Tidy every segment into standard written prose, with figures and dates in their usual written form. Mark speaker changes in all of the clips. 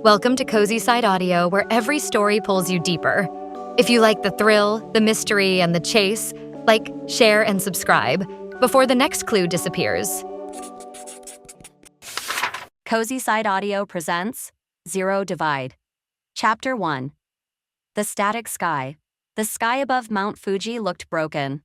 Speaker 1: Welcome to CozySideAudio, where every story pulls you deeper. If you like the thrill, the mystery, and the chase, like, share, and subscribe before the next clue disappears.
Speaker 2: CozySideAudio presents Zero Divide. Chapter 1. The Static Sky. The sky above Mount Fuji looked broken.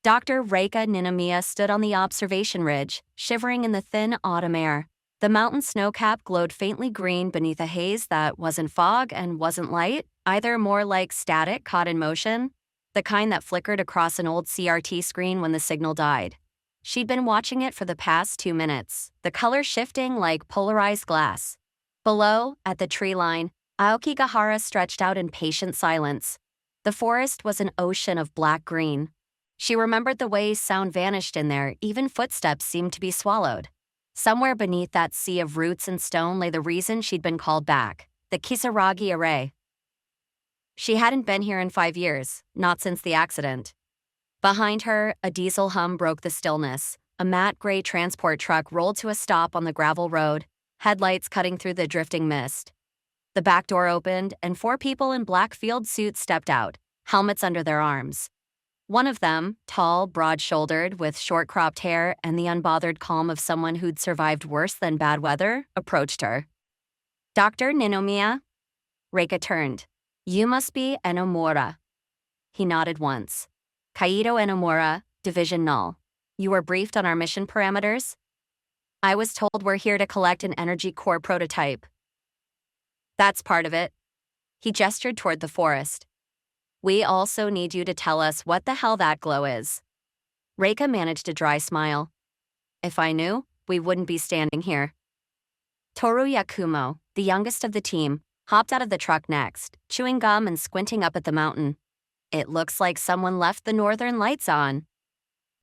Speaker 2: Dr. Reika Ninomiya stood on the observation ridge, shivering in the thin autumn air. The mountain snowcap glowed faintly green beneath a haze that wasn't fog and wasn't light, either more like static caught in motion, the kind that flickered across an old CRT screen when the signal died. She'd been watching it for the past 2 minutes, the color shifting like polarized glass. Below, at the tree line, Aokigahara stretched out in patient silence. The forest was an ocean of black-green. She remembered the way sound vanished in there, even footsteps seemed to be swallowed. Somewhere beneath that sea of roots and stone lay the reason she'd been called back, the Kisaragi array. She hadn't been here in 5 years, not since the accident. Behind her, a diesel hum broke the stillness. A matte gray transport truck rolled to a stop on the gravel road, headlights cutting through the drifting mist. The back door opened, and 4 people in black field suits stepped out, helmets under their arms. One of them, tall, broad-shouldered, with short-cropped hair and the unbothered calm of someone who'd survived worse than bad weather, approached her. "Dr. Ninomiya?" Reika turned. "You must be Enomura." He nodded once. "Kaito Enomura, Division Null. You were briefed on our mission parameters?" "I was told we're here to collect an energy core prototype." "That's part of it." He gestured toward the forest. "We also need you to tell us what the hell that glow is." Reika managed a dry smile. "If I knew, we wouldn't be standing here." Toru Yakumo, the youngest of the team, hopped out of the truck next, chewing gum and squinting up at the mountain. "It looks like someone left the northern lights on."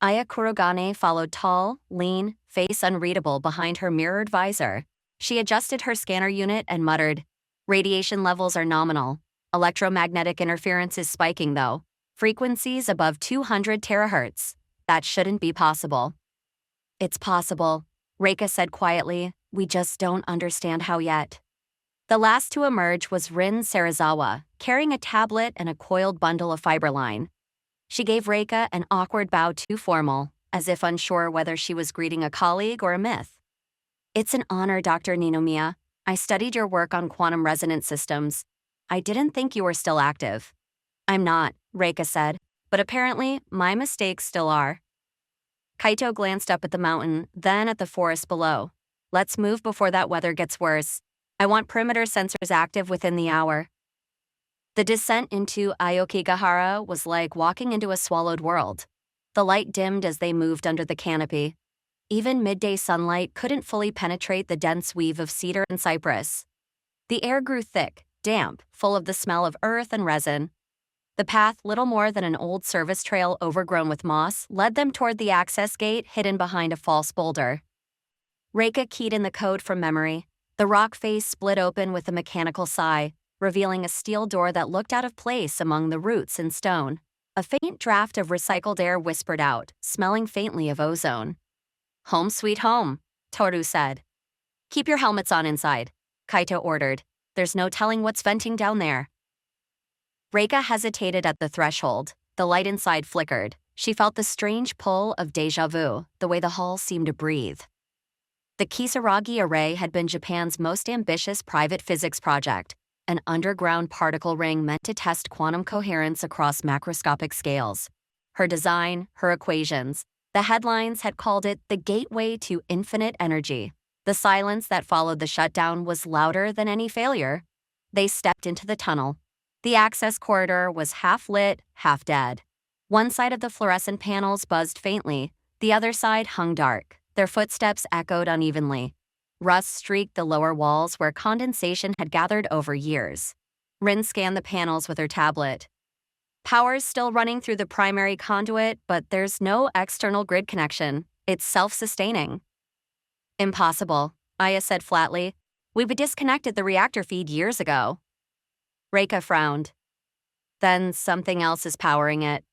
Speaker 2: Aya Kurogane followed, tall, lean, face unreadable behind her mirrored visor. She adjusted her scanner unit and muttered, "Radiation levels are nominal. Electromagnetic interference is spiking, though. Frequencies above 200 terahertz. That shouldn't be possible." "It's possible," Reika said quietly. "We just don't understand how yet." The last to emerge was Rin Serizawa, carrying a tablet and a coiled bundle of fiberline. She gave Reika an awkward bow, too formal, as if unsure whether she was greeting a colleague or a myth. "It's an honor, Dr. Ninomiya. I studied your work on quantum resonance systems. I didn't think you were still active." "I'm not," Reika said, "but apparently my mistakes still are." Kaito glanced up at the mountain, then at the forest below. "Let's move before that weather gets worse. I want perimeter sensors active within the hour." The descent into Aokigahara was like walking into a swallowed world. The light dimmed as they moved under the canopy. Even midday sunlight couldn't fully penetrate the dense weave of cedar and cypress. The air grew thick, damp, full of the smell of earth and resin. The path, little more than an old service trail overgrown with moss, led them toward the access gate hidden behind a false boulder. Reika keyed in the code from memory. The rock face split open with a mechanical sigh, revealing a steel door that looked out of place among the roots and stone. A faint draft of recycled air whispered out, smelling faintly of ozone. "Home sweet home," Toru said. "Keep your helmets on inside," Kaito ordered. "There's no telling what's venting down there." Reika hesitated at the threshold. The light inside flickered. She felt the strange pull of déjà vu, the way the hall seemed to breathe. The Kisaragi array had been Japan's most ambitious private physics project, an underground particle ring meant to test quantum coherence across macroscopic scales. Her design, her equations, the headlines had called it the gateway to infinite energy. The silence that followed the shutdown was louder than any failure. They stepped into the tunnel. The access corridor was half lit, half dead. One side of the fluorescent panels buzzed faintly, the other side hung dark. Their footsteps echoed unevenly. Rust streaked the lower walls where condensation had gathered over years. Rin scanned the panels with her tablet. "Power's still running through the primary conduit, but there's no external grid connection. It's self-sustaining." "Impossible," Aya said flatly. "We disconnected the reactor feed years ago." Reika frowned. "Then something else is powering it."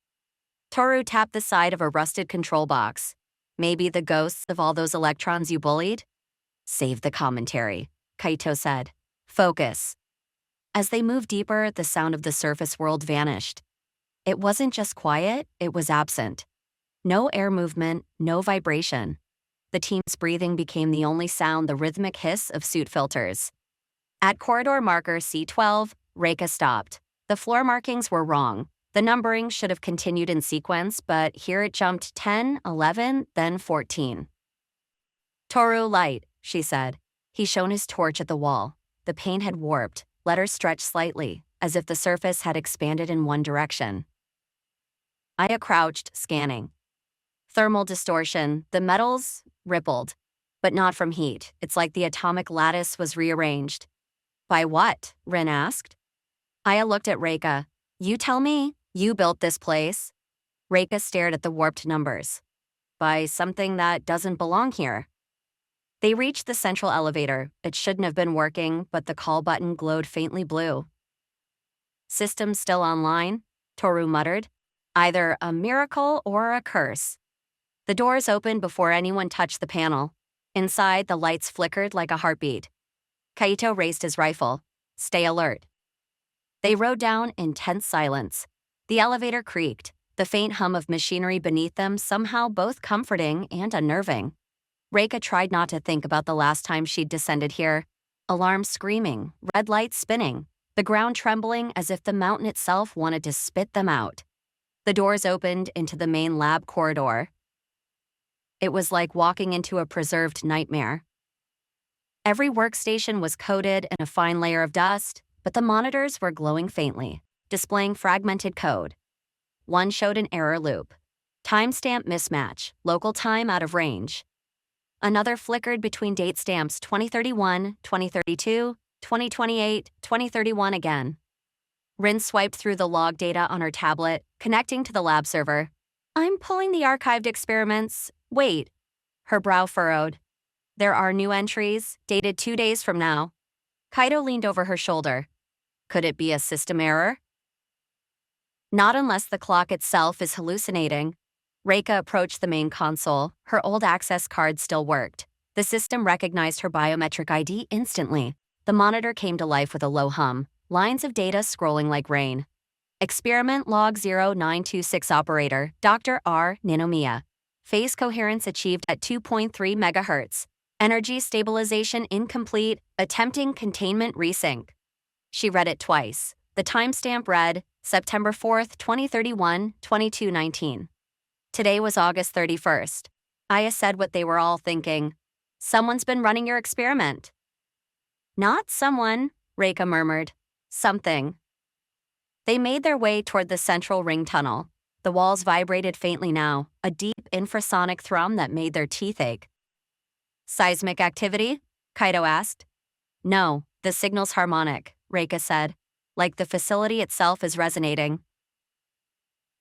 Speaker 2: Toru tapped the side of a rusted control box. "Maybe the ghosts of all those electrons you bullied?" "Save the commentary," Kaito said. Focus. As they moved deeper, the sound of the surface world vanished. It wasn't just quiet, it was absent. No air movement, no vibration. The team's breathing became the only sound, the rhythmic hiss of suit filters. At corridor marker C12, Reika stopped. The floor markings were wrong. The numbering should have continued in sequence, but here it jumped 10, 11, then 14. Toru, light, she said. He shone his torch at the wall. The paint had warped, letters stretched slightly, as if the surface had expanded in one direction. Aya crouched, scanning. Thermal distortion, the metals rippled. But not from heat. It's like the atomic lattice was rearranged. By what? Rin asked. Aya looked at Reika. You tell me, you built this place? Reika stared at the warped numbers. By something that doesn't belong here. They reached the central elevator. It shouldn't have been working, but the call button glowed faintly blue. System still online? Toru muttered. Either a miracle or a curse. The doors opened before anyone touched the panel. Inside, the lights flickered like a heartbeat. Kaito raised his rifle. Stay alert. They rode down in tense silence. The elevator creaked, the faint hum of machinery beneath them somehow both comforting and unnerving. Reika tried not to think about the last time she'd descended here. Alarms screaming, red lights spinning, the ground trembling as if the mountain itself wanted to spit them out. The doors opened into the main lab corridor. It was like walking into a preserved nightmare. Every workstation was coated in a fine layer of dust, but the monitors were glowing faintly, displaying fragmented code. One showed an error loop. Timestamp mismatch, local time out of range. Another flickered between date stamps 2031, 2032, 2028, 2031 again. Rin swiped through the log data on her tablet, connecting to the lab server. I'm pulling the archived experiments. Wait. Her brow furrowed. There are new entries, dated 2 days from now. Kaito leaned over her shoulder. Could it be a system error? Not unless the clock itself is hallucinating. Reika approached the main console. Her old access card still worked. The system recognized her biometric ID instantly. The monitor came to life with a low hum, lines of data scrolling like rain. Experiment log 0926 operator, Dr. R. Ninomiya. Phase coherence achieved at 2.3 MHz. Energy stabilization incomplete, attempting containment resync. She read it twice. The timestamp read, September 4th, 2031, 22:19. Today was August 31st. Aya said what they were all thinking. Someone's been running your experiment. Not someone, Reika murmured. Something. They made their way toward the central ring tunnel. The walls vibrated faintly now, a deep infrasonic thrum that made their teeth ache. Seismic activity? Kaito asked. No, the signal's harmonic, Reika said, like the facility itself is resonating.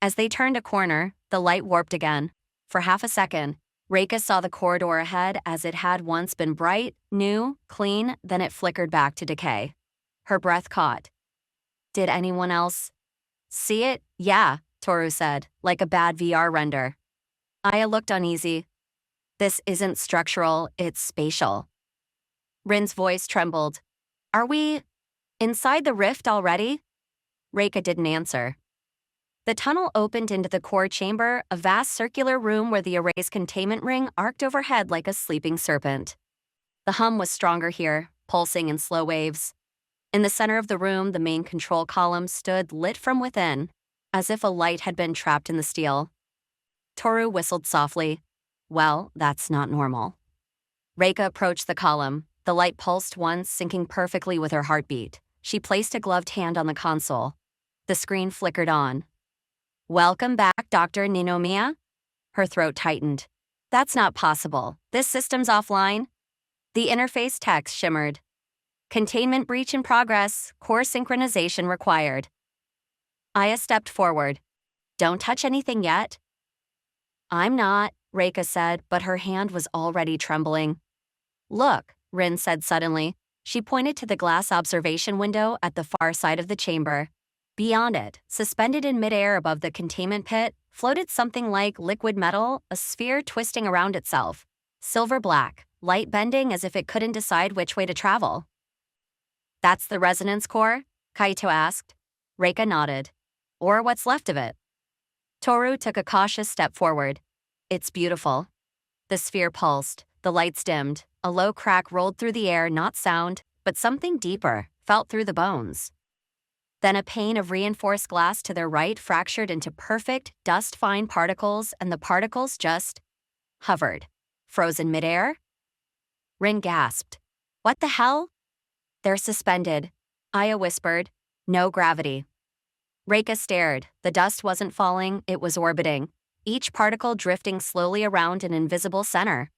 Speaker 2: As they turned a corner, the light warped again. For half a second, Reika saw the corridor ahead as it had once been bright, new, clean, then it flickered back to decay. Her breath caught. Did anyone else see it? Yeah, Toru said, like a bad VR render. Aya looked uneasy. This isn't structural, it's spatial. Rin's voice trembled. Are we inside the rift already? Reika didn't answer. The tunnel opened into the core chamber, a vast circular room where the array's containment ring arced overhead like a sleeping serpent. The hum was stronger here, pulsing in slow waves. In the center of the room, the main control column stood lit from within, as if a light had been trapped in the steel. Toru whistled softly. Well, that's not normal. Reika approached the column. The light pulsed once, syncing perfectly with her heartbeat. She placed a gloved hand on the console. The screen flickered on. Welcome back, Dr. Ninomiya? Her throat tightened. That's not possible. This system's offline. The interface text shimmered. Containment breach in progress. Core synchronization required. Aya stepped forward. Don't touch anything yet. I'm not, Reika said, but her hand was already trembling. Look, Rin said suddenly. She pointed to the glass observation window at the far side of the chamber. Beyond it, suspended in midair above the containment pit, floated something like liquid metal, a sphere twisting around itself. Silver black, light bending as if it couldn't decide which way to travel. That's the resonance core? Kaito asked. Reika nodded. Or what's left of it. Toru took a cautious step forward. It's beautiful. The sphere pulsed, the lights dimmed, a low crack rolled through the air, not sound, but something deeper, felt through the bones. Then a pane of reinforced glass to their right fractured into perfect, dust-fine particles, and the particles just hovered. Frozen midair? Rin gasped. What the hell? They're suspended. Aya whispered. No gravity. Reika stared. The dust wasn't falling, it was orbiting, each particle drifting slowly around an invisible center.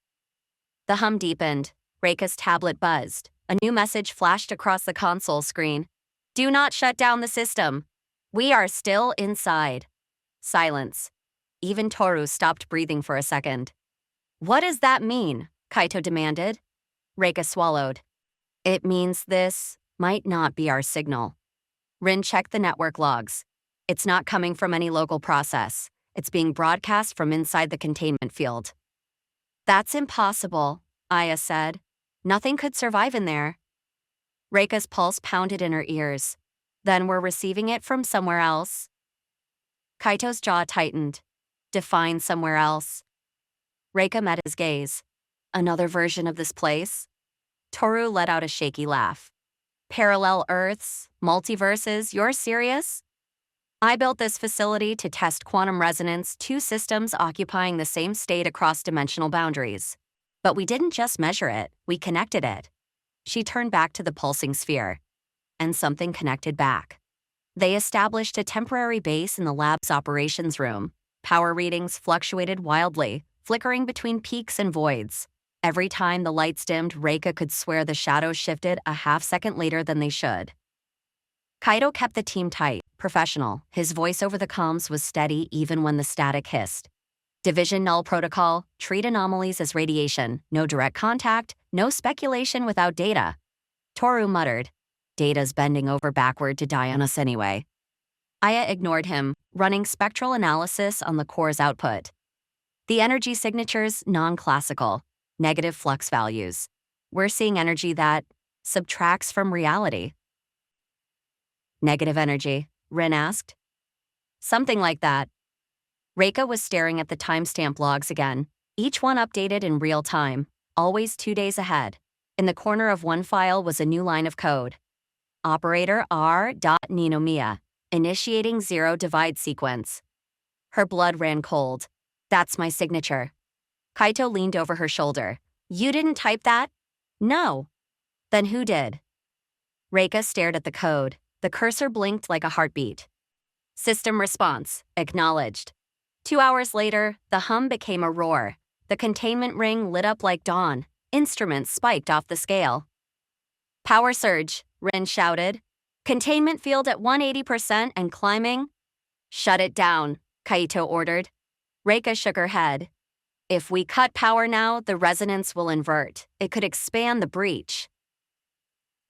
Speaker 2: The hum deepened. Reika's tablet buzzed. A new message flashed across the console screen. Do not shut down the system. We are still inside. Silence. Even Toru stopped breathing for a second. What does that mean? Kaito demanded. Reika swallowed. It means this might not be our signal. Rin checked the network logs. It's not coming from any local process. It's being broadcast from inside the containment field. That's impossible, Aya said. Nothing could survive in there. Reika's pulse pounded in her ears. Then we're receiving it from somewhere else. Kaito's jaw tightened. Define somewhere else. Reika met his gaze. Another version of this place? Toru let out a shaky laugh. Parallel Earths, multiverses, you're serious? I built this facility to test quantum resonance, two systems occupying the same state across dimensional boundaries. But we didn't just measure it, we connected it. She turned back to the pulsing sphere. And something connected back. They established a temporary base in the lab's operations room. Power readings fluctuated wildly, flickering between peaks and voids. Every time the lights dimmed, Reika could swear the shadows shifted a half-second later than they should. Kaito kept the team tight, professional. His voice over the comms was steady even when the static hissed. Division null protocol, treat anomalies as radiation, no direct contact, no speculation without data. Toru muttered, data's bending over backward to die on us anyway. Aya ignored him, running spectral analysis on the core's output. The energy signatures non-classical, negative flux values. We're seeing energy that subtracts from reality. Negative energy, Rin asked. Something like that. Reika was staring at the timestamp logs again, each one updated in real time, always 2 days ahead. In the corner of one file was a new line of code. Operator R.Ninomiya, initiating zero divide sequence. Her blood ran cold. That's my signature. Kaito leaned over her shoulder. You didn't type that? No. Then who did? Reika stared at the code. The cursor blinked like a heartbeat. System response, acknowledged. 2 hours later, the hum became a roar. The containment ring lit up like dawn. Instruments spiked off the scale. Power surge, Rin shouted. Containment field at 180% and climbing. Shut it down, Kaito ordered. Reika shook her head. If we cut power now, the resonance will invert. It could expand the breach.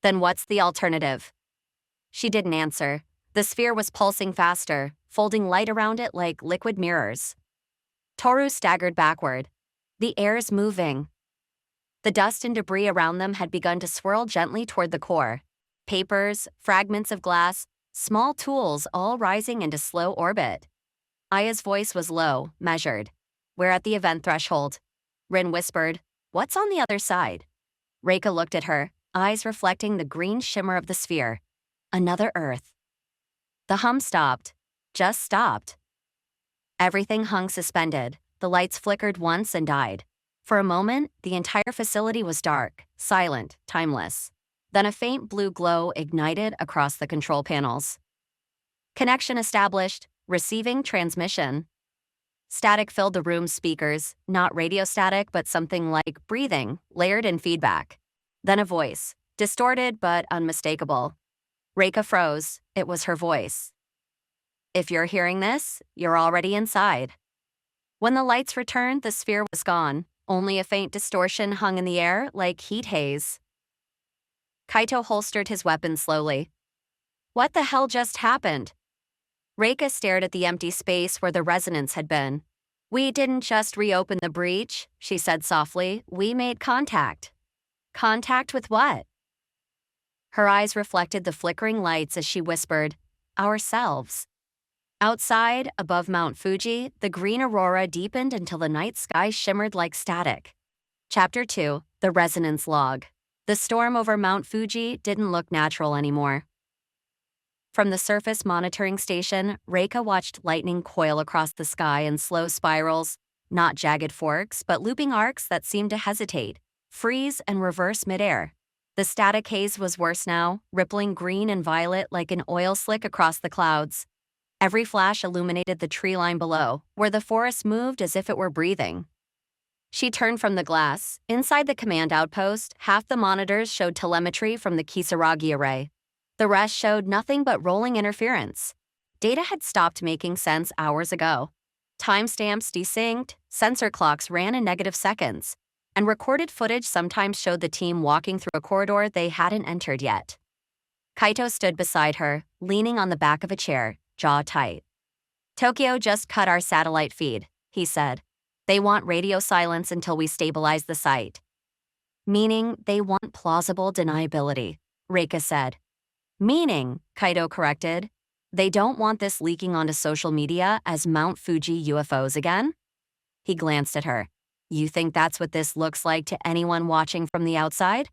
Speaker 2: Then what's the alternative? She didn't answer. The sphere was pulsing faster, folding light around it like liquid mirrors. Toru staggered backward. The air's moving. The dust and debris around them had begun to swirl gently toward the core. Papers, fragments of glass, small tools all rising into slow orbit. Aya's voice was low, measured. We're at the event threshold. Rin whispered, what's on the other side? Reika looked at her, eyes reflecting the green shimmer of the sphere. Another Earth. The hum stopped. Just stopped. Everything hung suspended. The lights flickered once and died. For a moment, the entire facility was dark, silent, timeless. Then a faint blue glow ignited across the control panels. Connection established. Receiving transmission. Static filled the room's speakers, not radio static, but something like breathing, layered in feedback. Then a voice, distorted but unmistakable. Reika froze. It was her voice. If you're hearing this, you're already inside. When the lights returned, the sphere was gone. Only a faint distortion hung in the air like heat haze. Kaito holstered his weapon slowly. What the hell just happened? Reika stared at the empty space where the resonance had been. We didn't just reopen the breach, she said softly. We made contact. Contact with what? Her eyes reflected the flickering lights as she whispered, "Ourselves." Outside, above Mount Fuji, the green aurora deepened until the night sky shimmered like static. Chapter 2, The Resonance Log. The storm over Mount Fuji didn't look natural anymore. From the surface monitoring station, Reika watched lightning coil across the sky in slow spirals, not jagged forks, but looping arcs that seemed to hesitate, freeze, and reverse midair. The static haze was worse now, rippling green and violet like an oil slick across the clouds. Every flash illuminated the tree line below, where the forest moved as if it were breathing. She turned from the glass. Inside the command outpost, half the monitors showed telemetry from the Kisaragi array. The rest showed nothing but rolling interference. Data had stopped making sense hours ago. Timestamps desynced, sensor clocks ran in negative seconds, and recorded footage sometimes showed the team walking through a corridor they hadn't entered yet. Kaito stood beside her, leaning on the back of a chair, jaw tight. "Tokyo just cut our satellite feed," he said. "They want radio silence until we stabilize the site." "Meaning they want plausible deniability," Reika said. "Meaning," Kaito corrected, "they don't want this leaking onto social media as Mount Fuji UFOs again?" He glanced at her. "You think that's what this looks like to anyone watching from the outside?"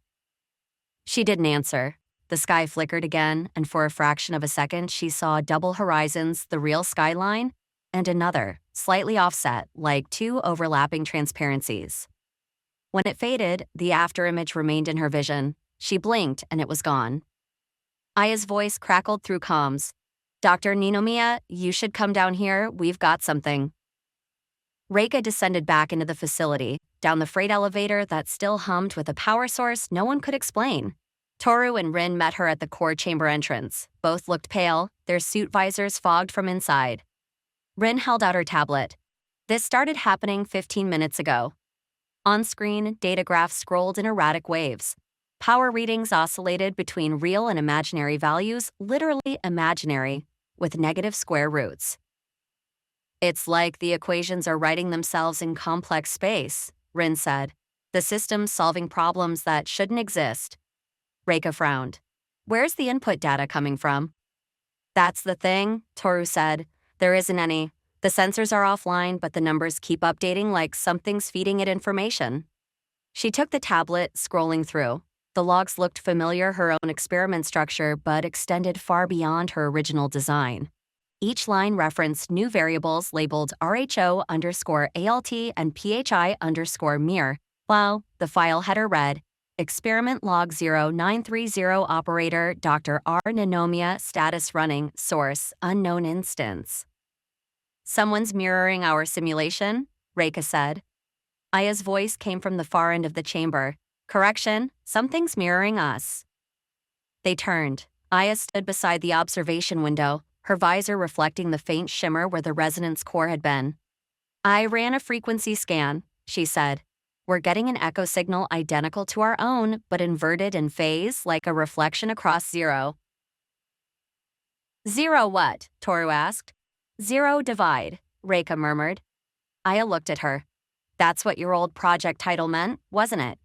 Speaker 2: She didn't answer. The sky flickered again, and for a fraction of a second she saw double horizons, the real skyline, and another, slightly offset, like two overlapping transparencies. When it faded, the afterimage remained in her vision. She blinked, and it was gone. Aya's voice crackled through comms. "Dr. Ninomiya, you should come down here. We've got something." Reika descended back into the facility, down the freight elevator that still hummed with a power source no one could explain. Toru and Rin met her at the core chamber entrance. Both looked pale, their suit visors fogged from inside. Rin held out her tablet. "This started happening 15 minutes ago." On screen, data graphs scrolled in erratic waves. Power readings oscillated between real and imaginary values, literally imaginary, with negative square roots. "It's like the equations are writing themselves in complex space," Rin said. "The system's solving problems that shouldn't exist." Reika frowned. "Where's the input data coming from?" "That's the thing," Toru said. "There isn't any. The sensors are offline, but the numbers keep updating like something's feeding it information." She took the tablet, scrolling through. The logs looked familiar, her own experiment structure, but extended far beyond her original design. Each line referenced new variables labeled RHO_ALT and PHI_MIR, while the file header read, "Experiment log 0930 operator Dr. R. Ninomiya status running, source, unknown instance." "Someone's mirroring our simulation," Reika said. Aya's voice came from the far end of the chamber. "Correction, something's mirroring us." They turned. Aya stood beside the observation window, her visor reflecting the faint shimmer where the resonance core had been. "I ran a frequency scan," she said. "We're getting an echo signal identical to our own, but inverted in phase, like a reflection across zero." "Zero what?" Toru asked. "Zero divide," Reika murmured. Aya looked at her. "That's what your old project title meant, wasn't it?"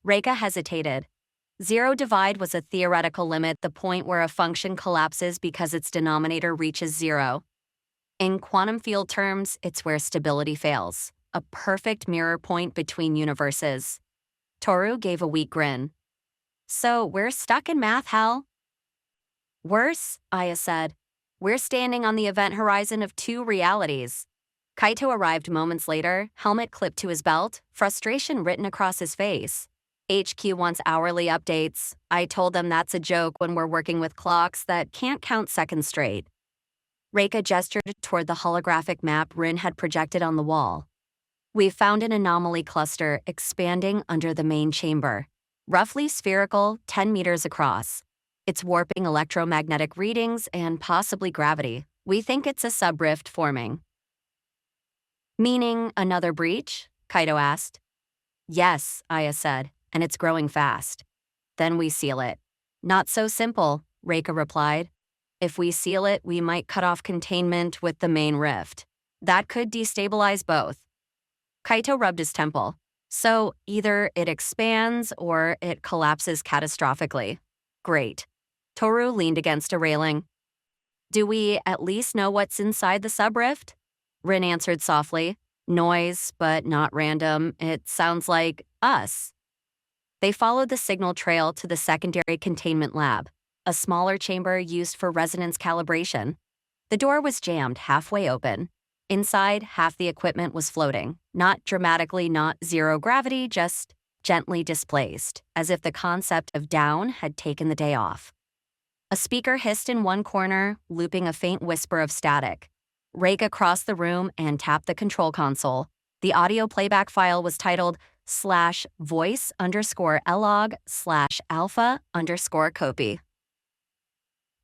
Speaker 2: Reika hesitated. Zero divide was a theoretical limit, the point where a function collapses because its denominator reaches zero. In quantum field terms, it's where stability fails, a perfect mirror point between universes. Toru gave a weak grin. "So we're stuck in math hell?" "Worse," Aya said. "We're standing on the event horizon of two realities." Kaito arrived moments later, helmet clipped to his belt, frustration written across his face. "HQ wants hourly updates. I told them that's a joke when we're working with clocks that can't count seconds straight." Reika gestured toward the holographic map Rin had projected on the wall. "We've found an anomaly cluster expanding under the main chamber. Roughly spherical, 10 meters across. It's warping electromagnetic readings and possibly gravity. We think it's a subrift forming." "Meaning another breach?" Kaito asked. "Yes," Aya said, "and it's growing fast. Then we seal it." "Not so simple," Reika replied. "If we seal it, we might cut off containment with the main rift. That could destabilize both." Kaito rubbed his temple. "So either it expands or it collapses catastrophically." Great. Toru leaned against a railing. Do we at least know what's inside the subrift? Rin answered softly. Noise, but not random. It sounds like us. They followed the signal trail to the secondary containment lab, a smaller chamber used for resonance calibration. The door was jammed halfway open. Inside, half the equipment was floating, not dramatically, not zero gravity, just gently displaced, as if the concept of down had taken the day off. A speaker hissed in one corner, looping a faint whisper of static. Reika crossed the room and tapped the control console. The audio playback file was titled /voice_log/alpha_copy.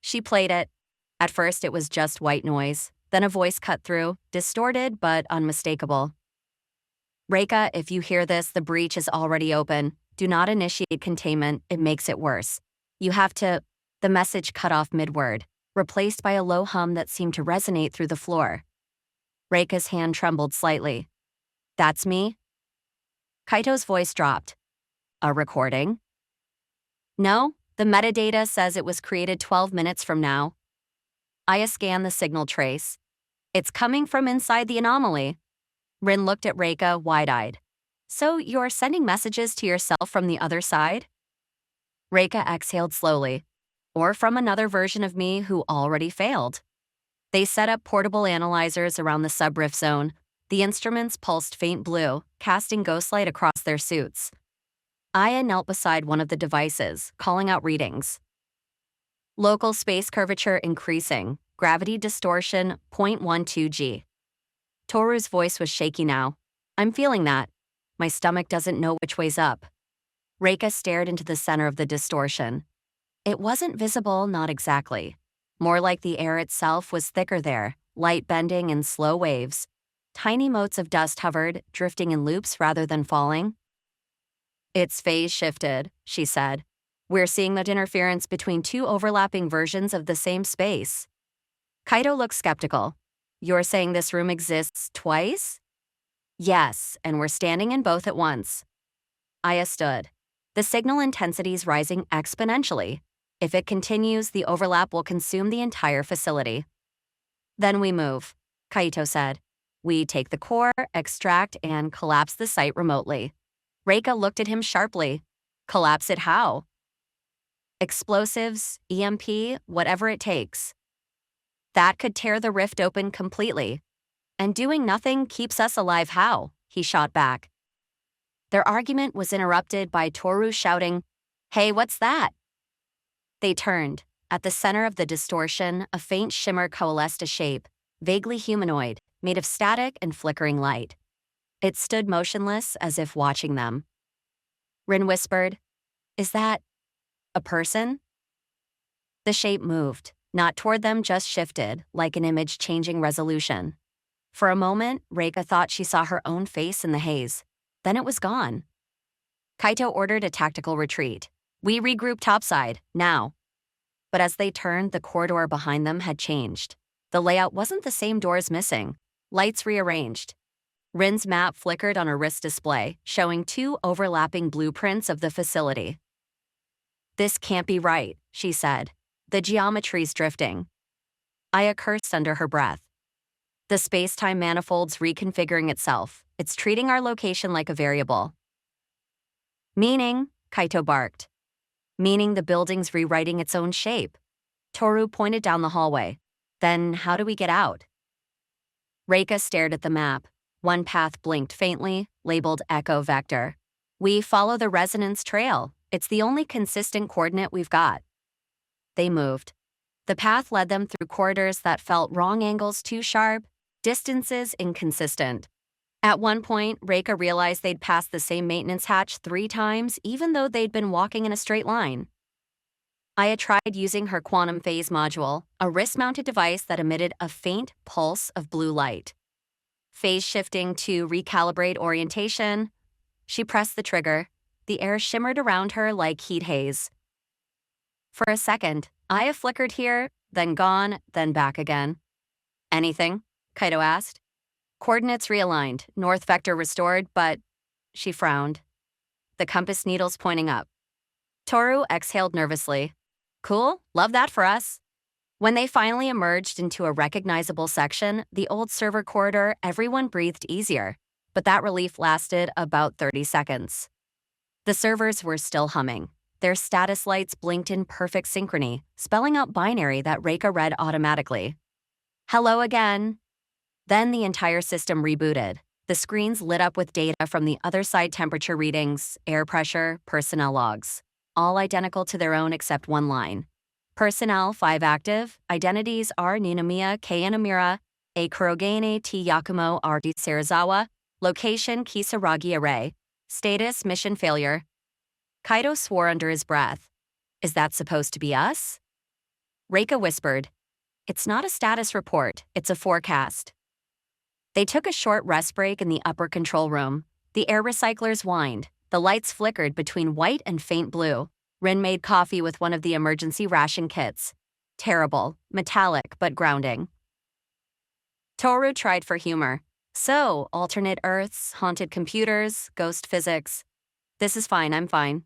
Speaker 2: She played it. At first, it was just white noise. Then a voice cut through, distorted but unmistakable. Reika, if you hear this, the breach is already open. Do not initiate containment. It makes it worse. You have to... The message cut off mid-word, replaced by a low hum that seemed to resonate through the floor. Reika's hand trembled slightly. That's me? Kaito's voice dropped. A recording? No, the metadata says it was created 12 minutes from now. Aya scanned the signal trace. It's coming from inside the anomaly. Rin looked at Reika wide-eyed. So you're sending messages to yourself from the other side? Reika exhaled slowly. Or from another version of me who already failed. They set up portable analyzers around the subrift zone. The instruments pulsed faint blue, casting ghostlight across their suits. Aya knelt beside one of the devices, calling out readings. Local space curvature increasing. Gravity distortion 0.12 G. Toru's voice was shaky now. I'm feeling that. My stomach doesn't know which way's up. Reika stared into the center of the distortion. It wasn't visible, not exactly. More like the air itself was thicker there, light bending in slow waves. Tiny motes of dust hovered, drifting in loops rather than falling. It's phase shifted, she said. We're seeing that interference between two overlapping versions of the same space. Kaito looked skeptical. You're saying this room exists twice? Yes, and we're standing in both at once. Aya stood. The signal intensity's rising exponentially. If it continues, the overlap will consume the entire facility. Then we move, Kaito said. We take the core, extract, and collapse the site remotely. Reika looked at him sharply. Collapse it how? Explosives, EMP, whatever it takes. That could tear the rift open completely. And doing nothing keeps us alive how? He shot back. Their argument was interrupted by Toru shouting, Hey, what's that? They turned. At the center of the distortion, a faint shimmer coalesced a shape, vaguely humanoid, made of static and flickering light. It stood motionless as if watching them. Rin whispered, Is that a person? The shape moved, not toward them, just shifted, like an image changing resolution. For a moment, Reika thought she saw her own face in the haze. Then it was gone. Kaito ordered a tactical retreat. We regroup topside, now. But as they turned, the corridor behind them had changed. The layout wasn't the same doors missing. Lights rearranged. Rin's map flickered on a wrist display, showing two overlapping blueprints of the facility. This can't be right, she said. The geometry's drifting. Aya cursed under her breath. The space-time manifold's reconfiguring itself. It's treating our location like a variable. Meaning, Kaito barked. Meaning the building's rewriting its own shape. Toru pointed down the hallway. Then how do we get out? Reika stared at the map. One path blinked faintly, labeled Echo Vector. We follow the resonance trail. It's the only consistent coordinate we've got. They moved. The path led them through corridors that felt wrong angles too sharp, distances inconsistent. At one point, Reika realized they'd passed the same maintenance hatch 3 times, even though they'd been walking in a straight line. Aya tried using her quantum phase module, a wrist-mounted device that emitted a faint pulse of blue light. Phase shifting to recalibrate orientation. She pressed the trigger. The air shimmered around her like heat haze. For a second, Aya flickered here, then gone, then back again. Anything? Kaito asked. Coordinates realigned, north vector restored, but... She frowned. The compass needle's pointing up. Toru exhaled nervously. Cool, love that for us. When they finally emerged into a recognizable section, the old server corridor, everyone breathed easier. But that relief lasted about 30 seconds. The servers were still humming. Their status lights blinked in perfect synchrony, spelling out binary that Reika read automatically. Hello again. Then the entire system rebooted. The screens lit up with data from the other side: temperature readings, air pressure, personnel logs. All identical to their own except one line. Personnel 5 active, identities R Ninomiya K Inamura, A Kurogane T Yakumo R D Serizawa, location Kisaragi Array, status mission failure. Kaito swore under his breath. Is that supposed to be us? Reika whispered. It's not a status report, it's a forecast. They took a short rest break in the upper control room. The air recyclers whined. The lights flickered between white and faint blue. Rin made coffee with one of the emergency ration kits. Terrible, metallic, but grounding. Toru tried for humor. So, alternate Earths, haunted computers, ghost physics. This is fine, I'm fine.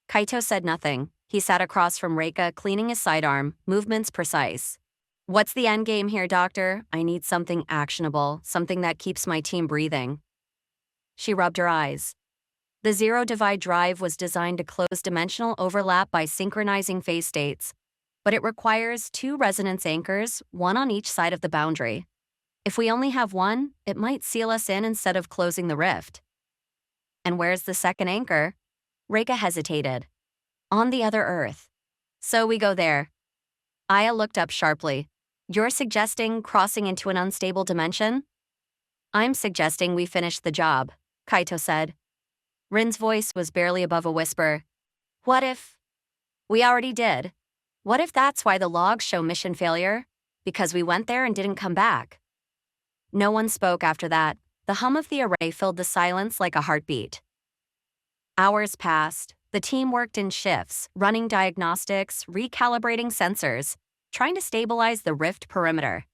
Speaker 2: Kaito said nothing. He sat across from Reika, cleaning his sidearm, movements precise. What's the end game here, Doctor? I need something actionable, something that keeps my team breathing. She rubbed her eyes. The Zero Divide drive was designed to close dimensional overlap by synchronizing phase states, but it requires 2 resonance anchors, one on each side of the boundary. If we only have one, it might seal us in instead of closing the rift. And where's the second anchor? Reika hesitated. On the other Earth. So we go there. Aya looked up sharply. You're suggesting crossing into an unstable dimension? I'm suggesting we finish the job, Kaito said. Rin's voice was barely above a whisper. What if? We already did. What if that's why the logs show mission failure? Because we went there and didn't come back. No one spoke after that. The hum of the array filled the silence like a heartbeat. Hours passed. The team worked in shifts, running diagnostics, recalibrating sensors, trying to stabilize the rift perimeter.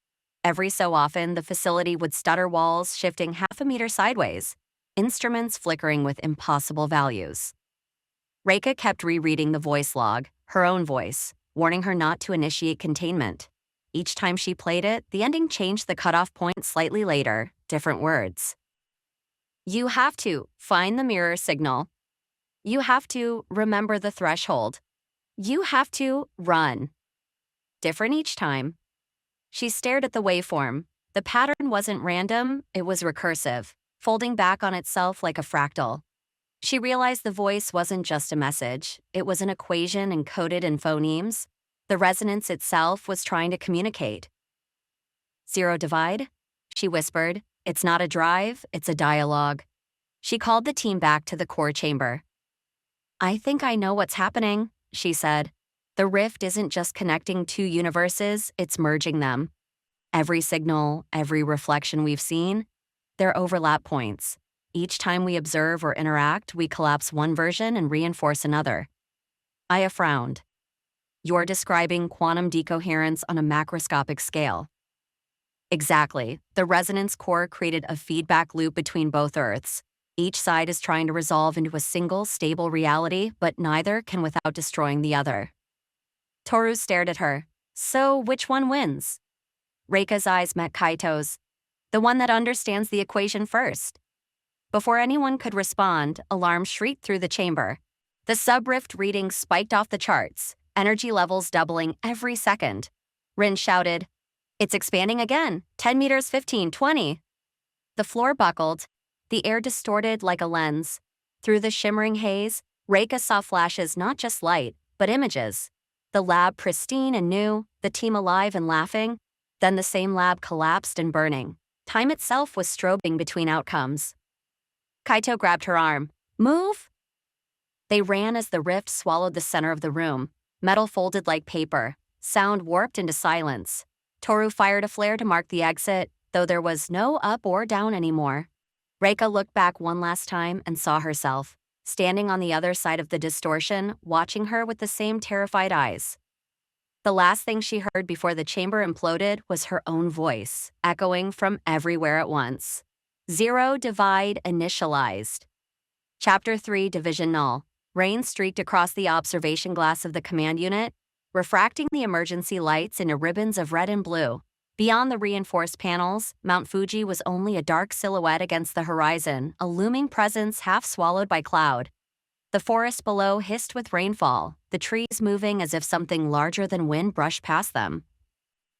Speaker 2: Every so often, the facility would stutter, walls shifting half a meter sideways, instruments flickering with impossible values. Reika kept rereading the voice log, her own voice, warning her not to initiate containment. Each time she played it, the ending changed the cutoff point slightly later, different words. You have to find the mirror signal. You have to remember the threshold. You have to run. Different each time. She stared at the waveform. The pattern wasn't random, it was recursive, folding back on itself like a fractal. She realized the voice wasn't just a message, it was an equation encoded in phonemes. The resonance itself was trying to communicate. Zero Divide? She whispered. It's not a drive, it's a dialogue. She called the team back to the core chamber. I think I know what's happening, she said. The rift isn't just connecting 2 universes, it's merging them. Every signal, every reflection we've seen, they're overlap points. Each time we observe or interact, we collapse one version and reinforce another. Aya frowned. You're describing quantum decoherence on a macroscopic scale. Exactly. The resonance core created a feedback loop between both Earths. Each side is trying to resolve into a single, stable reality, but neither can without destroying the other. Toru stared at her. So, which one wins? Reika's eyes met Kaito's. The one that understands the equation first. Before anyone could respond, alarms shrieked through the chamber. The sub-rift readings spiked off the charts, energy levels doubling every second. Rin shouted, It's expanding again, 10 meters, 15, 20. The floor buckled. The air distorted like a lens. Through the shimmering haze, Reika saw flashes, not just light, but images. The lab pristine and new, the team alive and laughing. Then the same lab collapsed and burning. Time itself was strobing between outcomes. Kaito grabbed her arm. Move? They ran as the rift swallowed the center of the room. Metal folded like paper. Sound warped into silence. Toru fired a flare to mark the exit, though there was no up or down anymore. Reika looked back one last time and saw herself, standing on the other side of the distortion, watching her with the same terrified eyes. The last thing she heard before the chamber imploded was her own voice, echoing from everywhere at once. Zero Divide initialized. Chapter 3 Division Null. Rain streaked across the observation glass of the command unit. refracting the emergency lights into ribbons of red and blue. Beyond the reinforced panels, Mount Fuji was only a dark silhouette against the horizon, a looming presence half swallowed by cloud. The forest below hissed with rainfall, the trees moving as if something larger than wind brushed past them.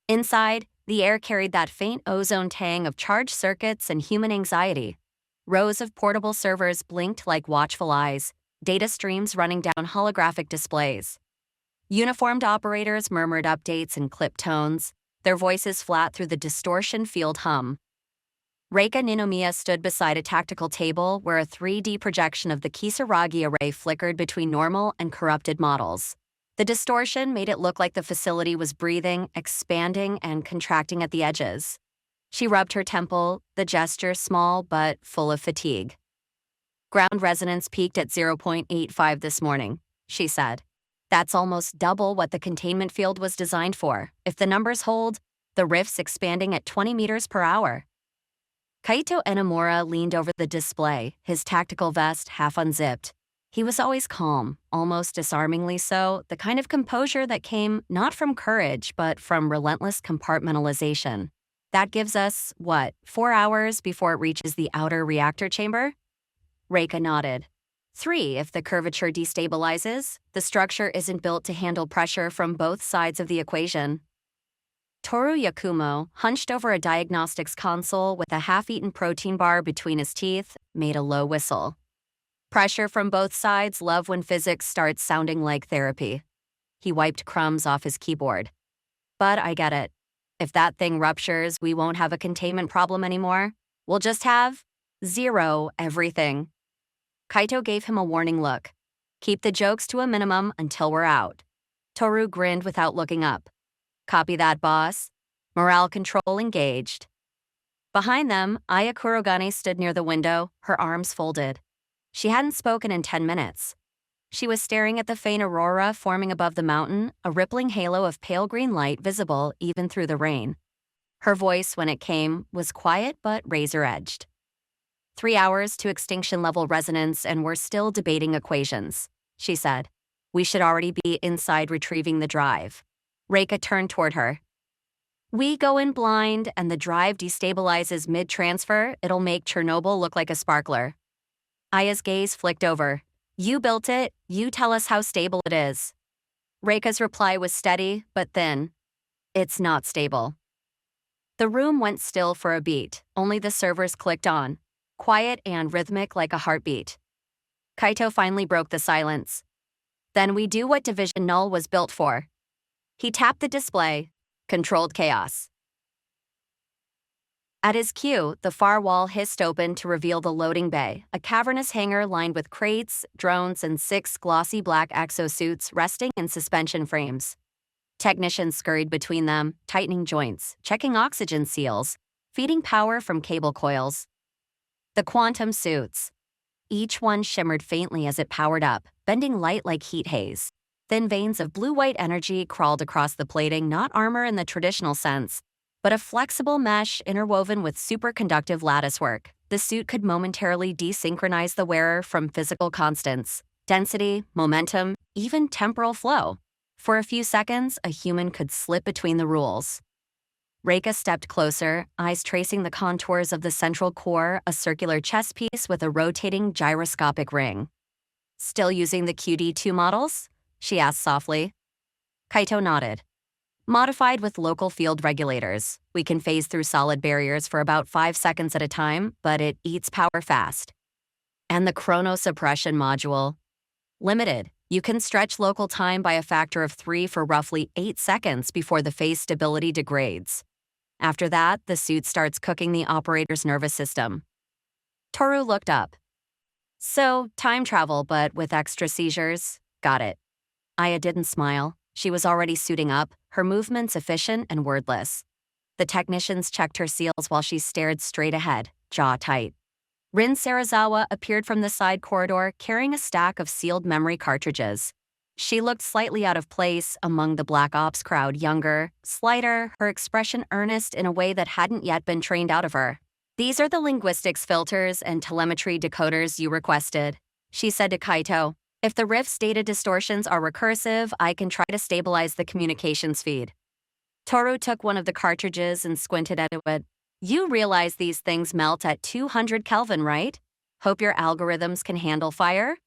Speaker 2: Inside, the air carried that faint ozone tang of charged circuits and human anxiety. Rows of portable servers blinked like watchful eyes, data streams running down holographic displays. Uniformed operators murmured updates in clipped tones, their voices flat through the distortion-fueled hum. Reika Ninomiya stood beside a tactical table where a 3D projection of the Kisaragi array flickered between normal and corrupted models. The distortion made it look like the facility was breathing, expanding, and contracting at the edges. She rubbed her temple, the gesture small but full of fatigue. Ground resonance peaked at 0.85 this morning, she said. That's almost double what the containment field was designed for. If the numbers hold, the rift's expanding at 20 meters per hour. Kaito Enomura leaned over the display, his tactical vest half unzipped. He was always calm, almost disarmingly so, the kind of composure that came not from courage, but from relentless compartmentalization. That gives us, 4 hours before it reaches the outer reactor chamber? Reika nodded. 3 if the curvature destabilizes. The structure isn't built to handle pressure from both sides of the equation. Toru Yakumo, hunched over a diagnostics console with a half-eaten protein bar between his teeth, made a low whistle. Pressure from both sides love when physics starts sounding like therapy. He wiped crumbs off his keyboard. But I get it. If that thing ruptures, we won't have a containment problem anymore. We'll just have 0 everything. Kaito gave him a warning look. Keep the jokes to a minimum until we're out. Toru grinned without looking up. Copy that, boss. Morale control engaged. Behind them, Aya Kurogane stood near the window, her arms folded. She hadn't spoken in 10 minutes. She was staring at the faint aurora forming above the mountain, a rippling halo of pale green light visible even through the rain. Her voice, when it came, was quiet but razor-edged. 3 hours to extinction-level resonance and we're still debating equations, she said. We should already be inside retrieving the drive. Reika turned toward her. We go in blind and the drive destabilizes mid-transfer, it'll make Chernobyl look like a sparkler. Aya's gaze flicked over. You built it, you tell us how stable it is. Reika's reply was steady, but thin. It's not stable. The room went still for a beat, only the servers clicked on, quiet and rhythmic like a heartbeat. Kaito finally broke the silence. Then we do what Division Null was built for. He tapped the display, controlled chaos. At his cue, the far wall hissed open to reveal the loading bay, a cavernous hangar lined with crates, drones, and 6 glossy black exosuits resting in suspension frames. Technicians scurried between them, tightening joints, checking oxygen seals, feeding power from cable coils. The quantum suits. Each one shimmered faintly as it powered up, bending light like heat haze. Thin veins of blue-white energy crawled across the plating, not armor in the traditional sense, but a flexible mesh interwoven with superconductive latticework. The suit could momentarily desynchronize the wearer from physical constants, density, momentum, even temporal flow. For a few seconds, a human could slip between the rules. Reika stepped closer, eyes tracing the contours of the central core, a circular chess piece with a rotating gyroscopic ring. Still using the QD2 models? She asked softly. Kaito nodded. Modified with local field regulators, we can phase through solid barriers for about 5 seconds at a time, but it eats power fast. And the chronosuppression module? Limited. You can stretch local time by a factor of 3 for roughly 8 seconds before the phase stability degrades. After that, the suit starts cooking the operator's nervous system. Toru looked up. So, time travel, but with extra seizures? Got it. Aya didn't smile. She was already suiting up, her movements efficient and wordless. The technicians checked her seals while she stared straight ahead, jaw tight. Rin Sarazawa appeared from the side corridor carrying a stack of sealed memory cartridges. She looked slightly out of place among the Black Ops crowd, younger, slighter, her expression earnest in a way that hadn't yet been trained out of her. These are the linguistics filters and telemetry decoders you requested, she said to Kaito. If the rift's data distortions are recursive, I can try to stabilize the communications feed. Toru took one of the cartridges and squinted at it. You realize these things melt at 200 Kelvin, right? Hope your algorithms can handle fire?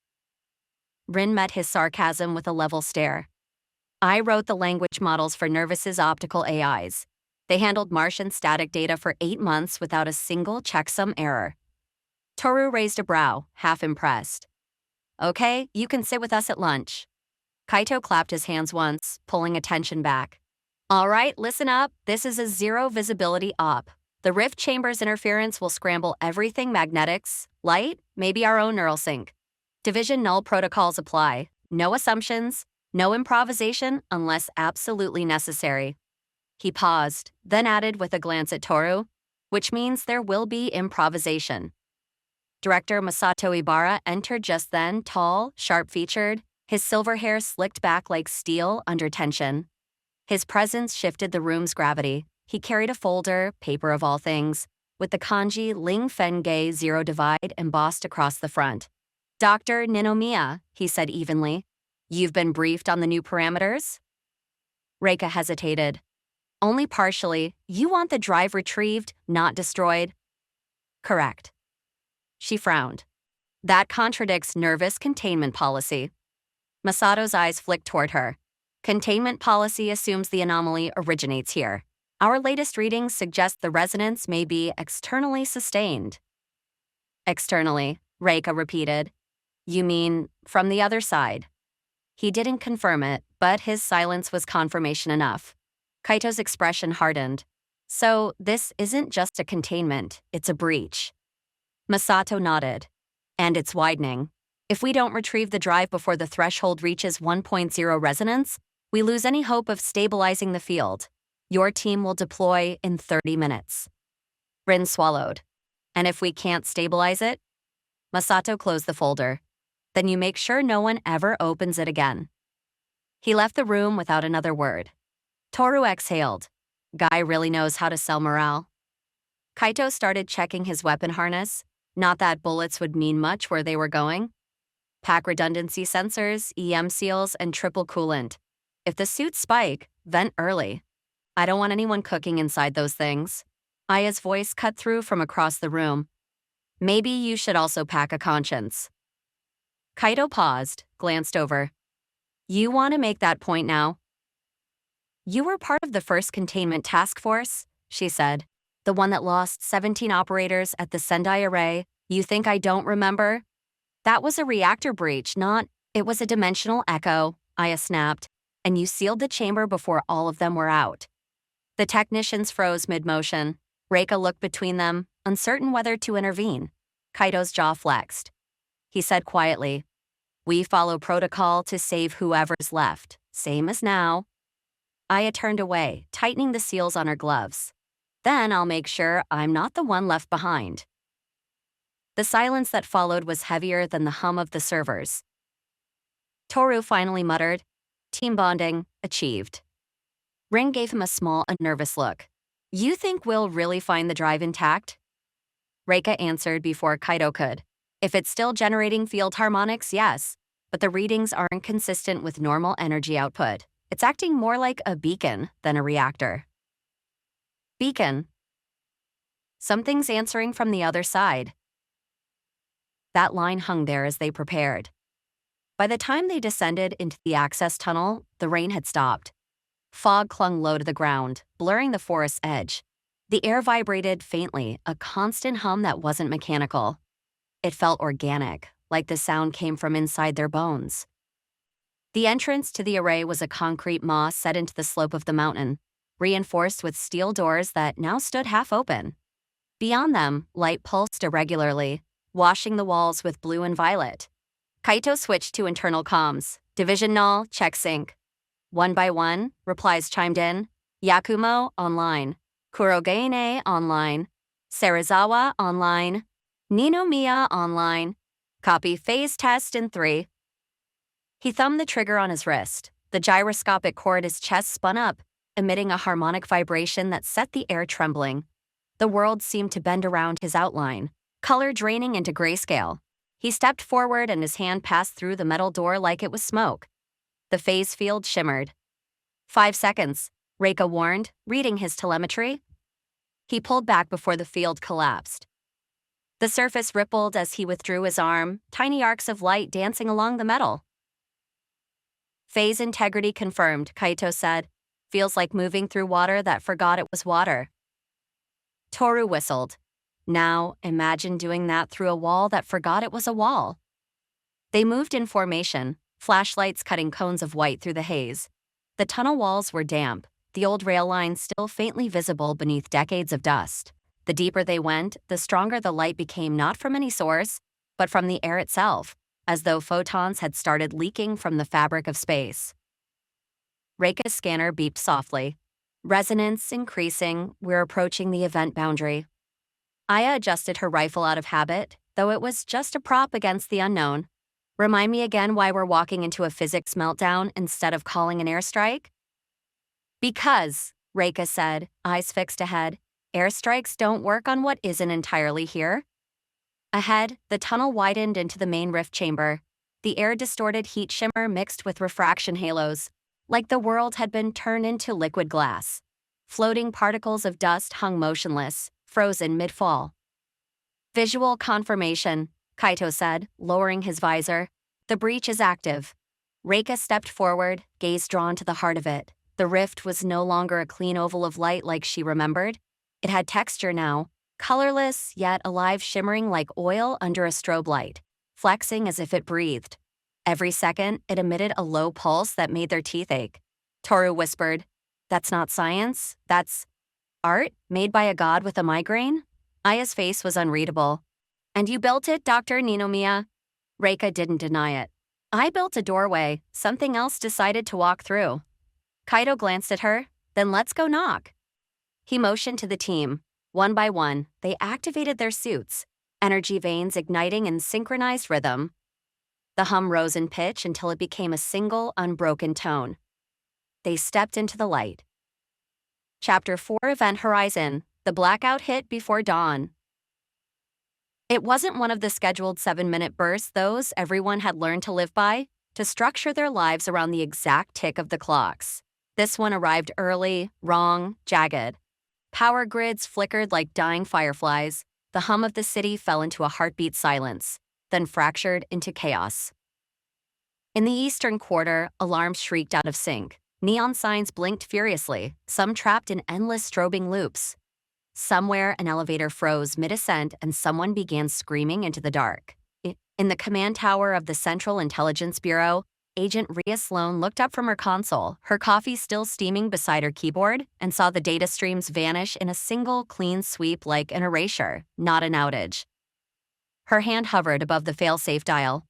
Speaker 2: Rin met his sarcasm with a level stare. I wrote the language models for Nervous's optical AIs. They handled Martian static data for 8 months without a single checksum error. Toru raised a brow, half impressed. Okay, you can sit with us at lunch. Kaito clapped his hands once, pulling attention back. All right, listen up. This is a zero visibility op. The rift chamber's interference will scramble everything magnetics, light, maybe our own neural sync. Division null protocols apply. No assumptions, no improvisation unless absolutely necessary. He paused, then added with a glance at Toru, which means there will be improvisation. Director Masato Ibara entered just then, tall, sharp-featured, his silver hair slicked back like steel under tension. His presence shifted the room's gravity. He carried a folder, paper of all things, with the kanji Ling Fengei Zero Divide embossed across the front. Dr. Ninomiya, he said evenly. You've been briefed on the new parameters? Reika hesitated. Only partially. You want the drive retrieved, not destroyed? Correct. She frowned. That contradicts nervous containment policy. Masato's eyes flicked toward her. Containment policy assumes the anomaly originates here. Our latest readings suggest the resonance may be externally sustained. Externally, Reika repeated. You mean from the other side? He didn't confirm it, but his silence was confirmation enough. Kaito's expression hardened. So this isn't just a containment, it's a breach. Masato nodded. And it's widening. If we don't retrieve the drive before the threshold reaches 1.0 resonance, we lose any hope of stabilizing the field. Your team will deploy in 30 minutes. Rin swallowed. And if we can't stabilize it? Masato closed the folder. Then you make sure no one ever opens it again. He left the room without another word. Toru exhaled. Guy really knows how to sell morale. Kaito started checking his weapon harness. Not that bullets would mean much where they were going. Pack redundancy sensors, EM seals, and triple coolant. If the suits spike, vent early. I don't want anyone cooking inside those things. Aya's voice cut through from across the room. Maybe you should also pack a conscience. Kaito paused, glanced over. You want to make that point now? You were part of the first containment task force, she said. The one that lost 17 operators at the Sendai Array. You think I don't remember? That was a reactor breach, not... It was a dimensional echo, Aya snapped, and you sealed the chamber before all of them were out. The technicians froze mid-motion. Reika looked between them, uncertain whether to intervene. Kaito's jaw flexed. He said quietly, We follow protocol to save whoever's left, same as now. Aya turned away, tightening the seals on her gloves. Then I'll make sure I'm not the one left behind. The silence that followed was heavier than the hum of the servers. Toru finally muttered, Team bonding, achieved. Ring gave him a small, unnervous look. You think we'll really find the drive intact? Reika answered before Kaito could. If it's still generating field harmonics, yes, but the readings aren't consistent with normal energy output. It's acting more like a beacon than a reactor. Beacon. Something's answering from the other side. That line hung there as they prepared. By the time they descended into the access tunnel, the rain had stopped. Fog clung low to the ground, blurring the forest's edge. The air vibrated faintly, a constant hum that wasn't mechanical. It felt organic, like the sound came from inside their bones. The entrance to the array was a concrete maw set into the slope of the mountain, reinforced with steel doors that now stood half open. Beyond them, light pulsed irregularly, washing the walls with blue and violet. Kaito switched to internal comms. Division null, check sync. One by one, replies chimed in. Yakumo, online. Kurogeine, online. Serizawa, online. Ninomiya, online. Copy phase test in 3. He thumbed the trigger on his wrist. The gyroscopic core at his chest spun up, emitting a harmonic vibration that set the air trembling. The world seemed to bend around his outline, color draining into grayscale. He stepped forward and his hand passed through the metal door like it was smoke. The phase field shimmered. 5 seconds, Reika warned, reading his telemetry. He pulled back before the field collapsed. The surface rippled as he withdrew his arm, tiny arcs of light dancing along the metal. Phase integrity confirmed, Kaito said. Feels like moving through water that forgot it was water. Toru whistled. Now, imagine doing that through a wall that forgot it was a wall. They moved in formation, flashlights cutting cones of white through the haze. The tunnel walls were damp, the old rail lines still faintly visible beneath decades of dust. The deeper they went, the stronger the light became, not from any source, but from the air itself, as though photons had started leaking from the fabric of space. Reika's scanner beeped softly. Resonance increasing, we're approaching the event boundary. Aya adjusted her rifle out of habit, though it was just a prop against the unknown. Remind me again why we're walking into a physics meltdown instead of calling an airstrike? Because, Reika said, eyes fixed ahead, airstrikes don't work on what isn't entirely here. Ahead, the tunnel widened into the main rift chamber. The air-distorted heat shimmer mixed with refraction halos, like the world had been turned into liquid glass. Floating particles of dust hung motionless, frozen mid-fall. Visual confirmation, Kaito said, lowering his visor. The breach is active. Reika stepped forward, gaze drawn to the heart of it. The rift was no longer a clean oval of light like she remembered. It had texture now, colorless yet alive, shimmering like oil under a strobe light, flexing as if it breathed. Every second, it emitted a low pulse that made their teeth ache. Toru whispered, "That's not science, that's art made by a god with a migraine?" Aya's face was unreadable. "And you built it, Dr. Ninomiya?" Reika didn't deny it. "I built a doorway, something else decided to walk through." Kaito glanced at her, "Then let's go knock." He motioned to the team. One by one, they activated their suits, energy veins igniting in synchronized rhythm. The hum rose in pitch until it became a single, unbroken tone. They stepped into the light. Chapter 4 Event Horizon. The blackout hit before dawn. It wasn't one of the scheduled 7-minute bursts those everyone had learned to live by, to structure their lives around the exact tick of the clocks. This one arrived early, wrong, jagged. Power grids flickered like dying fireflies. The hum of the city fell into a heartbeat silence, then fractured into chaos. In the eastern quarter, alarms shrieked out of sync. Neon signs blinked furiously, some trapped in endless strobing loops. Somewhere, an elevator froze mid-ascent and someone began screaming into the dark. In the command tower of the Central Intelligence Bureau, Agent Rhea Sloan looked up from her console, her coffee still steaming beside her keyboard, and saw the data streams vanish in a single clean sweep like an erasure, not an outage. Her hand hovered above the failsafe dial.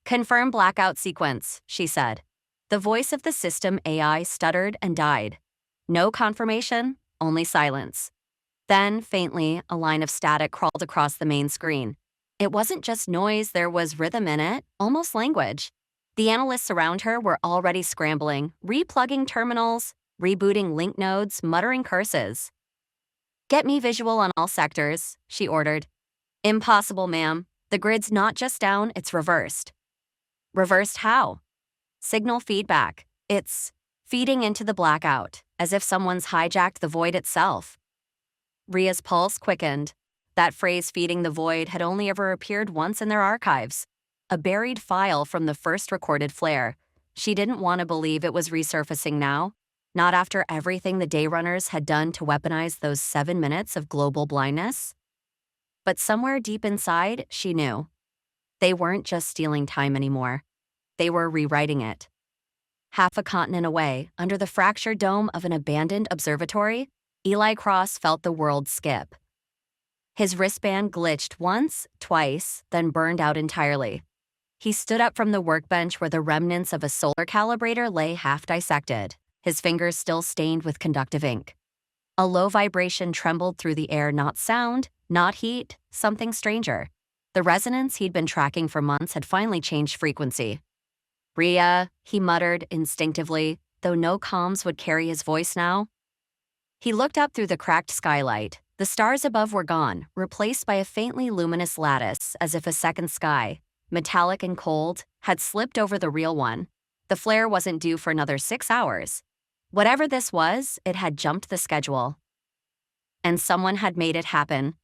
Speaker 2: "Confirm blackout sequence," she said. The voice of the system AI stuttered and died. No confirmation, only silence. Then, faintly, a line of static crawled across the main screen. It wasn't just noise, there was rhythm in it, almost language. The analysts around her were already scrambling, replugging terminals, rebooting link nodes, muttering curses. "Get me visual on all sectors," she ordered. "Impossible, ma'am. The grid's not just down, it's reversed." "Reversed how?" "Signal feedback. It's feeding into the blackout, as if someone's hijacked the void itself." Rhea's pulse quickened. That phrase, feeding the void, had only ever appeared once in their archives. A buried file from the first recorded flare. She didn't want to believe it was resurfacing now, not after everything the Dayrunners had done to weaponize those 7 minutes of global blindness. But somewhere deep inside, she knew. They weren't just stealing time anymore. They were rewriting it. Half a continent away, under the fractured dome of an abandoned observatory, Eli Cross felt the world skip. His wristband glitched once, twice, then burned out entirely. He stood up from the workbench where the remnants of a solar calibrator lay half dissected, his fingers still stained with conductive ink. A low vibration trembled through the air, not sound, not heat, something stranger. The resonance he'd been tracking for months had finally changed frequency. "Rhea," he muttered instinctively, though no comms would carry his voice now. He looked up through the cracked skylight. The stars above were gone, replaced by a faintly luminous lattice, as if a second sky, metallic and cold, had slipped over the real one. The flare wasn't due for another 6 hours. Whatever this was, it had jumped the schedule. And someone had made it happen.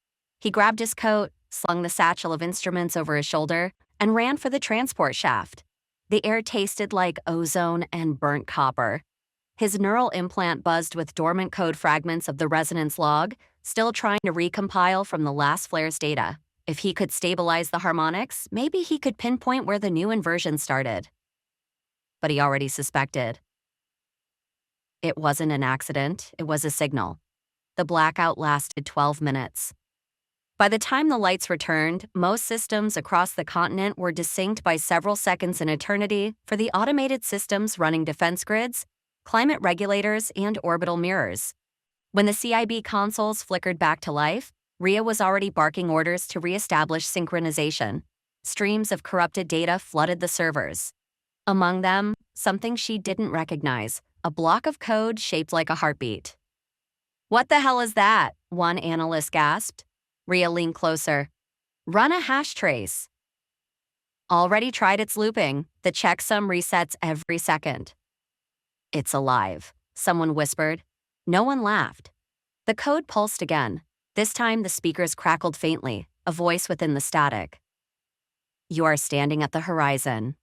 Speaker 2: He grabbed his coat, slung the satchel of instruments over his shoulder, and ran for the transport shaft. The air tasted like ozone and burnt copper. His neural implant buzzed with dormant code fragments of the resonance log, still trying to recompile from the last flare's data. If he could stabilize the harmonics, maybe he could pinpoint where the new inversion started. But he already suspected. It wasn't an accident, it was a signal. The blackout lasted 12 minutes. By the time the lights returned, most systems across the continent were desynced by several seconds in eternity for the automated systems running defense grids, climate regulators, and orbital mirrors. When the CIB consoles flickered back to life, Ria was already barking orders to reestablish synchronization. Streams of corrupted data flooded the servers. Among them, something she didn't recognize, a block of code shaped like a heartbeat. "What the hell is that?" one analyst gasped. Ria leaned closer. "Run a hash trace." "Already tried its looping. The checksum resets every second." "It's alive," someone whispered. No one laughed. The code pulsed again. This time the speakers crackled faintly, a voice within the static. "You are standing at the horizon."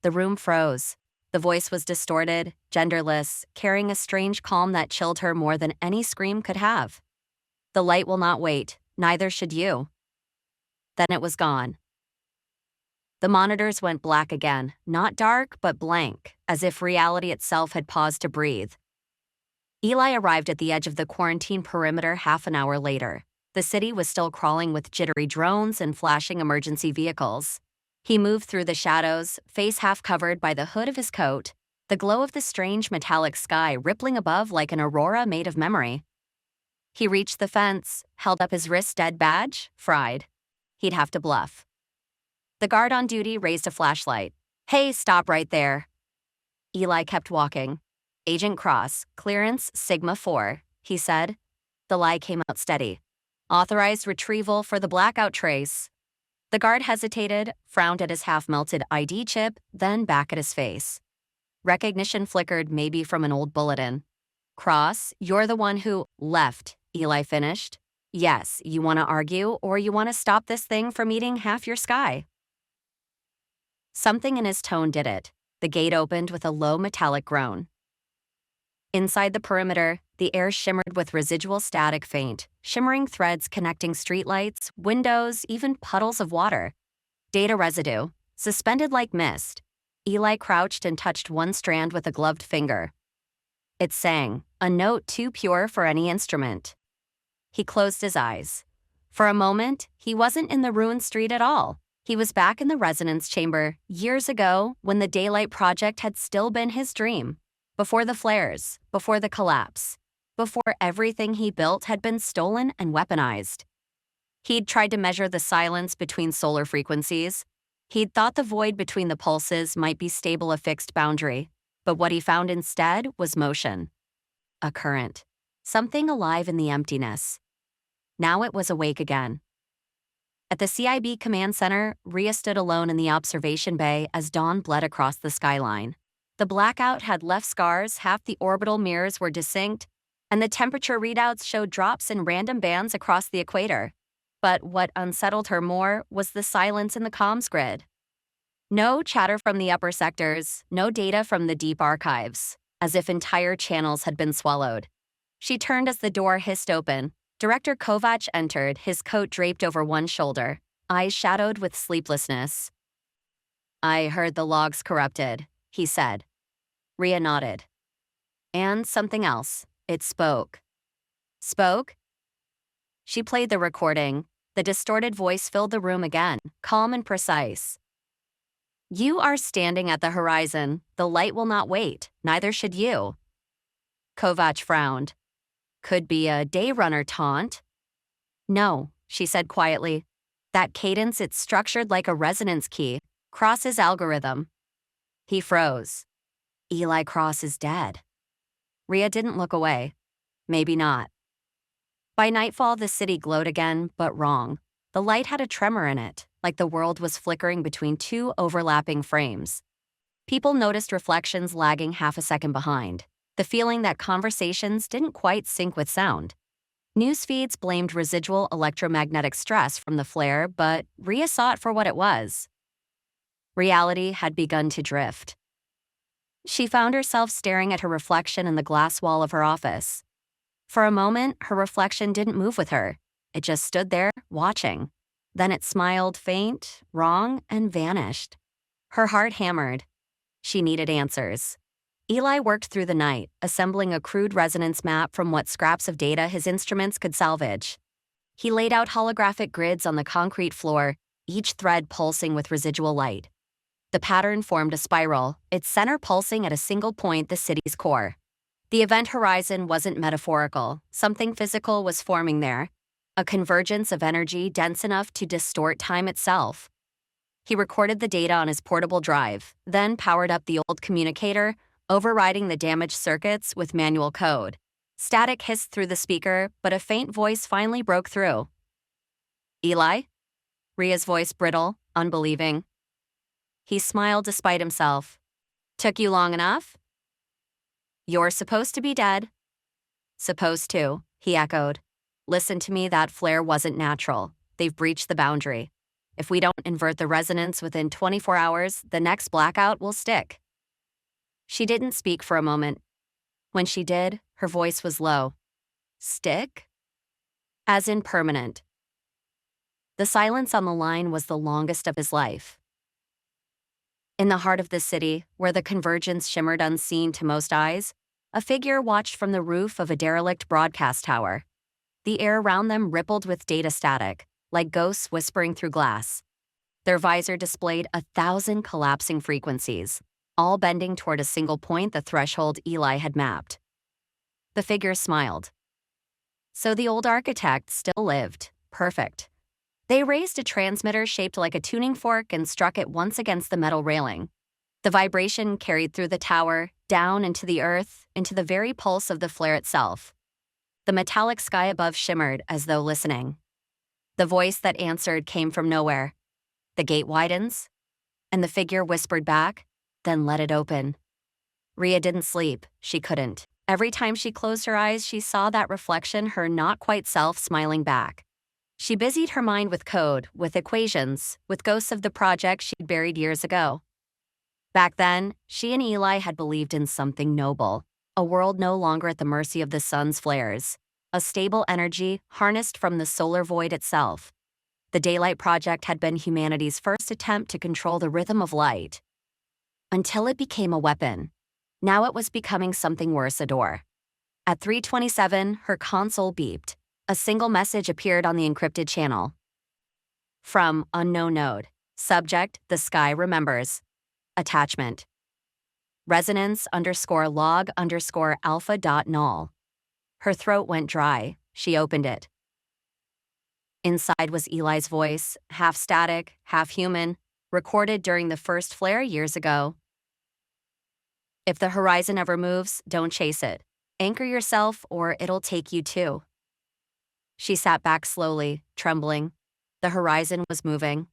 Speaker 2: The room froze. The voice was distorted, genderless, carrying a strange calm that chilled her more than any scream could have. "The light will not wait, neither should you." Then it was gone. The monitors went black again, not dark, but blank, as if reality itself had paused to breathe. Eli arrived at the edge of the quarantine perimeter half an hour later. The city was still crawling with jittery drones and flashing emergency vehicles. He moved through the shadows, face half covered by the hood of his coat, the glow of the strange metallic sky rippling above like an aurora made of memory. He reached the fence, held up his wrist-dead badge, fried. He'd have to bluff. The guard on duty raised a flashlight. "Hey, stop right there." Eli kept walking. "Agent Cross, clearance Sigma 4, he said. The lie came out steady. "Authorized retrieval for the blackout trace." The guard hesitated, frowned at his half-melted ID chip, then back at his face. Recognition flickered maybe from an old bulletin. "Cross, you're the one who left," Eli finished. "Yes, you want to argue, or you want to stop this thing from eating half your sky?" Something in his tone did it. The gate opened with a low metallic groan. Inside the perimeter, the air shimmered with residual static faint, shimmering threads connecting streetlights, windows, even puddles of water. Data residue, suspended like mist. Eli crouched and touched one strand with a gloved finger. It sang, a note too pure for any instrument. He closed his eyes. For a moment, he wasn't in the ruined street at all. He was back in the resonance chamber, years ago, when the Daylight Project had still been his dream. Before the flares, before the collapse, before everything he built had been stolen and weaponized. He'd tried to measure the silence between solar frequencies. He'd thought the void between the pulses might be stable a fixed boundary, but what he found instead was motion. A current. Something alive in the emptiness. Now it was awake again. At the CIB command center, Ria stood alone in the observation bay as dawn bled across the skyline. The blackout had left scars, half the orbital mirrors were distinct, and the temperature readouts showed drops in random bands across the equator. But what unsettled her more was the silence in the comms grid. No chatter from the upper sectors, no data from the deep archives, as if entire channels had been swallowed. She turned as the door hissed open. Director Kovac entered, his coat draped over one shoulder, eyes shadowed with sleeplessness. "I heard the logs corrupted," he said. Ria nodded. "And something else. It spoke." "Spoke?" She played the recording. The distorted voice filled the room again, calm and precise. "You are standing at the horizon. The light will not wait. Neither should you." Kovac frowned. "Could be a day runner taunt." "No," she said quietly. "That cadence, it's structured like a resonance key. Cross's algorithm." He froze. Eli Cross is dead. Ria didn't look away. Maybe not. By nightfall, the city glowed again, but wrong. The light had a tremor in it, like the world was flickering between two overlapping frames. People noticed reflections lagging half a second behind, the feeling that conversations didn't quite sync with sound. News feeds blamed residual electromagnetic stress from the flare, but Ria saw it for what it was. Reality had begun to drift. She found herself staring at her reflection in the glass wall of her office. For a moment, her reflection didn't move with her. It just stood there, watching. Then it smiled faint, wrong, and vanished. Her heart hammered. She needed answers. Eli worked through the night, assembling a crude resonance map from what scraps of data his instruments could salvage. He laid out holographic grids on the concrete floor, each thread pulsing with residual light. The pattern formed a spiral, its center pulsing at a single point, the city's core. The event horizon wasn't metaphorical. Something physical was forming there, a convergence of energy dense enough to distort time itself. He recorded the data on his portable drive, then powered up the old communicator, overriding the damaged circuits with manual code. Static hissed through the speaker, but a faint voice finally broke through. Eli? Ria's voice brittle, unbelieving. He smiled despite himself. Took you long enough? You're supposed to be dead. Supposed to, he echoed. Listen to me, that flare wasn't natural. They've breached the boundary. If we don't invert the resonance within 24 hours, the next blackout will stick. She didn't speak for a moment. When she did, her voice was low. Stick? As in permanent. The silence on the line was the longest of his life. In the heart of the city, where the convergence shimmered unseen to most eyes, a figure watched from the roof of a derelict broadcast tower. The air around them rippled with data static, like ghosts whispering through glass. Their visor displayed 1,000 collapsing frequencies, all bending toward a single point, the threshold Eli had mapped. The figure smiled. So the old architect still lived. Perfect. They raised a transmitter shaped like a tuning fork and struck it once against the metal railing. The vibration carried through the tower, down into the earth, into the very pulse of the flare itself. The metallic sky above shimmered as though listening. The voice that answered came from nowhere. The gate widens, and the figure whispered back, then let it open. Ria didn't sleep. She couldn't. Every time she closed her eyes, she saw that reflection, her not-quite self, smiling back. She busied her mind with code, with equations, with ghosts of the project she'd buried years ago. Back then, she and Eli had believed in something noble, a world no longer at the mercy of the sun's flares, a stable energy harnessed from the solar void itself. The Daylight Project had been humanity's first attempt to control the rhythm of light. Until it became a weapon. Now it was becoming something worse, a door. At 3:27, her console beeped. A single message appeared on the encrypted channel. From unknown node. Subject, the sky remembers. Attachment. Resonance_log_alpha.null. Her throat went dry. She opened it. Inside was Eli's voice, half static, half human, recorded during the first flare years ago. If the horizon ever moves, don't chase it. Anchor yourself or it'll take you too. She sat back slowly, trembling. The horizon was moving.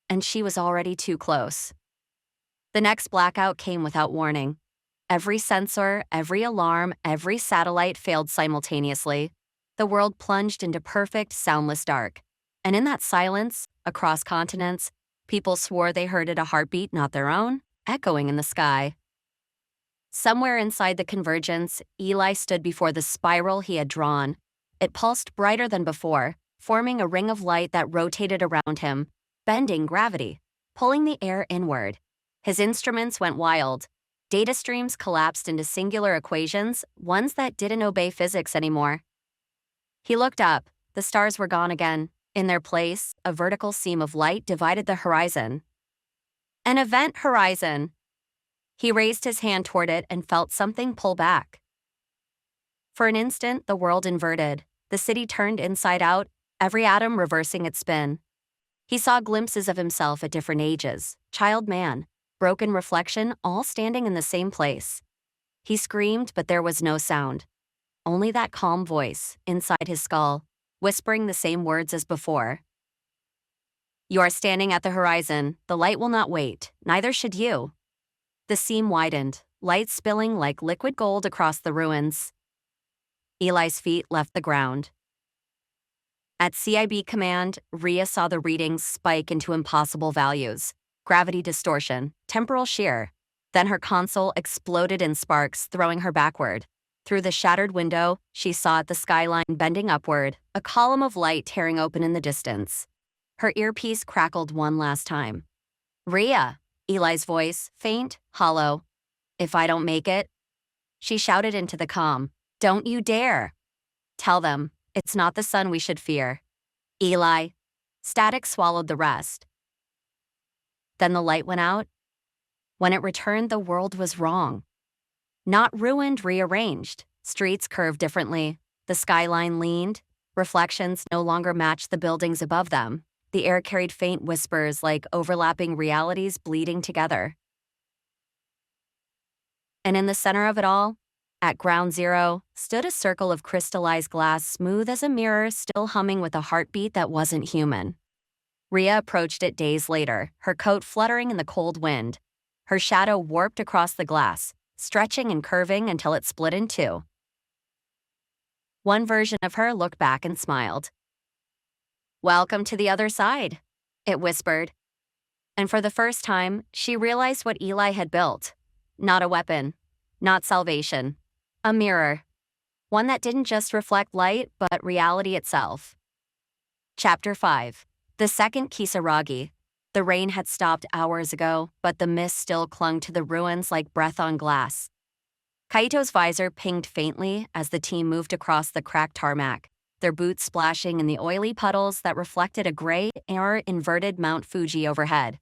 Speaker 2: And she was already too close. The next blackout came without warning. Every sensor, every alarm, every satellite failed simultaneously. The world plunged into perfect, soundless dark. And in that silence, across continents, people swore they heard a heartbeat not their own, echoing in the sky. Somewhere inside the convergence, Eli stood before the spiral he had drawn. It pulsed brighter than before, forming a ring of light that rotated around him, bending gravity, pulling the air inward. His instruments went wild. Data streams collapsed into singular equations, ones that didn't obey physics anymore. He looked up. The stars were gone again. In their place, a vertical seam of light divided the horizon. An event horizon. He raised his hand toward it and felt something pull back. For an instant, the world inverted. The city turned inside out, every atom reversing its spin. He saw glimpses of himself at different ages, child, man, broken reflection, all standing in the same place. He screamed, but there was no sound. only that calm voice inside his skull, whispering the same words as before. You are standing at the horizon. The light will not wait. Neither should you. The seam widened, light spilling like liquid gold across the ruins. Eli's feet left the ground. At CIB command, Rhea saw the readings spike into impossible values. Gravity distortion, temporal shear. Then her console exploded in sparks, throwing her backward. Through the shattered window, she saw the skyline bending upward, a column of light tearing open in the distance. Her earpiece crackled one last time. Rhea, Eli's voice, faint, hollow. If I don't make it? She shouted into the comm. Don't you dare. Tell them, it's not the sun we should fear. Eli. Static swallowed the rest. Then the light went out. When it returned, the world was wrong. Not ruined, rearranged. Streets curved differently. The skyline leaned. Reflections no longer matched the buildings above them. The air carried faint whispers like overlapping realities bleeding together. And in the center of it all, at ground zero, stood a circle of crystallized glass smooth as a mirror, still humming with a heartbeat that wasn't human. Rhea approached it days later, her coat fluttering in the cold wind. Her shadow warped across the glass, stretching and curving until it split in two. One version of her looked back and smiled. Welcome to the other side, it whispered. And for the first time, she realized what Eli had built. Not a weapon, not salvation. A mirror. One that didn't just reflect light, but reality itself. Chapter 5. The second Kisaragi. The rain had stopped hours ago, but the mist still clung to the ruins like breath on glass. Kaito's visor pinged faintly as the team moved across the cracked tarmac, their boots splashing in the oily puddles that reflected a gray or inverted Mount Fuji overhead.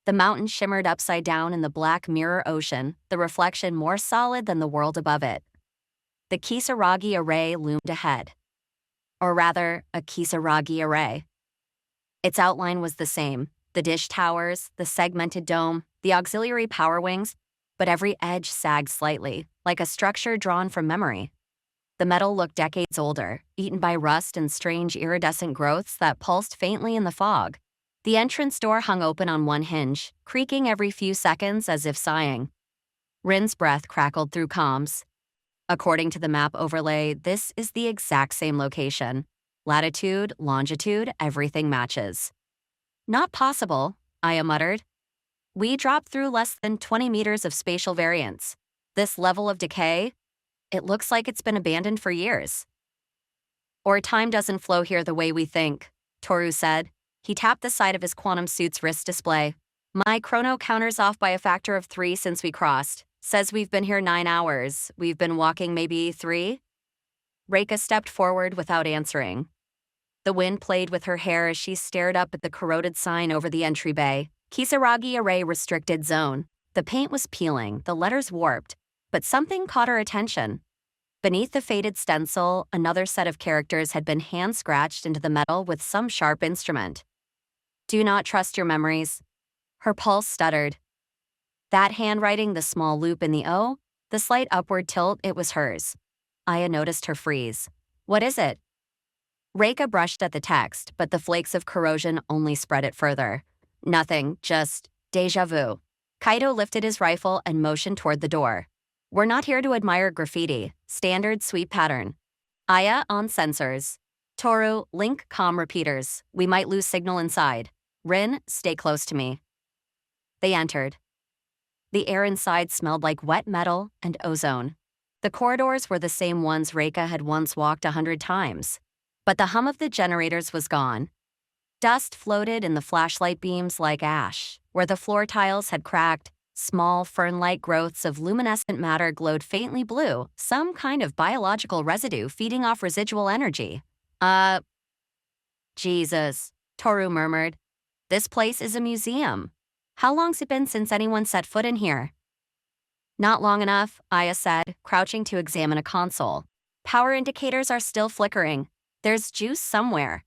Speaker 2: The mountain shimmered upside down in the black mirror ocean, the reflection more solid than the world above it. The Kisaragi array loomed ahead. Or rather, a Kisaragi array. Its outline was the same, the dish towers, the segmented dome, the auxiliary power wings, but every edge sagged slightly, like a structure drawn from memory. The metal looked decades older, eaten by rust and strange iridescent growths that pulsed faintly in the fog. The entrance door hung open on one hinge, creaking every few seconds as if sighing. Rin's breath crackled through comms. According to the map overlay, this is the exact same location. Latitude, longitude, everything matches. Not possible, Aya muttered. We dropped through less than 20 meters of spatial variance. This level of decay, it looks like it's been abandoned for years. Or time doesn't flow here the way we think, Toru said. He tapped the side of his quantum suit's wrist display. My chrono counter's off by a factor of 3 since we crossed. Says we've been here 9 hours. We've been walking maybe 3? Reika stepped forward without answering. The wind played with her hair as she stared up at the corroded sign over the entry bay. Kisaragi Array Restricted Zone. The paint was peeling, the letters warped, but something caught her attention. Beneath the faded stencil, another set of characters had been hand-scratched into the metal with some sharp instrument. Do not trust your memories. Her pulse stuttered. That handwriting, the small loop in the O, the slight upward tilt, it was hers. Aya noticed her freeze. What is it? Reika brushed at the text, but the flakes of corrosion only spread it further. Nothing, just déjà vu. Kaito lifted his rifle and motioned toward the door. We're not here to admire graffiti. Standard sweep pattern. Aya on sensors. Toru, link comm repeaters. We might lose signal inside. Rin, stay close to me. They entered. The air inside smelled like wet metal and ozone. The corridors were the same ones Reika had once walked 100 times. But the hum of the generators was gone. Dust floated in the flashlight beams like ash. Where the floor tiles had cracked, small fern-like growths of luminescent matter glowed faintly blue, some kind of biological residue feeding off residual energy. Jesus, Toru murmured. This place is a museum. How long's it been since anyone set foot in here? Not long enough, Aya said, crouching to examine a console. Power indicators are still flickering. There's juice somewhere.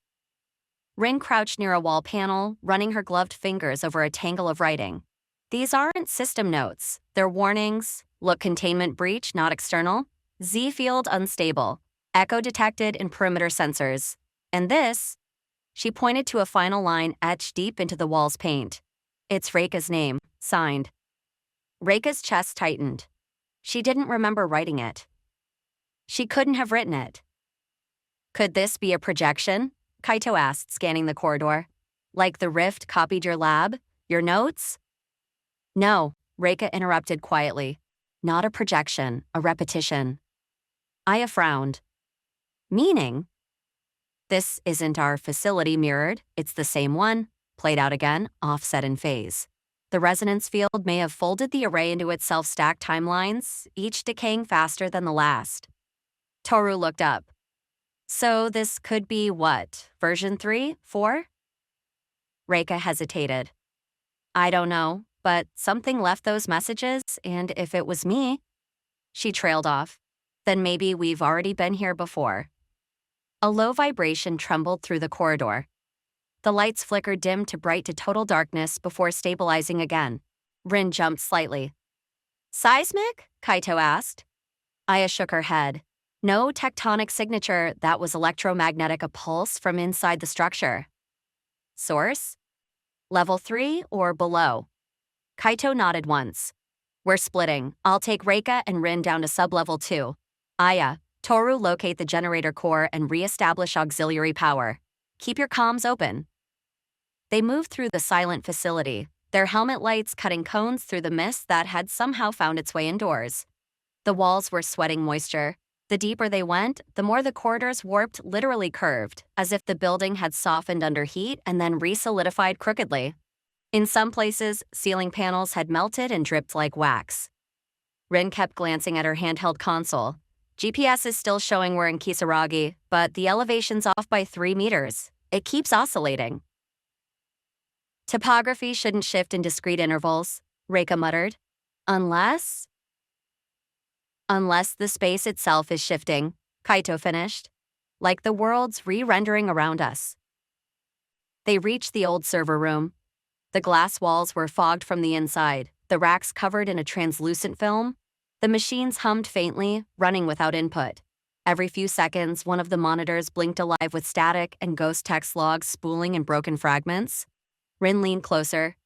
Speaker 2: Rin crouched near a wall panel, running her gloved fingers over a tangle of writing. These aren't system notes. They're warnings. Look, containment breach, not external. Z field unstable. Echo detected in perimeter sensors. And this, she pointed to a final line etched deep into the wall's paint. It's Reika's name, signed. Reika's chest tightened. She didn't remember writing it. She couldn't have written it. Could this be a projection? Kaito asked, scanning the corridor. Like the rift copied your lab? Your notes? No, Reika interrupted quietly. Not a projection, a repetition. Aya frowned. Meaning? This isn't our facility mirrored, it's the same one, played out again, offset in phase. The resonance field may have folded the array into itself stacked timelines, each decaying faster than the last. Toru looked up. So this could be what, version 3, 4? Reika hesitated. I don't know, but something left those messages, and if it was me, she trailed off. Then maybe we've already been here before. A low vibration trembled through the corridor. The lights flickered dim to bright to total darkness before stabilizing again. Rin jumped slightly. Seismic? Kaito asked. Aya shook her head. No tectonic signature, that was electromagnetic, a pulse from inside the structure. Source? Level 3 or below? Kaito nodded once. We're splitting. I'll take Reika and Rin down to sublevel 2. Aya, Toru, locate the generator core and re-establish auxiliary power. Keep your comms open. They moved through the silent facility, their helmet lights cutting cones through the mist that had somehow found its way indoors. The walls were sweating moisture. The deeper they went, the more the corridors warped, literally curved, as if the building had softened under heat and then re-solidified crookedly. In some places, ceiling panels had melted and dripped like wax. Rin kept glancing at her handheld console. GPS is still showing we're in Kisaragi, but the elevation's off by 3 meters. It keeps oscillating. Topography shouldn't shift in discrete intervals, Reika muttered. Unless the space itself is shifting, Kaito finished. Like the world's re-rendering around us. They reached the old server room. The glass walls were fogged from the inside, the racks covered in a translucent film. The machines hummed faintly, running without input. Every few seconds, one of the monitors blinked alive with static and ghost text logs spooling in broken fragments. Rin leaned closer.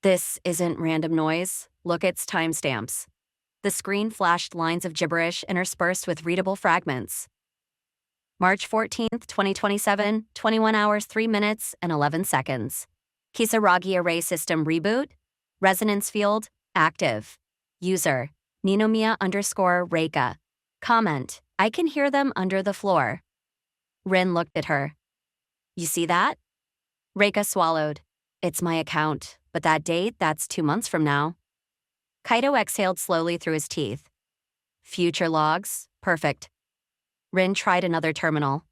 Speaker 2: This isn't random noise. Look, it's timestamps. The screen flashed lines of gibberish interspersed with readable fragments. March 14th, 2027, 21 hours, 3 minutes, and 11 seconds. Kisaragi Array System Reboot. Resonance Field, active. User, Ninomiya_Reika. Comment, I can hear them under the floor. Rin looked at her. You see that? Reika swallowed. It's my account, but that date, that's 2 months from now. Kaito exhaled slowly through his teeth. Future logs, perfect. Rin tried another terminal.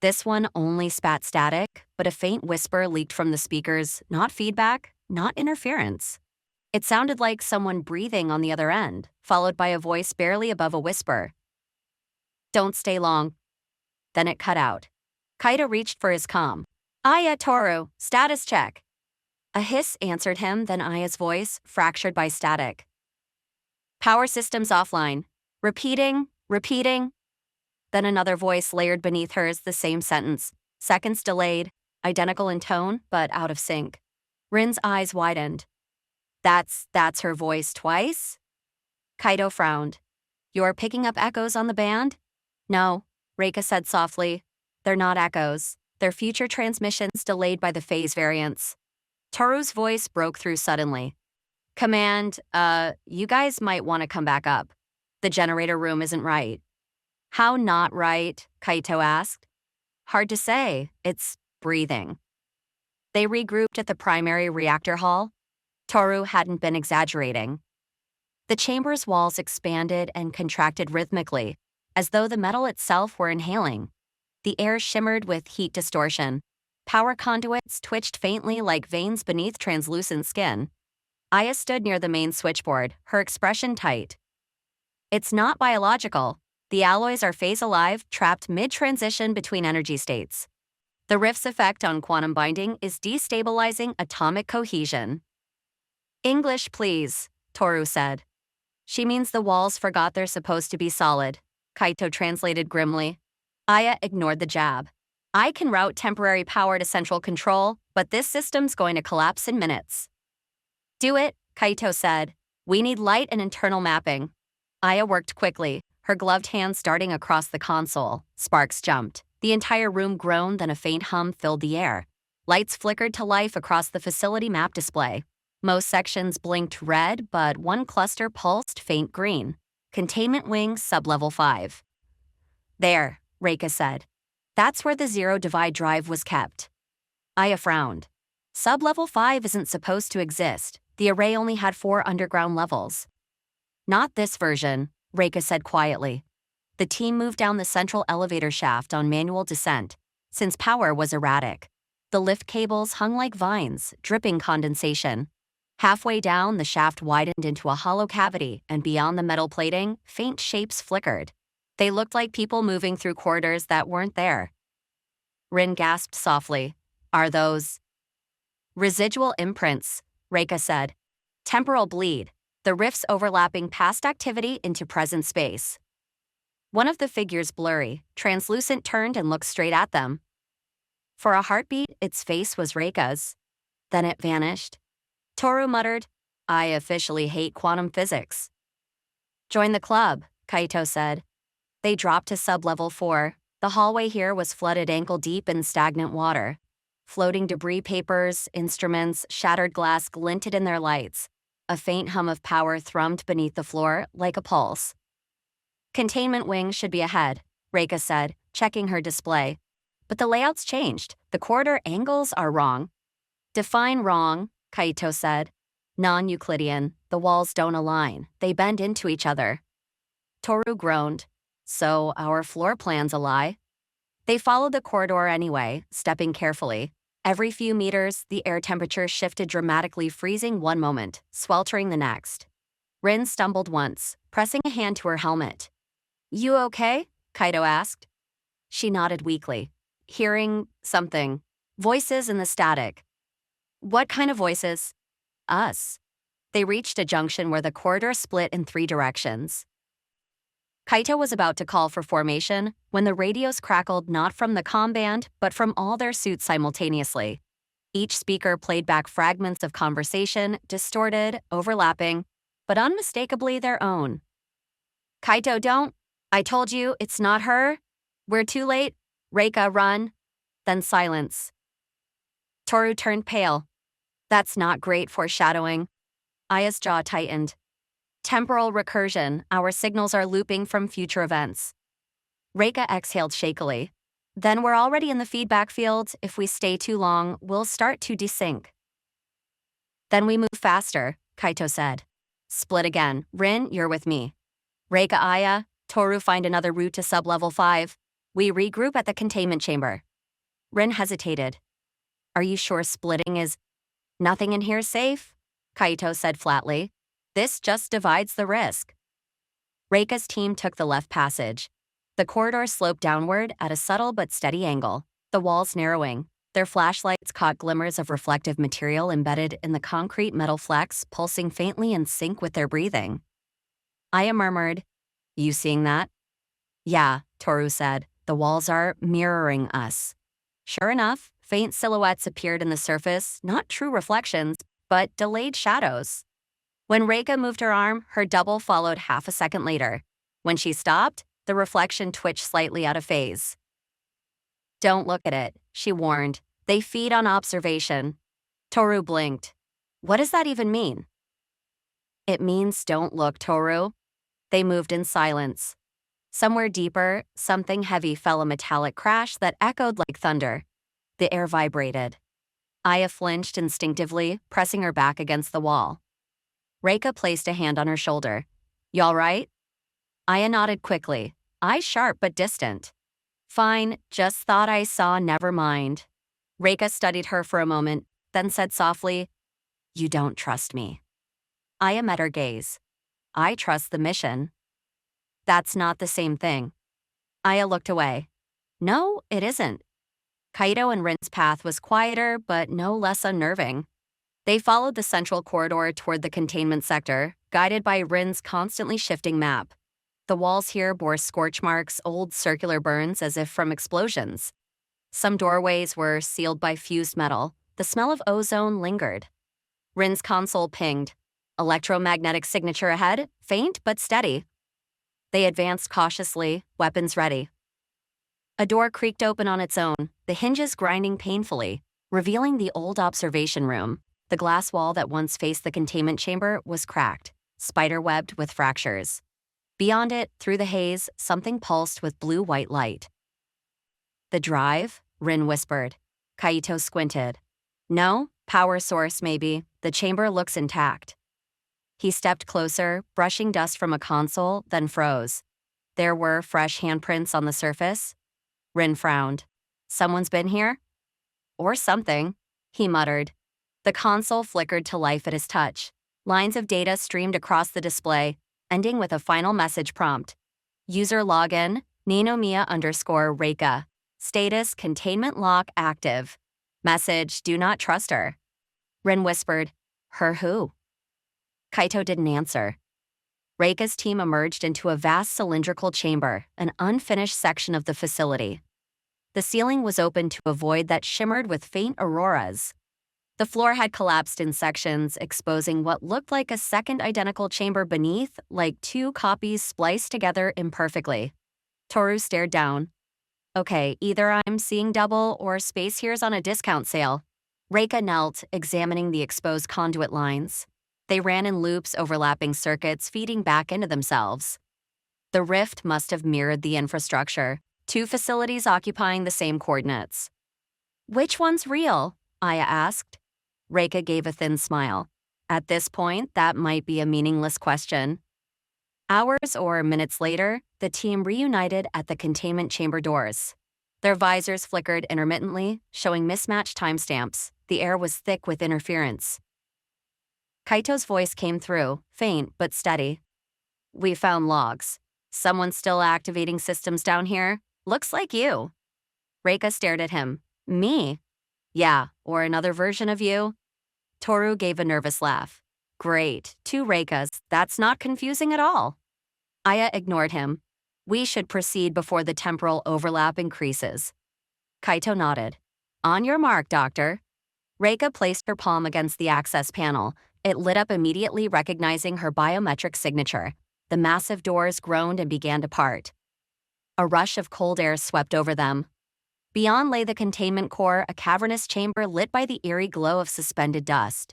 Speaker 2: This one only spat static, but a faint whisper leaked from the speakers, not feedback, not interference. It sounded like someone breathing on the other end, followed by a voice barely above a whisper. Don't stay long. Then it cut out. Kaito reached for his comm. Aya, Toru, status check. A hiss answered him, then Aya's voice, fractured by static. Power systems offline. Repeating. Then another voice layered beneath hers, the same sentence. Seconds delayed, identical in tone, but out of sync. Rin's eyes widened. That's her voice twice? Kaito frowned. You're picking up echoes on the band? No, Reika said softly. They're not echoes. They're future transmissions delayed by the phase variance. Toru's voice broke through suddenly. Command, you guys might want to come back up. The generator room isn't right. How not right? Kaito asked. Hard to say. It's breathing. They regrouped at the primary reactor hall. Toru hadn't been exaggerating. The chamber's walls expanded and contracted rhythmically, as though the metal itself were inhaling. The air shimmered with heat distortion. Power conduits twitched faintly like veins beneath translucent skin. Aya stood near the main switchboard, her expression tight. It's not biological. The alloys are phase-alive, trapped mid-transition between energy states. The rift's effect on quantum binding is destabilizing atomic cohesion. English, please, Toru said. She means the walls forgot they're supposed to be solid. Kaito translated grimly. Aya ignored the jab. I can route temporary power to central control, but this system's going to collapse in minutes. Do it, Kaito said. We need light and internal mapping. Aya worked quickly, her gloved hands darting across the console. Sparks jumped. The entire room groaned, then a faint hum filled the air. Lights flickered to life across the facility map display. Most sections blinked red, but one cluster pulsed faint green. Containment Wing Sublevel 5. There, Reika said. That's where the Zero Divide drive was kept. Aya frowned. Sublevel 5 isn't supposed to exist. The array only had 4 underground levels. Not this version, Reika said quietly. The team moved down the central elevator shaft on manual descent, since power was erratic. The lift cables hung like vines, dripping condensation. Halfway down, the shaft widened into a hollow cavity, and beyond the metal plating, faint shapes flickered. They looked like people moving through corridors that weren't there. Rin gasped softly. Are those residual imprints? Reika said. Temporal bleed, the rifts overlapping past activity into present space. One of the figures, blurry, translucent, turned and looked straight at them. For a heartbeat, its face was Reika's. Then it vanished. Toru muttered, I officially hate quantum physics. Join the club, Kaito said. They dropped to sublevel 4. The hallway here was flooded ankle-deep in stagnant water. Floating debris, papers, instruments, shattered glass glinted in their lights. A faint hum of power thrummed beneath the floor like a pulse. Containment wing should be ahead, Reika said, checking her display. But the layout's changed. The corridor angles are wrong. Define wrong, Kaito said. Non-Euclidean. The walls don't align. They bend into each other. Toru groaned. So our floor plan's a lie? They followed the corridor anyway, stepping carefully. Every few meters, the air temperature shifted dramatically, freezing one moment, sweltering the next. Rin stumbled once, pressing a hand to her helmet. You okay? Kaito asked. She nodded weakly. Hearing something. Voices in the static. What kind of voices? Us. They reached a junction where the corridor split in 3 directions. Kaito was about to call for formation when the radios crackled not from the comm band, but from all their suits simultaneously. Each speaker played back fragments of conversation, distorted, overlapping, but unmistakably their own. Kaito, don't. I told you, it's not her. We're too late. Reika, run. Then silence. Toru turned pale. That's not great foreshadowing. Aya's jaw tightened. Temporal recursion, our signals are looping from future events. Reika exhaled shakily. Then we're already in the feedback field. If we stay too long, we'll start to desync. Then we move faster, Kaito said. Split again. Rin, you're with me. Reika, Aya, Toru, find another route to sublevel 5. We regroup at the containment chamber. Rin hesitated. Are you sure splitting is... Nothing in here's safe? Kaito said flatly. This just divides the risk. Reika's team took the left passage. The corridor sloped downward at a subtle but steady angle, the walls narrowing. Their flashlights caught glimmers of reflective material embedded in the concrete metal flecks, pulsing faintly in sync with their breathing. Aya murmured, You seeing that? Yeah, Toru said. The walls are mirroring us. Sure enough, faint silhouettes appeared in the surface, not true reflections, but delayed shadows. When Reika moved her arm, her double followed half a second later. When she stopped, the reflection twitched slightly out of phase. Don't look at it, she warned. They feed on observation. Toru blinked. What does that even mean? It means don't look, Toru. They moved in silence. Somewhere deeper, something heavy fell, a metallic crash that echoed like thunder. The air vibrated. Aya flinched instinctively, pressing her back against the wall. Reika placed a hand on her shoulder. You all right? Aya nodded quickly, eyes sharp but distant. Fine, just thought I saw, never mind. Reika studied her for a moment, then said softly, You don't trust me. Aya met her gaze. I trust the mission. That's not the same thing. Aya looked away. No, it isn't. Kaito and Rin's path was quieter, but no less unnerving. They followed the central corridor toward the containment sector, guided by Rin's constantly shifting map. The walls here bore scorch marks, old circular burns as if from explosions. Some doorways were sealed by fused metal. The smell of ozone lingered. Rin's console pinged. Electromagnetic signature ahead, faint but steady. They advanced cautiously, weapons ready. A door creaked open on its own, the hinges grinding painfully, revealing the old observation room. The glass wall that once faced the containment chamber was cracked, spider-webbed with fractures. Beyond it, through the haze, something pulsed with blue-white light. The drive? Rin whispered. Kaito squinted. No, power source maybe. The chamber looks intact. He stepped closer, brushing dust from a console, then froze. There were fresh handprints on the surface. Rin frowned. Someone's been here? Or something, he muttered. The console flickered to life at his touch. Lines of data streamed across the display, ending with a final message prompt. User login, Ninomiya_Reika. Status, containment lock active. Message, do not trust her. Rin whispered, her who? Kaito didn't answer. Reika's team emerged into a vast cylindrical chamber, an unfinished section of the facility. The ceiling was open to a void that shimmered with faint auroras. The floor had collapsed in sections, exposing what looked like a second identical chamber beneath, like two copies spliced together imperfectly. Toru stared down. Okay, either I'm seeing double or space here's on a discount sale. Reika knelt, examining the exposed conduit lines. They ran in loops overlapping circuits, feeding back into themselves. The rift must have mirrored the infrastructure, two facilities occupying the same coordinates. Which one's real? Aya asked. Reika gave a thin smile. At this point, that might be a meaningless question. Hours or minutes later, the team reunited at the containment chamber doors. Their visors flickered intermittently, showing mismatched timestamps. The air was thick with interference. Kaito's voice came through, faint but steady. We found logs. Someone's still activating systems down here. Looks like you. Reika stared at him. Me? Yeah, or another version of you. Toru gave a nervous laugh. Great, two Reikas. That's not confusing at all. Aya ignored him. We should proceed before the temporal overlap increases. Kaito nodded. On your mark, Doctor. Reika placed her palm against the access panel. It lit up immediately, recognizing her biometric signature. The massive doors groaned and began to part. A rush of cold air swept over them. Beyond lay the containment core, a cavernous chamber lit by the eerie glow of suspended dust.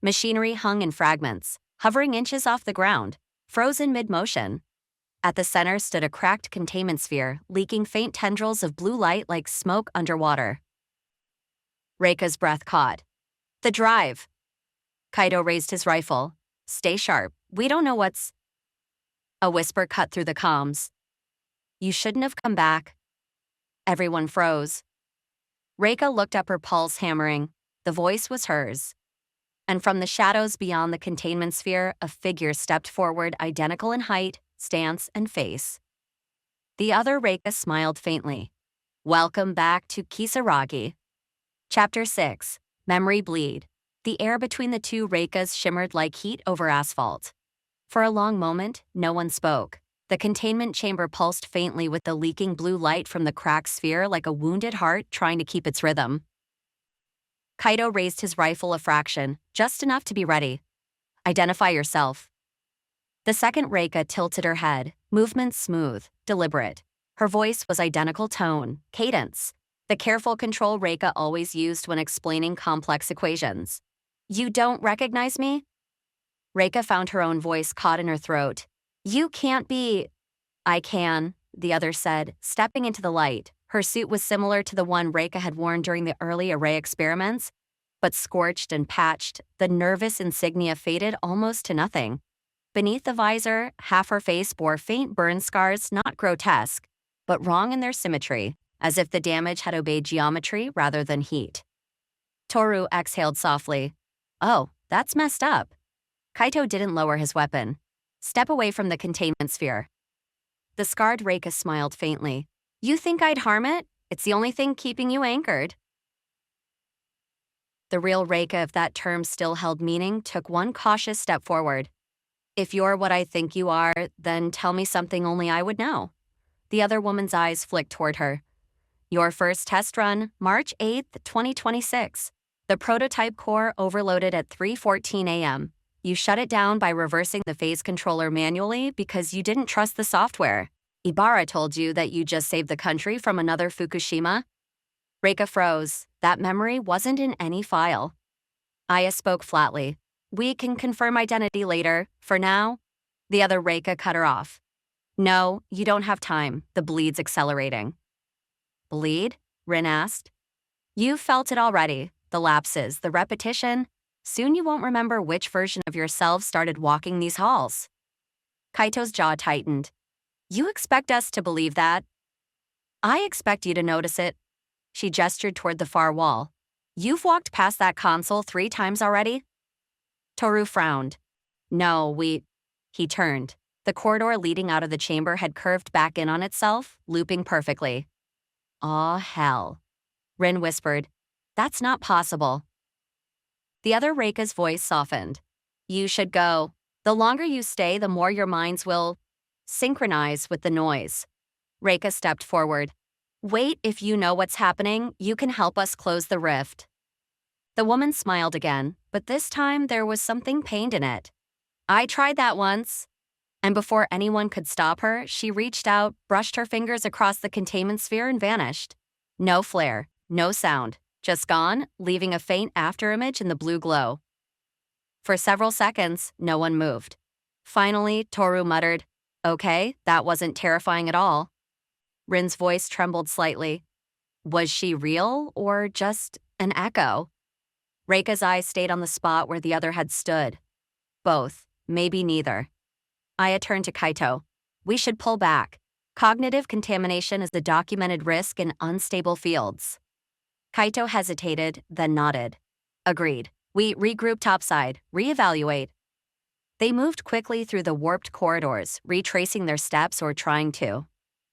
Speaker 2: Machinery hung in fragments, hovering inches off the ground, frozen mid-motion. At the center stood a cracked containment sphere, leaking faint tendrils of blue light like smoke underwater. Reika's breath caught. The drive. Kaito raised his rifle. Stay sharp. We don't know what's... A whisper cut through the comms. You shouldn't have come back. Everyone froze. Reika looked up, her pulse hammering. The voice was hers. And from the shadows beyond the containment sphere, a figure stepped forward, identical in height, stance, and face. The other Reika smiled faintly. Welcome back to Kisaragi. Chapter 6. Memory Bleed. The air between the two Reikas shimmered like heat over asphalt. For a long moment, no one spoke. The containment chamber pulsed faintly with the leaking blue light from the cracked sphere like a wounded heart trying to keep its rhythm. Kaito raised his rifle a fraction, just enough to be ready. Identify yourself. The second Reika tilted her head, movement smooth, deliberate. Her voice was identical tone, cadence, the careful control Reika always used when explaining complex equations. You don't recognize me? Reika found her own voice caught in her throat. You can't be... I can, the other said, stepping into the light. Her suit was similar to the one Reika had worn during the early array experiments, but scorched and patched, the nervous insignia faded almost to nothing. Beneath the visor, half her face bore faint burn scars, not grotesque, but wrong in their symmetry, as if the damage had obeyed geometry rather than heat. Toru exhaled softly. Oh, that's messed up. Kaito didn't lower his weapon. Step away from the containment sphere. The scarred Reika smiled faintly. You think I'd harm it? It's the only thing keeping you anchored. The real Reika, if that term still held meaning, took one cautious step forward. If you're what I think you are, then tell me something only I would know. The other woman's eyes flicked toward her. Your first test run, March 8th, 2026. The prototype core overloaded at 3:14 a.m. You shut it down by reversing the phase controller manually because you didn't trust the software. Ibarra told you that you just saved the country from another Fukushima? Reika froze. That memory wasn't in any file. Aya spoke flatly. We can confirm identity later. For now, the other Reika cut her off. No, you don't have time. The bleed's accelerating. Bleed? Rin asked. You've felt it already. The lapses, the repetition. Soon you won't remember which version of yourself started walking these halls. Kaito's jaw tightened. You expect us to believe that? I expect you to notice it. She gestured toward the far wall. You've walked past that console 3 times already? Toru frowned. No, He turned. The corridor leading out of the chamber had curved back in on itself, looping perfectly. Aw, hell. Rin whispered. That's not possible. The other Reika's voice softened. You should go. The longer you stay, the more your minds will synchronize with the noise. Reika stepped forward. Wait, if you know what's happening, you can help us close the rift. The woman smiled again, but this time there was something pained in it. I tried that once. And before anyone could stop her, she reached out, brushed her fingers across the containment sphere and vanished. No flare, no sound, just gone, leaving a faint afterimage in the blue glow. For several seconds, no one moved. Finally, Toru muttered, Okay, that wasn't terrifying at all. Rin's voice trembled slightly. Was she real or just an echo? Reika's eyes stayed on the spot where the other had stood. Both, maybe neither. Aya turned to Kaito. We should pull back. Cognitive contamination is a documented risk in unstable fields. Kaito hesitated, then nodded. Agreed. We regroup topside, reevaluate. They moved quickly through the warped corridors, retracing their steps or trying to.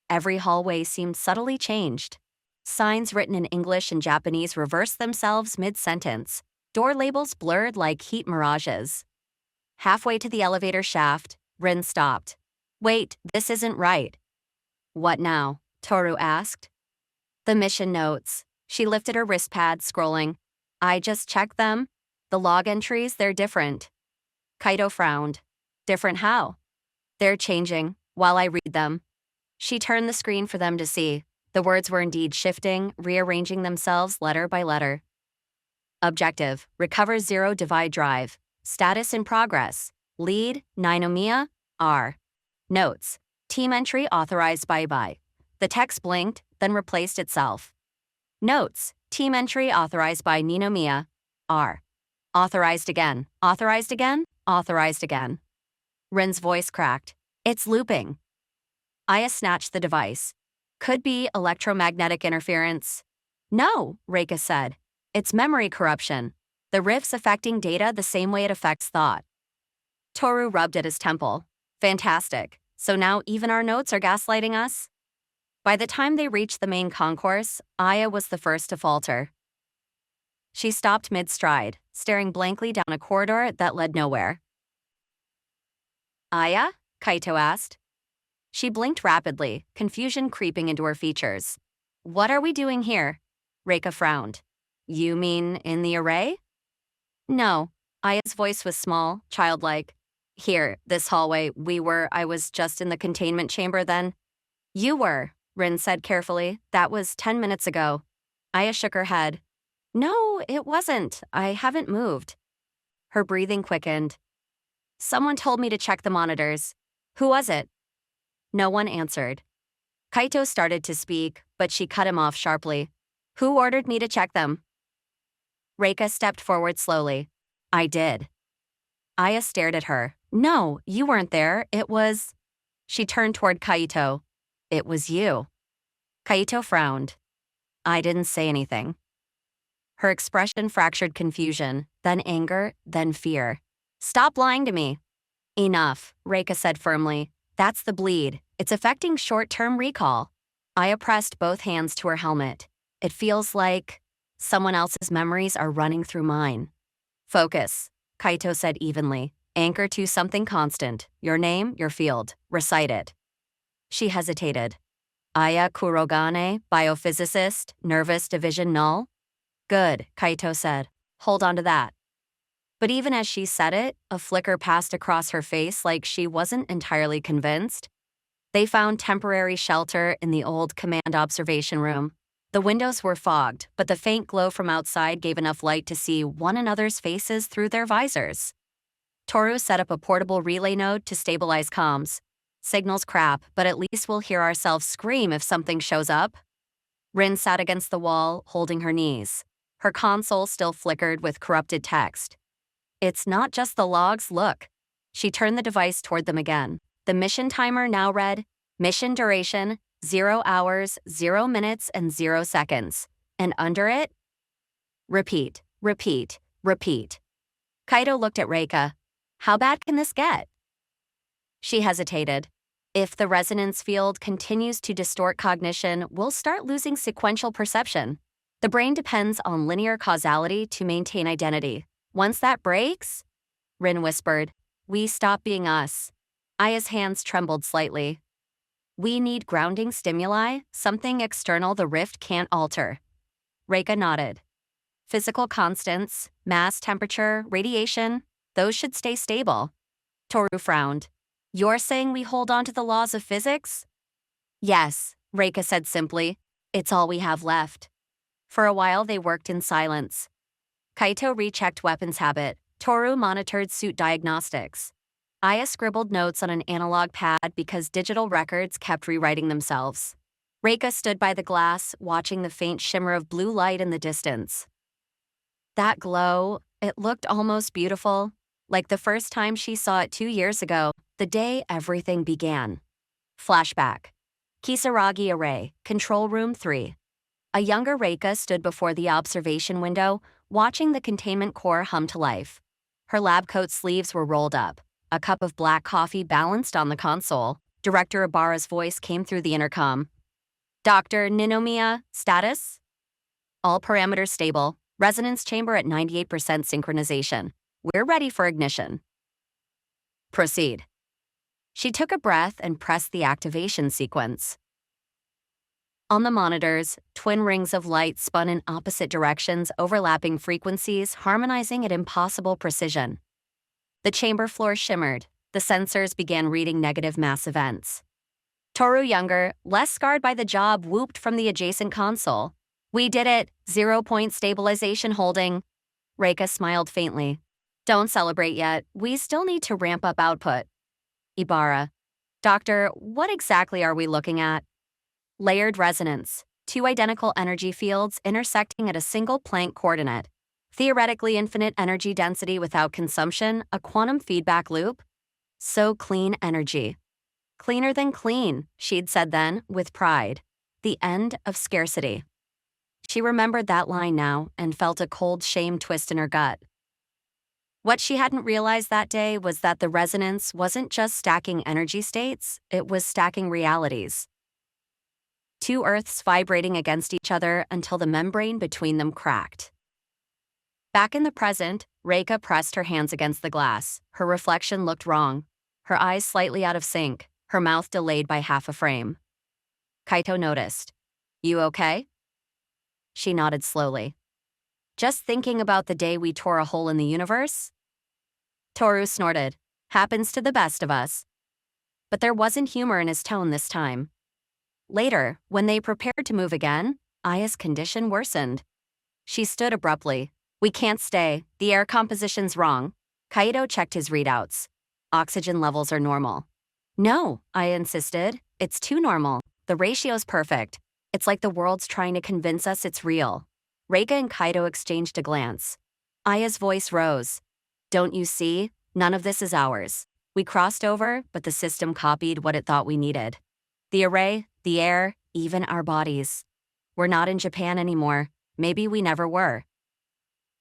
Speaker 2: Every hallway seemed subtly changed. Signs written in English and Japanese reversed themselves mid-sentence. Door labels blurred like heat mirages. Halfway to the elevator shaft, Rin stopped. Wait, this isn't right. What now? Toru asked. The mission notes. She lifted her wrist pad, scrolling. I just checked them. The log entries, they're different. Kaito frowned. Different how? They're changing, while I read them. She turned the screen for them to see. The words were indeed shifting, rearranging themselves letter by letter. Objective, recover zero divide drive. Status in progress. Lead, Ninomiya, R. Notes, team entry authorized by. The text blinked, then replaced itself. Notes, team entry authorized by Ninomiya, R. Authorized again, authorized again, authorized again. Rin's voice cracked. It's looping. Aya snatched the device. Could be electromagnetic interference. No, Reika said. It's memory corruption. The rift's affecting data the same way it affects thought. Toru rubbed at his temple. Fantastic. So now even our notes are gaslighting us? By the time they reached the main concourse, Aya was the first to falter. She stopped mid-stride, staring blankly down a corridor that led nowhere. Aya? Kaito asked. She blinked rapidly, confusion creeping into her features. What are we doing here? Reika frowned. You mean in the array? No. Aya's voice was small, childlike. Here, this hallway, I was just in the containment chamber then. You were, Rin said carefully. That was 10 minutes ago. Aya shook her head. No, it wasn't. I haven't moved. Her breathing quickened. Someone told me to check the monitors. Who was it? No one answered. Kaito started to speak, but she cut him off sharply. Who ordered me to check them? Reika stepped forward slowly. I did. Aya stared at her. No, you weren't there. It was... She turned toward Kaito. It was you. Kaito frowned. I didn't say anything. Her expression fractured confusion, then anger, then fear. Stop lying to me. Enough, Reika said firmly. That's the bleed. It's affecting short-term recall. Aya pressed both hands to her helmet. It feels like someone else's memories are running through mine. Focus, Kaito said evenly. Anchor to something constant. Your name, your field. Recite it. She hesitated. Aya Kurogane, biophysicist, nervous division null? Good, Kaito said. Hold on to that. But even as she said it, a flicker passed across her face like she wasn't entirely convinced. They found temporary shelter in the old command observation room. The windows were fogged, but the faint glow from outside gave enough light to see one another's faces through their visors. Toru set up a portable relay node to stabilize comms. Signal's crap, but at least we'll hear ourselves scream if something shows up. Rin sat against the wall, holding her knees. Her console still flickered with corrupted text. It's not just the logs, look. She turned the device toward them again. The mission timer now read, mission duration, 0 hours, 0 minutes, and 0 seconds. And under it, repeat, repeat, repeat. Kaito looked at Reika. How bad can this get? She hesitated. If the resonance field continues to distort cognition, we'll start losing sequential perception. The brain depends on linear causality to maintain identity. Once that breaks, Rin whispered, we stop being us. Aya's hands trembled slightly. We need grounding stimuli, something external the rift can't alter. Reika nodded. Physical constants, mass, temperature, radiation, those should stay stable. Toru frowned. You're saying we hold on to the laws of physics? Yes, Reika said simply. It's all we have left. For a while they worked in silence. Kaito rechecked weapons habit. Toru monitored suit diagnostics. Aya scribbled notes on an analog pad because digital records kept rewriting themselves. Reika stood by the glass, watching the faint shimmer of blue light in the distance. That glow, it looked almost beautiful, like the first time she saw it 2 years ago, the day everything began. Flashback. Kisaragi Array, Control Room 3. A younger Reika stood before the observation window, watching the containment core hum to life. Her lab coat sleeves were rolled up. A cup of black coffee balanced on the console. Director Ibarra's voice came through the intercom. Dr. Ninomiya, status? All parameters stable. Resonance chamber at 98% synchronization. We're ready for ignition. Proceed. She took a breath and pressed the activation sequence. On the monitors, twin rings of light spun in opposite directions, overlapping frequencies, harmonizing at impossible precision. The chamber floor shimmered. The sensors began reading negative mass events. Toru Younger, less scarred by the job, whooped from the adjacent console. We did it! 0-point stabilization holding. Reika smiled faintly. Don't celebrate yet. We still need to ramp up output. Ibarra. Doctor, what exactly are we looking at? Layered resonance. 2 identical energy fields intersecting at a single Planck coordinate. Theoretically infinite energy density without consumption, a quantum feedback loop. So clean energy. Cleaner than clean, she'd said then, with pride. The end of scarcity. She remembered that line now and felt a cold shame twist in her gut. What she hadn't realized that day was that the resonance wasn't just stacking energy states, it was stacking realities. 2 Earths vibrating against each other until the membrane between them cracked. Back in the present, Reika pressed her hands against the glass. Her reflection looked wrong. Her eyes slightly out of sync, her mouth delayed by half a frame. Kaito noticed. You okay? She nodded slowly. Just thinking about the day we tore a hole in the universe? Toru snorted. Happens to the best of us. But there wasn't humor in his tone this time. Later, when they prepared to move again, Aya's condition worsened. She stood abruptly. We can't stay. The air composition's wrong. Kaito checked his readouts. Oxygen levels are normal. No, Aya insisted. It's too normal. The ratio's perfect. It's like the world's trying to convince us it's real. Reika and Kaito exchanged a glance. Aya's voice rose. Don't you see? None of this is ours. We crossed over, but the system copied what it thought we needed. The array, the air, even our bodies. We're not in Japan anymore. Maybe we never were.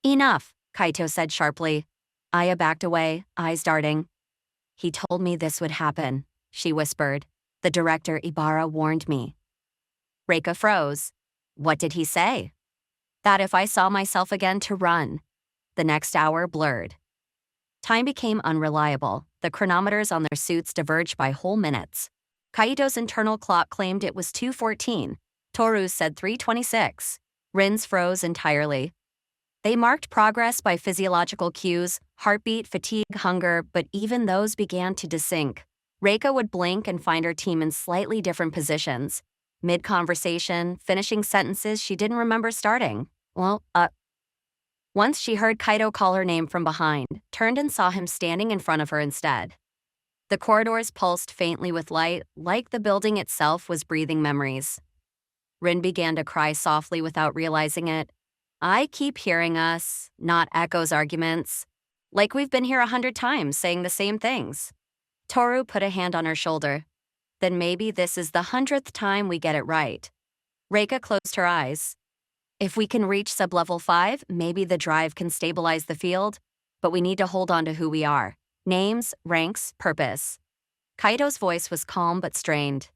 Speaker 2: Enough, Kaito said sharply. Aya backed away, eyes darting. He told me this would happen, she whispered. The director Ibarra warned me. Reika froze. What did he say? That if I saw myself again to run. The next hour blurred. Time became unreliable. The chronometers on their suits diverged by whole minutes. Kaito's internal clock claimed it was 2:14. Toru's said 3:26. Rin's froze entirely. They marked progress by physiological cues, heartbeat, fatigue, hunger, but even those began to desync. Reika would blink and find her team in slightly different positions. Mid-conversation, finishing sentences she didn't remember starting. Once she heard Kaito call her name from behind, turned and saw him standing in front of her instead. The corridors pulsed faintly with light, like the building itself was breathing memories. Rin began to cry softly without realizing it. I keep hearing us, not Echo's arguments. Like we've been here 100 times saying the same things. Toru put a hand on her shoulder. Then maybe this is the 100th time we get it right. Reika closed her eyes. If we can reach sublevel 5, maybe the drive can stabilize the field, but we need to hold on to who we are. Names, ranks, purpose. Kaito's voice was calm but strained.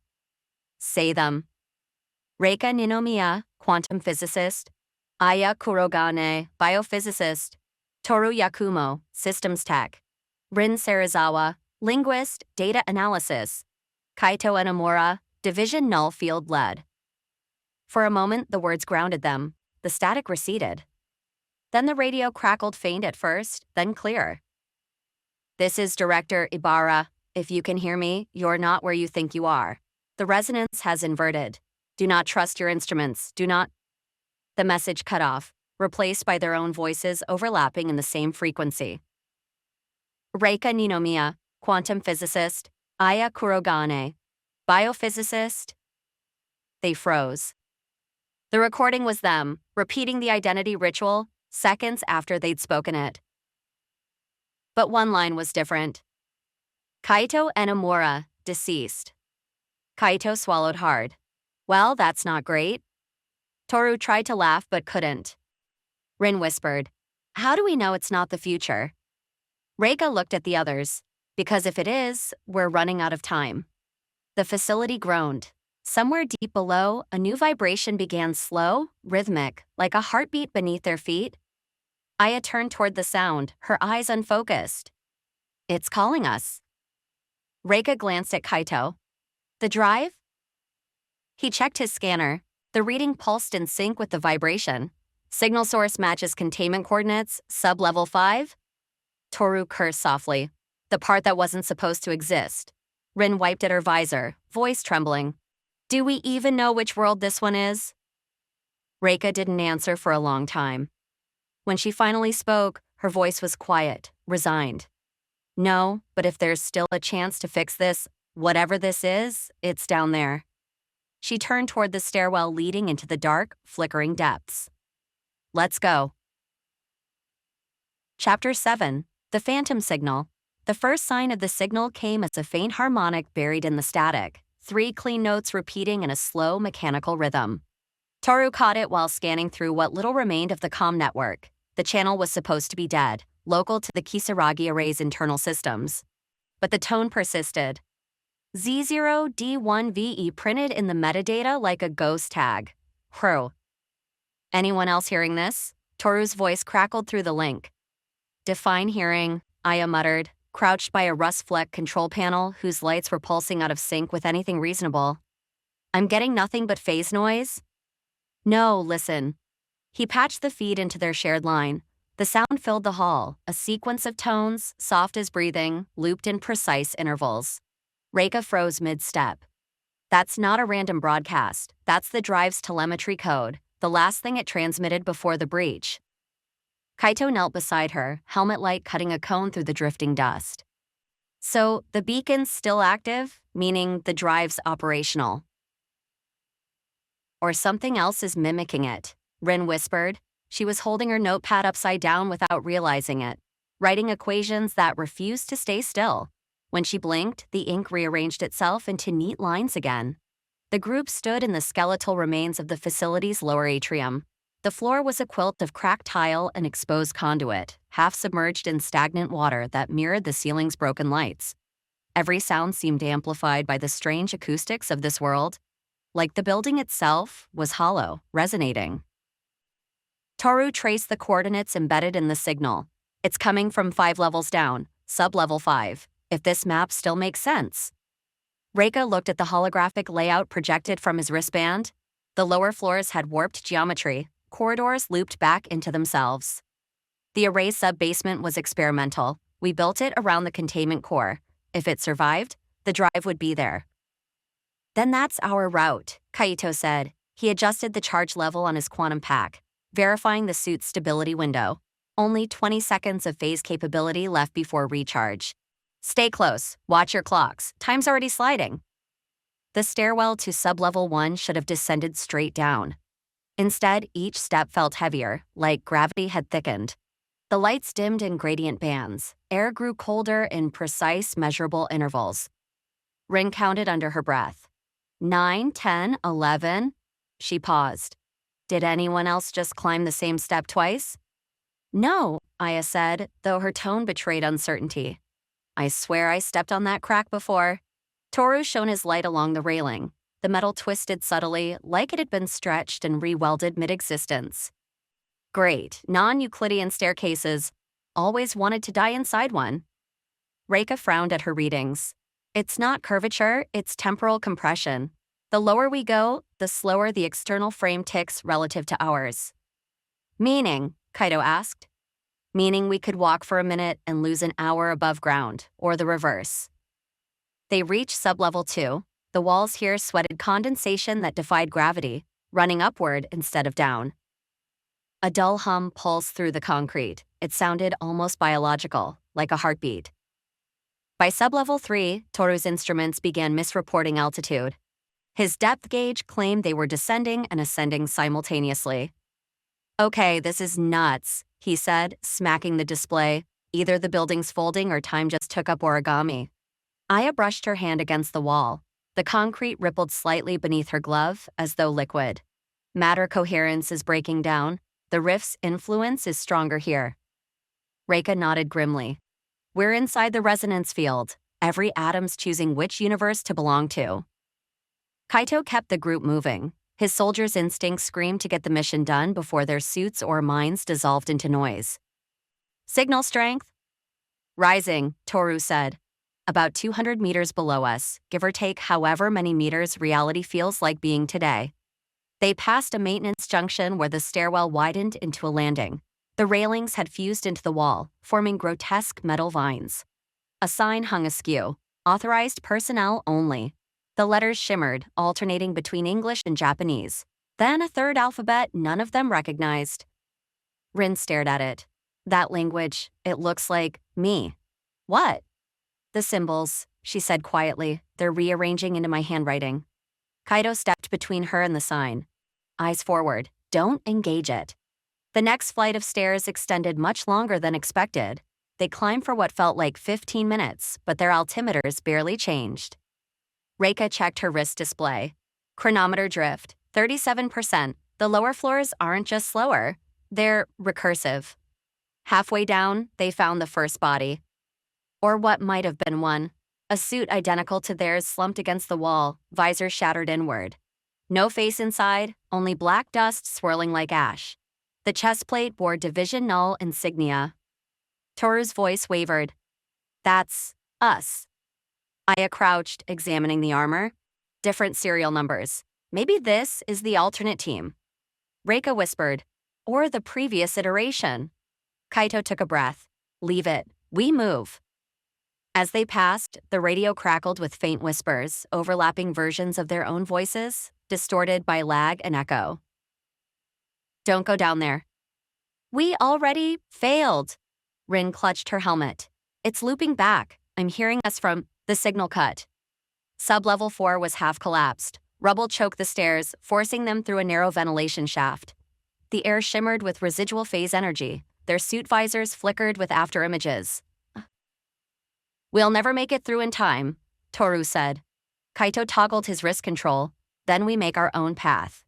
Speaker 2: Say them. Reika Ninomiya, quantum physicist. Aya Kurogane, biophysicist. Toru Yakumo, systems tech. Rin Serizawa, linguist, data analysis. Kaito Enomura, division null field lead. For a moment, the words grounded them. The static receded. Then the radio crackled faint at first, then clear. This is Director Ibarra. If you can hear me, you're not where you think you are. The resonance has inverted. Do not trust your instruments. Do not. The message cut off, replaced by their own voices overlapping in the same frequency. Reika Ninomiya, quantum physicist. Aya Kurogane, biophysicist. They froze. The recording was them, repeating the identity ritual, seconds after they'd spoken it. But one line was different. Kaito Enomura, deceased. Kaito swallowed hard. Well, that's not great. Toru tried to laugh but couldn't. Rin whispered, How do we know it's not the future? Reika looked at the others. Because if it is, we're running out of time. The facility groaned. Somewhere deep below, a new vibration began slow, rhythmic, like a heartbeat beneath their feet. Aya turned toward the sound, her eyes unfocused. It's calling us. Reika glanced at Kaito. The drive? He checked his scanner. The reading pulsed in sync with the vibration. Signal source matches containment coordinates, sub-level 5. Toru cursed softly. The part that wasn't supposed to exist. Rin wiped at her visor, voice trembling. Do we even know which world this one is? Reika didn't answer for a long time. When she finally spoke, her voice was quiet, resigned. No, but if there's still a chance to fix this, whatever this is, it's down there. She turned toward the stairwell leading into the dark, flickering depths. Let's go. Chapter 7. The Phantom Signal. The first sign of the signal came as a faint harmonic buried in the static, 3 clean notes repeating in a slow, mechanical rhythm. Toru caught it while scanning through what little remained of the comm network. The channel was supposed to be dead, local to the Kisaragi array's internal systems. But the tone persisted. Z0D1VE printed in the metadata like a ghost tag. Whew. Anyone else hearing this? Toru's voice crackled through the link. Define hearing, Aya muttered, crouched by a rust-flecked control panel whose lights were pulsing out of sync with anything reasonable. I'm getting nothing but phase noise? No, listen. He patched the feed into their shared line. The sound filled the hall, a sequence of tones, soft as breathing, looped in precise intervals. Reika froze mid-step. That's not a random broadcast. That's the drive's telemetry code, the last thing it transmitted before the breach. Kaito knelt beside her, helmet light cutting a cone through the drifting dust. So, the beacon's still active, meaning the drive's operational. Or something else is mimicking it, Rin whispered. She was holding her notepad upside down without realizing it, writing equations that refused to stay still. When she blinked, the ink rearranged itself into neat lines again. The group stood in the skeletal remains of the facility's lower atrium. The floor was a quilt of cracked tile and exposed conduit, half submerged in stagnant water that mirrored the ceiling's broken lights. Every sound seemed amplified by the strange acoustics of this world, like the building itself was hollow, resonating. Toru traced the coordinates embedded in the signal. It's coming from 5 levels down, sub-level 5, if this map still makes sense. Reika looked at the holographic layout projected from his wristband. The lower floors had warped geometry, corridors looped back into themselves. The array sub-basement was experimental. We built it around the containment core. If it survived, the drive would be there. Then that's our route, Kaito said. He adjusted the charge level on his quantum pack, verifying the suit's stability window. Only 20 seconds of phase capability left before recharge. Stay close, watch your clocks, time's already sliding. The stairwell to sub-level 1 should have descended straight down. Instead, each step felt heavier, like gravity had thickened. The lights dimmed in gradient bands. Air grew colder in precise, measurable intervals. Rin counted under her breath. 9, 10, 11. She paused. Did anyone else just climb the same step twice? No, Aya said, though her tone betrayed uncertainty. I swear I stepped on that crack before. Toru shone his light along the railing. The metal twisted subtly, like it had been stretched and re-welded mid-existence. Great, non-Euclidean staircases. Always wanted to die inside one. Reika frowned at her readings. It's not curvature, it's temporal compression. The lower we go, the slower the external frame ticks relative to ours. Meaning, Kaito asked. Meaning we could walk for a minute and lose an hour above ground, or the reverse. They reached sub-level 2. The walls here sweated condensation that defied gravity, running upward instead of down. A dull hum pulsed through the concrete. It sounded almost biological, like a heartbeat. By sub-level 3, Toru's instruments began misreporting altitude. His depth gauge claimed they were descending and ascending simultaneously. Okay, this is nuts, he said, smacking the display. Either the building's folding or time just took up origami. Aya brushed her hand against the wall. The concrete rippled slightly beneath her glove, as though liquid. Matter coherence is breaking down. The rift's influence is stronger here. Reika nodded grimly. We're inside the resonance field. Every atom's choosing which universe to belong to. Kaito kept the group moving. His soldiers' instincts screamed to get the mission done before their suits or minds dissolved into noise. Signal strength? Rising, Toru said. About 200 meters below us, give or take however many meters reality feels like being today. They passed a maintenance junction where the stairwell widened into a landing. The railings had fused into the wall, forming grotesque metal vines. A sign hung askew, authorized personnel only. The letters shimmered, alternating between English and Japanese. Then a third alphabet none of them recognized. Rin stared at it. That language, it looks like me. What? The symbols, she said quietly. They're rearranging into my handwriting. Kaito stepped between her and the sign. Eyes forward. Don't engage it. The next flight of stairs extended much longer than expected. They climbed for what felt like 15 minutes, but their altimeters barely changed. Reika checked her wrist display. Chronometer drift, 37%. The lower floors aren't just slower, they're recursive. Halfway down, they found the first body. Or what might have been one. A suit identical to theirs slumped against the wall, visor shattered inward. No face inside, only black dust swirling like ash. The chest plate bore Division Null insignia. Toru's voice wavered. That's us. Aya crouched, examining the armor. Different serial numbers. Maybe this is the alternate team. Reika whispered, or the previous iteration. Kaito took a breath. Leave it. We move. As they passed, the radio crackled with faint whispers, overlapping versions of their own voices, distorted by lag and echo. Don't go down there. We already failed. Rin clutched her helmet. It's looping back. I'm hearing us from the signal cut. Sub-level 4 was half collapsed. Rubble choked the stairs, forcing them through a narrow ventilation shaft. The air shimmered with residual phase energy. Their suit visors flickered with afterimages. We'll never make it through in time, Toru said. Kaito toggled his wrist control. Then we make our own path.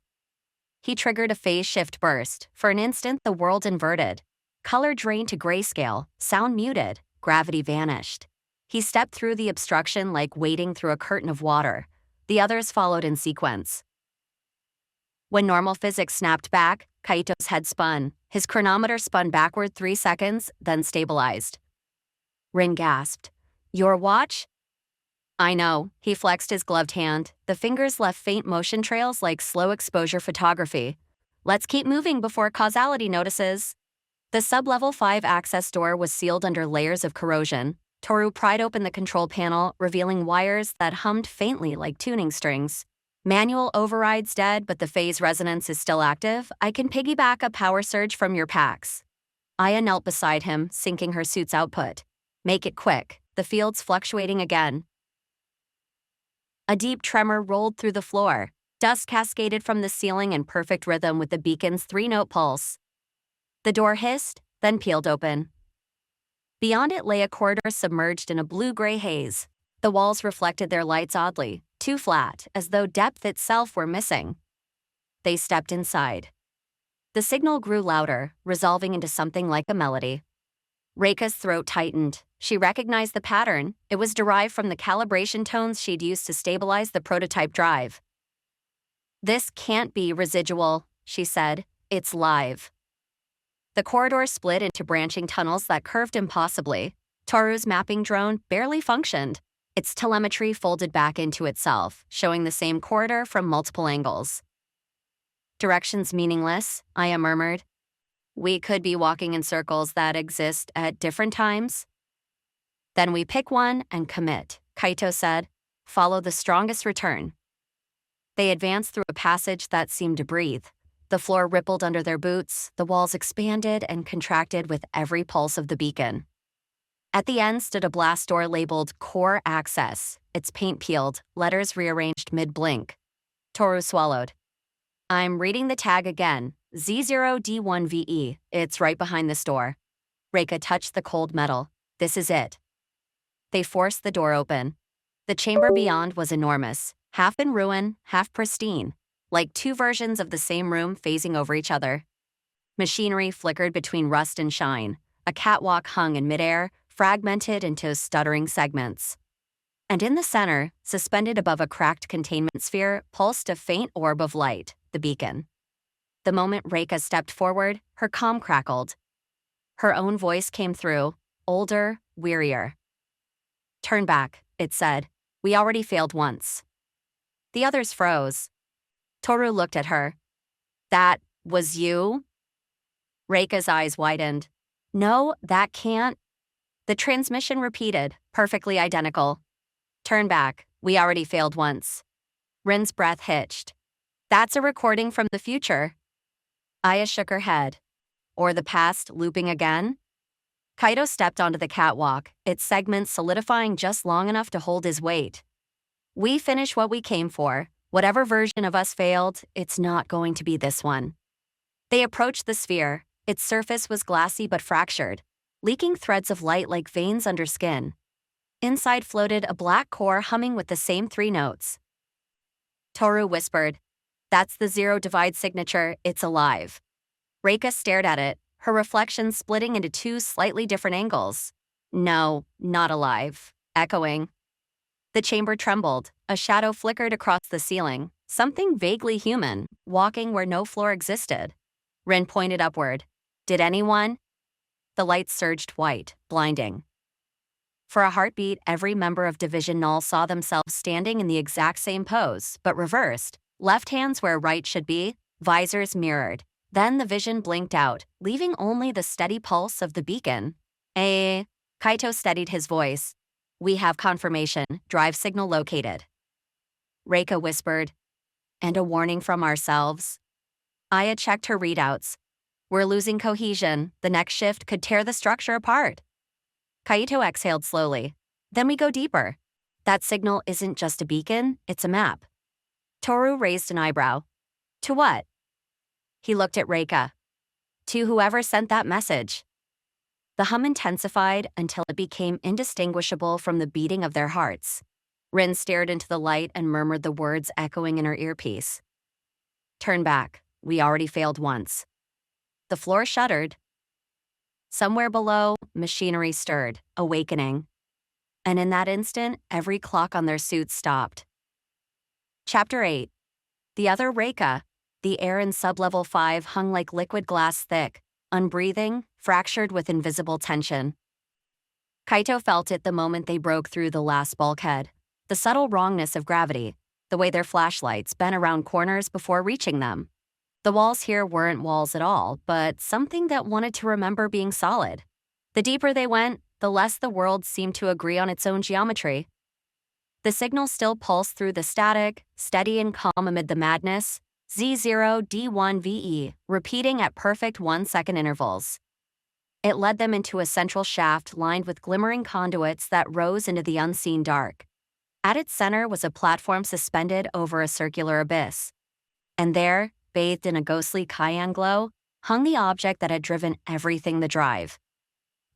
Speaker 2: He triggered a phase shift burst. For an instant, the world inverted. Color drained to grayscale, sound muted, gravity vanished. He stepped through the obstruction like wading through a curtain of water. The others followed in sequence. When normal physics snapped back, Kaito's head spun. His chronometer spun backward 3 seconds, then stabilized. Rin gasped. Your watch? I know. He flexed his gloved hand. The fingers left faint motion trails like slow exposure photography. Let's keep moving before causality notices. The sub-level 5 access door was sealed under layers of corrosion. Toru pried open the control panel, revealing wires that hummed faintly like tuning strings. Manual override's dead, but the phase resonance is still active. I can piggyback a power surge from your packs. Aya knelt beside him, syncing her suit's output. Make it quick. The field's fluctuating again. A deep tremor rolled through the floor. Dust cascaded from the ceiling in perfect rhythm with the beacon's 3-note pulse. The door hissed, then peeled open. Beyond it lay a corridor submerged in a blue-gray haze. The walls reflected their lights oddly, too flat, as though depth itself were missing. They stepped inside. The signal grew louder, resolving into something like a melody. Reika's throat tightened. She recognized the pattern. It was derived from the calibration tones she'd used to stabilize the prototype drive. This can't be residual, she said. It's live. The corridor split into branching tunnels that curved impossibly. Toru's mapping drone barely functioned. Its telemetry folded back into itself, showing the same corridor from multiple angles. Directions meaningless, Aya murmured. We could be walking in circles that exist at different times. Then we pick one and commit, Kaito said. Follow the strongest return. They advanced through a passage that seemed to breathe. The floor rippled under their boots, the walls expanded and contracted with every pulse of the beacon. At the end stood a blast door labeled Core Access, its paint peeled, letters rearranged mid-blink. Toru swallowed. I'm reading the tag again, Z0D1VE. It's right behind this door. Reika touched the cold metal. This is it. They forced the door open. The chamber beyond was enormous, half in ruin, half pristine, like two versions of the same room phasing over each other. Machinery flickered between rust and shine. A catwalk hung in midair, fragmented into stuttering segments. And in the center, suspended above a cracked containment sphere, pulsed a faint orb of light, the beacon. The moment Reika stepped forward, her comm crackled. Her own voice came through, older, wearier. Turn back, it said. We already failed once. The others froze. Toru looked at her. That was you? Reika's eyes widened. No, that can't. The transmission repeated, perfectly identical. Turn back. We already failed once. Rin's breath hitched. That's a recording from the future. Aya shook her head. Or the past looping again? Kaito stepped onto the catwalk, its segments solidifying just long enough to hold his weight. We finish what we came for. Whatever version of us failed, it's not going to be this one. They approached the sphere. Its surface was glassy but fractured, leaking threads of light like veins under skin. Inside floated a black core humming with the same 3 notes. Toru whispered, That's the zero divide signature, it's alive. Reika stared at it, her reflection splitting into 2 slightly different angles. No, not alive. Echoing. The chamber trembled. A shadow flickered across the ceiling, something vaguely human, walking where no floor existed. Rin pointed upward. Did anyone? The light surged white, blinding. For a heartbeat, every member of Division Null saw themselves standing in the exact same pose, but reversed. Left hands where right should be, visors mirrored. Then the vision blinked out, leaving only the steady pulse of the beacon. Kaito steadied his voice. We have confirmation, drive signal located. Reika whispered. And a warning from ourselves. Aya checked her readouts. We're losing cohesion. The next shift could tear the structure apart. Kaito exhaled slowly. Then we go deeper. That signal isn't just a beacon, it's a map. Toru raised an eyebrow. To what? He looked at Reika. To whoever sent that message. The hum intensified until it became indistinguishable from the beating of their hearts. Rin stared into the light and murmured the words echoing in her earpiece. Turn back. We already failed once. The floor shuddered. Somewhere below, machinery stirred, awakening. And in that instant, every clock on their suits stopped. Chapter 8. The Other Reika. The air in sublevel 5 hung like liquid glass thick, unbreathing, fractured with invisible tension. Kaito felt it the moment they broke through the last bulkhead. The subtle wrongness of gravity, the way their flashlights bent around corners before reaching them. The walls here weren't walls at all, but something that wanted to remember being solid. The deeper they went, the less the world seemed to agree on its own geometry. The signal still pulsed through the static, steady and calm amid the madness, Z0 D1 VE, repeating at perfect 1-second intervals. It led them into a central shaft lined with glimmering conduits that rose into the unseen dark. At its center was a platform suspended over a circular abyss. And there, bathed in a ghostly cayenne glow, hung the object that had driven everything the drive.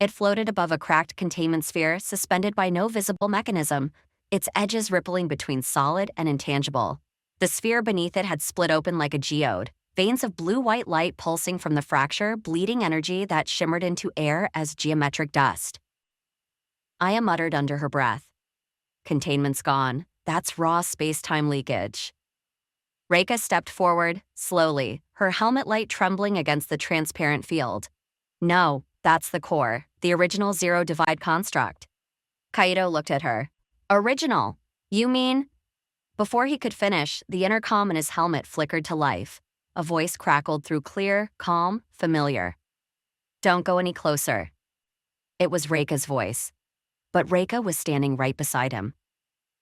Speaker 2: It floated above a cracked containment sphere suspended by no visible mechanism, its edges rippling between solid and intangible. The sphere beneath it had split open like a geode, veins of blue-white light pulsing from the fracture, bleeding energy that shimmered into air as geometric dust. Aya muttered under her breath. Containment's gone. That's raw space-time leakage. Reika stepped forward, slowly, her helmet light trembling against the transparent field. No, that's the core, the original zero-divide construct. Kaito looked at her. Original? You mean? Before he could finish, the intercom in his helmet flickered to life. A voice crackled through clear, calm, familiar. Don't go any closer. It was Reika's voice. But Reika was standing right beside him.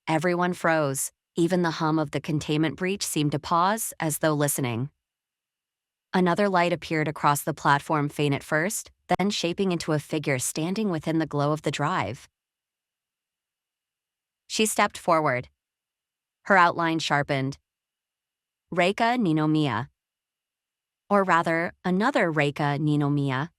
Speaker 2: Everyone froze. Even the hum of the containment breach seemed to pause, as though listening. Another light appeared across the platform, faint at first, then shaping into a figure standing within the glow of the drive. She stepped forward. Her outline sharpened. Reika Ninomiya. Or rather, another Reika Ninomiya.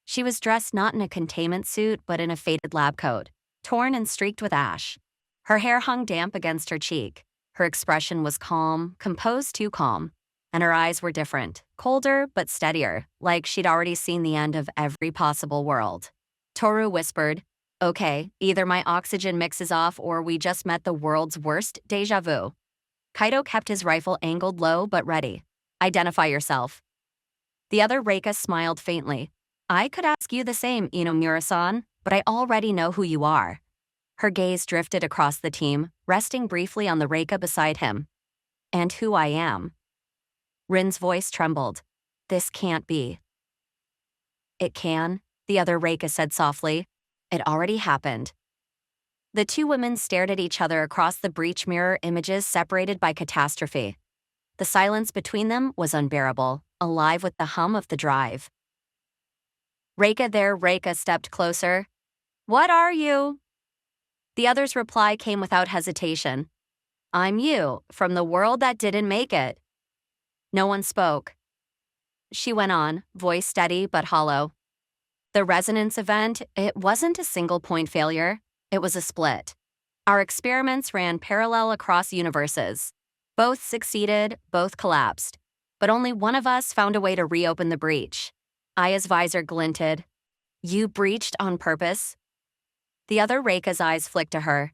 Speaker 2: She was dressed not in a containment suit, but in a faded lab coat, torn and streaked with ash. Her hair hung damp against her cheek. Her expression was calm, composed too calm. And her eyes were different, colder but steadier, like she'd already seen the end of every possible world. Toru whispered, Okay, either my oxygen mix is off or we just met the world's worst déjà vu. Kaito kept his rifle angled low but ready. Identify yourself. The other Reika smiled faintly. I could ask you the same, Inomura-san, but I already know who you are. Her gaze drifted across the team, resting briefly on the Reika beside him. And who I am. Rin's voice trembled. This can't be. It can, the other Reika said softly. It already happened. The two women stared at each other across the breach mirror images separated by catastrophe. The silence between them was unbearable, alive with the hum of the drive. Reika stepped closer. What are you? The other's reply came without hesitation. I'm you, from the world that didn't make it. No one spoke. She went on, voice steady but hollow. The resonance event, it wasn't a single-point failure. It was a split. Our experiments ran parallel across universes. Both succeeded, both collapsed. But only one of us found a way to reopen the breach. Aya's visor glinted. You breached on purpose? The other Reika's eyes flicked to her.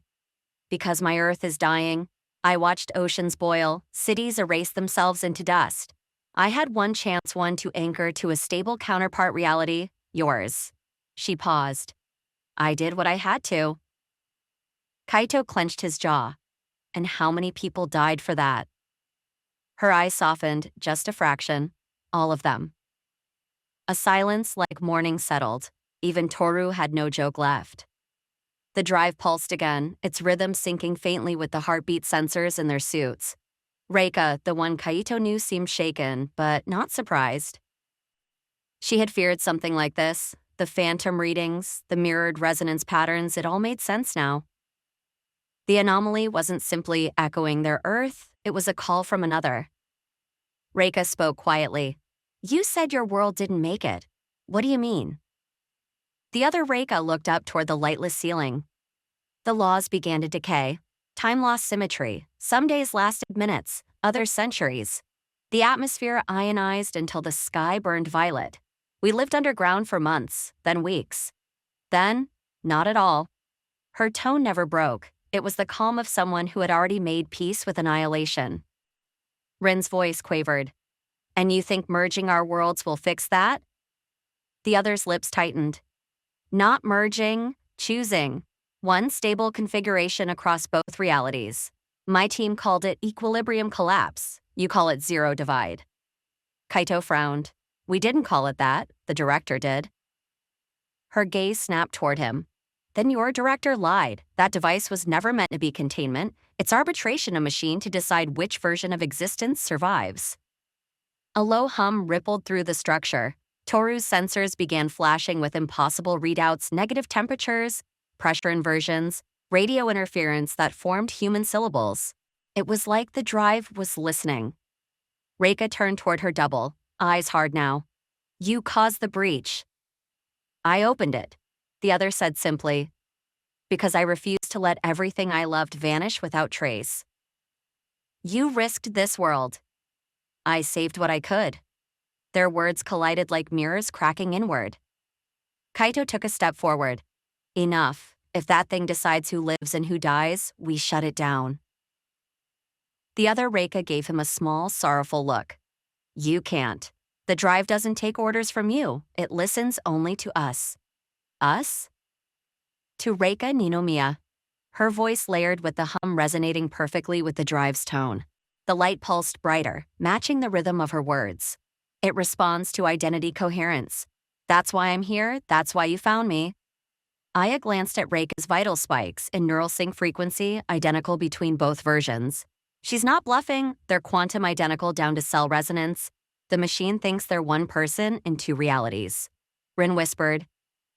Speaker 2: Because my Earth is dying, I watched oceans boil, cities erase themselves into dust. I had one chance to anchor to a stable counterpart reality, yours. She paused. I did what I had to. Kaito clenched his jaw. And how many people died for that? Her eyes softened, just a fraction. All of them. A silence like morning settled. Even Toru had no joke left. The drive pulsed again, its rhythm syncing faintly with the heartbeat sensors in their suits. Reika, the one Kaito knew, seemed shaken, but not surprised. She had feared something like this. The phantom readings, the mirrored resonance patterns, it all made sense now. The anomaly wasn't simply echoing their Earth, it was a call from another. Reika spoke quietly. You said your world didn't make it. What do you mean? The other Reika looked up toward the lightless ceiling. The laws began to decay. Time lost symmetry. Some days lasted minutes, others centuries. The atmosphere ionized until the sky burned violet. We lived underground for months, then weeks. Then, not at all. Her tone never broke. It was the calm of someone who had already made peace with annihilation. Rin's voice quavered. And you think merging our worlds will fix that? The other's lips tightened. Not merging, choosing. One stable configuration across both realities. My team called it equilibrium collapse. You call it zero divide. Kaito frowned. We didn't call it that. The director did. Her gaze snapped toward him. Then your director lied. That device was never meant to be containment. It's arbitration, a machine to decide which version of existence survives. A low hum rippled through the structure. Toru's sensors began flashing with impossible readouts, negative temperatures, pressure inversions, radio interference that formed human syllables. It was like the drive was listening. Reika turned toward her double, eyes hard now. You caused the breach. I opened it, the other said simply, because I refused to let everything I loved vanish without trace. You risked this world. I saved what I could. Their words collided like mirrors cracking inward. Kaito took a step forward. Enough. If that thing decides who lives and who dies, we shut it down. The other Reika gave him a small, sorrowful look. You can't. The drive doesn't take orders from you. It listens only to us. Us? To Reika Ninomiya. Her voice layered with the hum resonating perfectly with the drive's tone. The light pulsed brighter, matching the rhythm of her words. It responds to identity coherence. That's why I'm here, that's why you found me. Aya glanced at Reika's vital spikes in neural sync frequency identical between both versions. She's not bluffing, they're quantum identical down to cell resonance. The machine thinks they're one person in two realities. Rin whispered,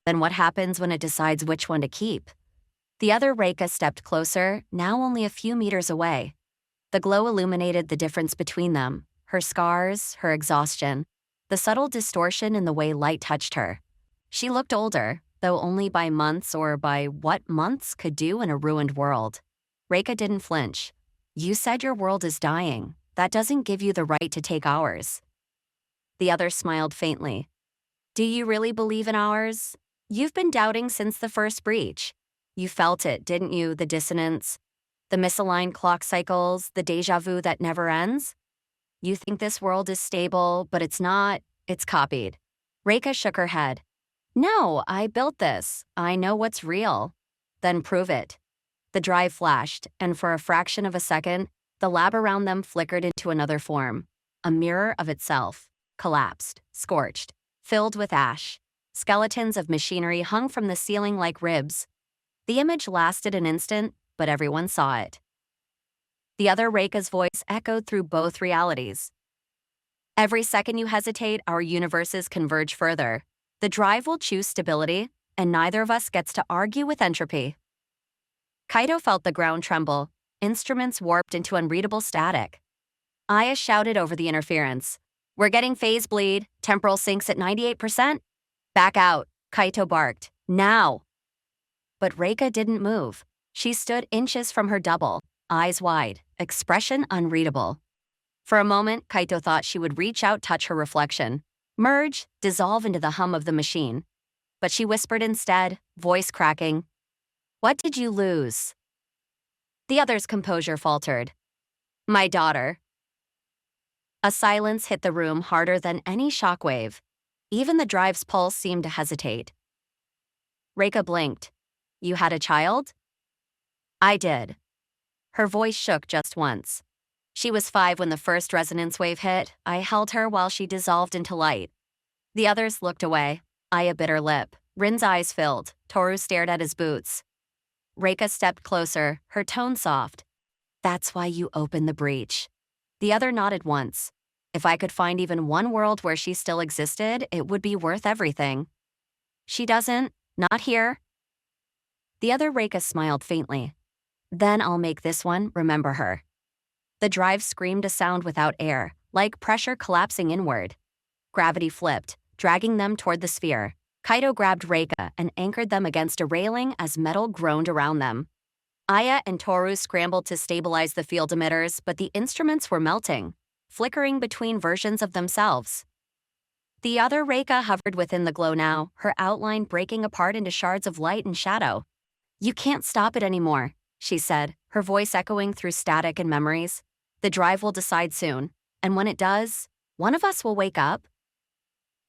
Speaker 2: then what happens when it decides which one to keep? The other Reika stepped closer, now only a few meters away. The glow illuminated the difference between them, her scars, her exhaustion, the subtle distortion in the way light touched her. She looked older, though only by months or by what months could do in a ruined world. Reika didn't flinch. You said your world is dying. That doesn't give you the right to take ours. The other smiled faintly. Do you really believe in ours? You've been doubting since the first breach. You felt it, didn't you, the dissonance? The misaligned clock cycles, the deja vu that never ends? You think this world is stable, but it's not. It's copied. Reika shook her head. No, I built this. I know what's real. Then prove it. The drive flashed, and for a fraction of a second, the lab around them flickered into another form. A mirror of itself. Collapsed, scorched, filled with ash. Skeletons of machinery hung from the ceiling like ribs. The image lasted an instant, but everyone saw it. The other Reika's voice echoed through both realities. Every second you hesitate, our universes converge further. The drive will choose stability, and neither of us gets to argue with entropy. Kaito felt the ground tremble. Instruments warped into unreadable static. Aya shouted over the interference. We're getting phase bleed. Temporal syncs at 98%. Back out, Kaito barked. Now! But Reika didn't move. She stood inches from her double, eyes wide, expression unreadable. For a moment, Kaito thought she would reach out, touch her reflection, merge, dissolve into the hum of the machine. But she whispered instead, voice cracking, What did you lose? The other's composure faltered. My daughter. A silence hit the room harder than any shockwave. Even the drive's pulse seemed to hesitate. Reika blinked. You had a child? I did. Her voice shook just once. She was 5 when the first resonance wave hit. I held her while she dissolved into light. The others looked away. Aya bit her lip. Rin's eyes filled. Toru stared at his boots. Reika stepped closer, her tone soft. That's why you opened the breach. The other nodded once. If I could find even one world where she still existed, it would be worth everything. She doesn't. Not here. The other Reika smiled faintly. Then I'll make this one remember her. The drive screamed a sound without air, like pressure collapsing inward. Gravity flipped, dragging them toward the sphere. Kaito grabbed Reika and anchored them against a railing as metal groaned around them. Aya and Toru scrambled to stabilize the field emitters, but the instruments were melting, flickering between versions of themselves. The other Reika hovered within the glow now, her outline breaking apart into shards of light and shadow. You can't stop it anymore, she said, her voice echoing through static and memories. The drive will decide soon. And when it does, one of us will wake up.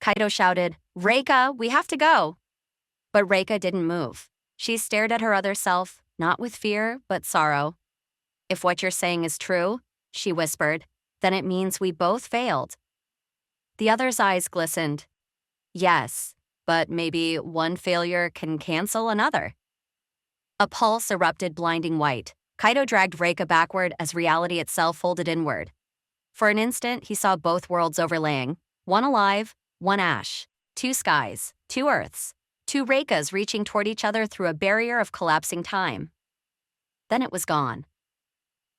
Speaker 2: Kaito shouted, "Reika, we have to go." But Reika didn't move. She stared at her other self, not with fear, but sorrow. "If what you're saying is true," she whispered, "then it means we both failed." The other's eyes glistened. "Yes, but maybe one failure can cancel another." A pulse erupted blinding white. Kaito dragged Reika backward as reality itself folded inward. For an instant, he saw both worlds overlaying. One alive, one ash. Two skies, two earths, two Reikas reaching toward each other through a barrier of collapsing time. Then it was gone.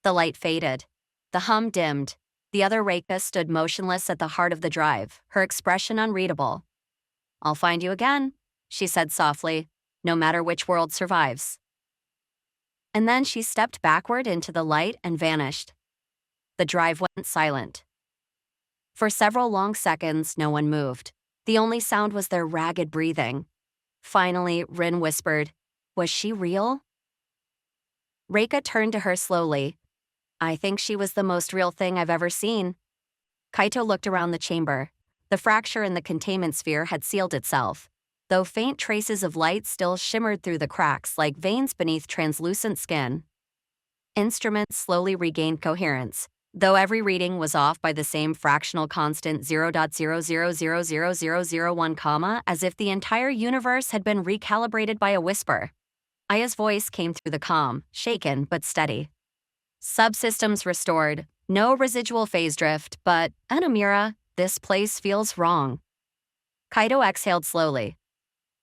Speaker 2: The light faded. The hum dimmed. The other Reika stood motionless at the heart of the drive, her expression unreadable. "I'll find you again," she said softly, "no matter which world survives." And then she stepped backward into the light and vanished. The drive went silent. For several long seconds, no one moved. The only sound was their ragged breathing. Finally, Rin whispered, "Was she real?" Reika turned to her slowly. "I think she was the most real thing I've ever seen." Kaito looked around the chamber. The fracture in the containment sphere had sealed itself, though faint traces of light still shimmered through the cracks like veins beneath translucent skin. Instruments slowly regained coherence, though every reading was off by the same fractional constant 0.00000001, as if the entire universe had been recalibrated by a whisper. Aya's voice came through the calm, shaken but steady. "Subsystems restored. No residual phase drift, but, Ninomiya, this place feels wrong." Kaito exhaled slowly.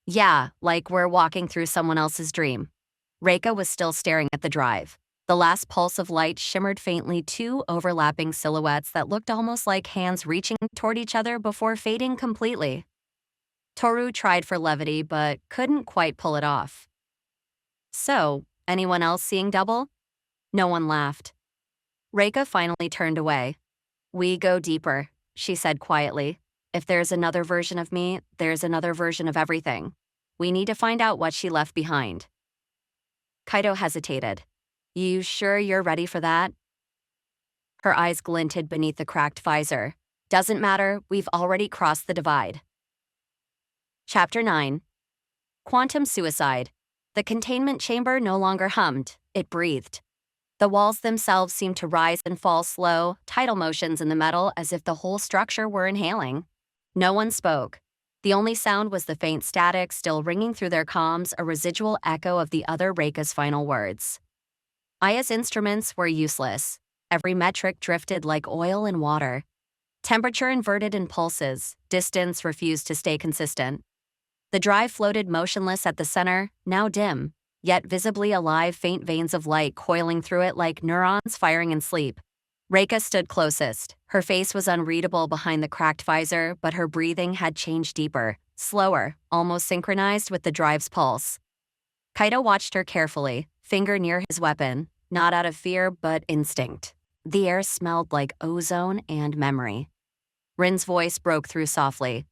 Speaker 2: "Yeah, like we're walking through someone else's dream." Reika was still staring at the drive. The last pulse of light shimmered faintly, two overlapping silhouettes that looked almost like hands reaching toward each other before fading completely. Toru tried for levity, but couldn't quite pull it off. "So, anyone else seeing double?" No one laughed. Reika finally turned away. "We go deeper," she said quietly. "If there's another version of me, there's another version of everything. We need to find out what she left behind." Kaito hesitated. "You sure you're ready for that?" Her eyes glinted beneath the cracked visor. "Doesn't matter, we've already crossed the divide." Chapter 9. Quantum Suicide. The containment chamber no longer hummed, it breathed. The walls themselves seemed to rise and fall slow, tidal motions in the metal as if the whole structure were inhaling. No one spoke. The only sound was the faint static still ringing through their comms, a residual echo of the other Reika's final words. Aya's instruments were useless. Every metric drifted like oil in water. Temperature inverted in pulses, distance refused to stay consistent. The drive floated motionless at the center, now dim, yet visibly alive, faint veins of light coiling through it like neurons firing in sleep. Reika stood closest. Her face was unreadable behind the cracked visor, but her breathing had changed deeper, slower, almost synchronized with the drive's pulse. Kaito watched her carefully, finger near his weapon, not out of fear but instinct. The air smelled like ozone and memory. Rin's voice broke through softly.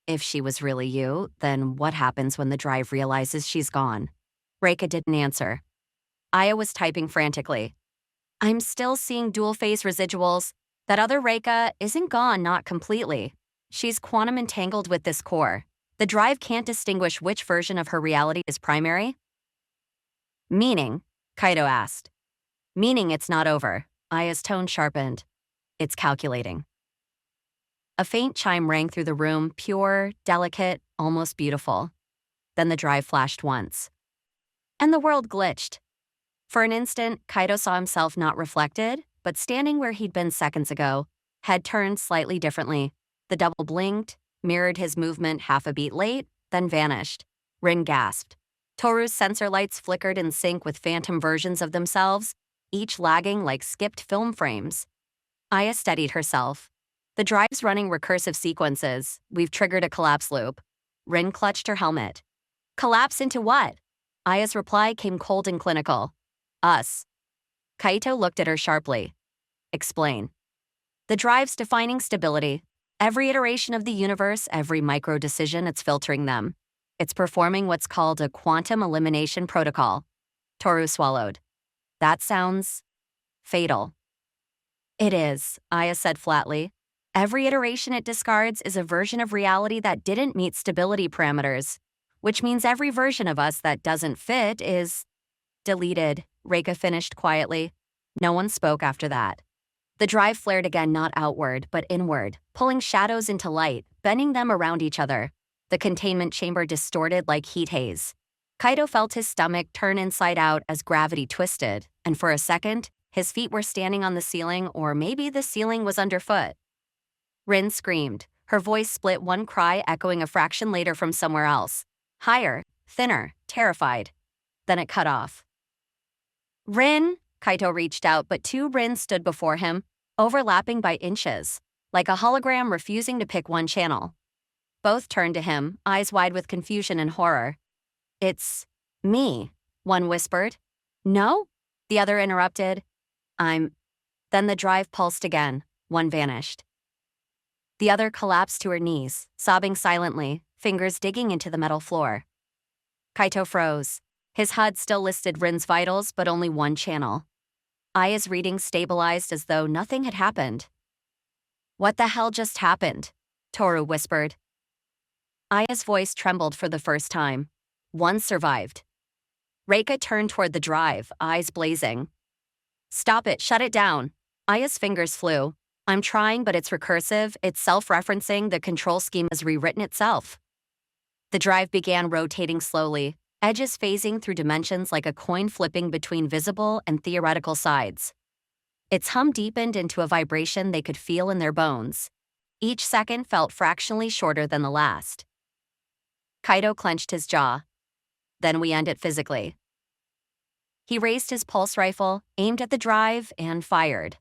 Speaker 2: "If she was really you, then what happens when the drive realizes she's gone?" Reika didn't answer. Aya was typing frantically. "I'm still seeing dual-phase residuals. That other Reika isn't gone, not completely. She's quantum entangled with this core. The drive can't distinguish which version of her reality is primary." "Meaning?" Kaito asked. "Meaning it's not over." Aya's tone sharpened. "It's calculating." A faint chime rang through the room, pure, delicate, almost beautiful. Then the drive flashed once. And the world glitched. For an instant, Kaito saw himself not reflected, but standing where he'd been seconds ago, head turned slightly differently. The double blinked, mirrored his movement half a beat late, then vanished. Rin gasped. Toru's sensor lights flickered in sync with phantom versions of themselves, each lagging like skipped film frames. Aya steadied herself. "The drive's running recursive sequences. We've triggered a collapse loop." Rin clutched her helmet. "Collapse into what?" Aya's reply came cold and clinical. "Us." Kaito looked at her sharply. "Explain." "The drive's defining stability. Every iteration of the universe, every micro-decision, it's filtering them. It's performing what's called a quantum elimination protocol." Toru swallowed. "That sounds fatal." It is, Aya said flatly. Every iteration it discards is a version of reality that didn't meet stability parameters, which means every version of us that doesn't fit is deleted, Reika finished quietly. No one spoke after that. The drive flared again, not outward, but inward, pulling shadows into light, bending them around each other. The containment chamber distorted like heat haze. Kaito felt his stomach turn inside out as gravity twisted, and for a second, his feet were standing on the ceiling, or maybe the ceiling was underfoot. Rin screamed, her voice split, one cry echoing a fraction later from somewhere else. Higher, thinner, terrified. Then it cut off. Rin! Kaito reached out, but two Rins stood before him, overlapping by inches, like a hologram refusing to pick one channel. Both turned to him, eyes wide with confusion and horror. It's me, one whispered. No? The other interrupted. Then the drive pulsed again. One vanished. The other collapsed to her knees, sobbing silently, fingers digging into the metal floor. Kaito froze. His HUD still listed Rin's vitals, but only one channel. Aya's reading stabilized as though nothing had happened. What the hell just happened? Toru whispered. Aya's voice trembled for the first time. One survived. Reika turned toward the drive, eyes blazing. Stop it, shut it down. Aya's fingers flew. I'm trying, but it's recursive, it's self-referencing, the control scheme has rewritten itself. The drive began rotating slowly, edges phasing through dimensions like a coin flipping between visible and theoretical sides. Its hum deepened into a vibration they could feel in their bones. Each second felt fractionally shorter than the last. Kaito clenched his jaw. Then we end it physically. He raised his pulse rifle, aimed at the drive, and fired.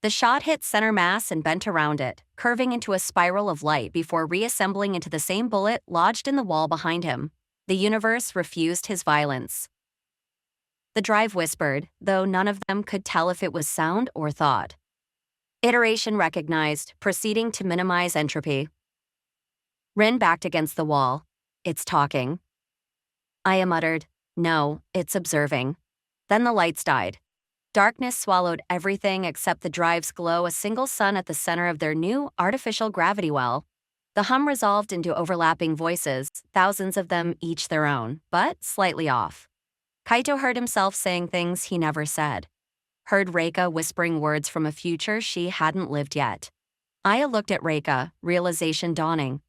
Speaker 2: The shot hit center mass and bent around it, curving into a spiral of light before reassembling into the same bullet lodged in the wall behind him. The universe refused his violence. The drive whispered, though none of them could tell if it was sound or thought. Iteration recognized, proceeding to minimize entropy. Rin backed against the wall. It's talking. Aya muttered, no, it's observing. Then the lights died. Darkness swallowed everything except the drive's glow, a single sun at the center of their new artificial gravity well. The hum resolved into overlapping voices, thousands of them, each their own, but slightly off. Kaito heard himself saying things he never said. Heard Reika whispering words from a future she hadn't lived yet. Aya looked at Reika, realization dawning.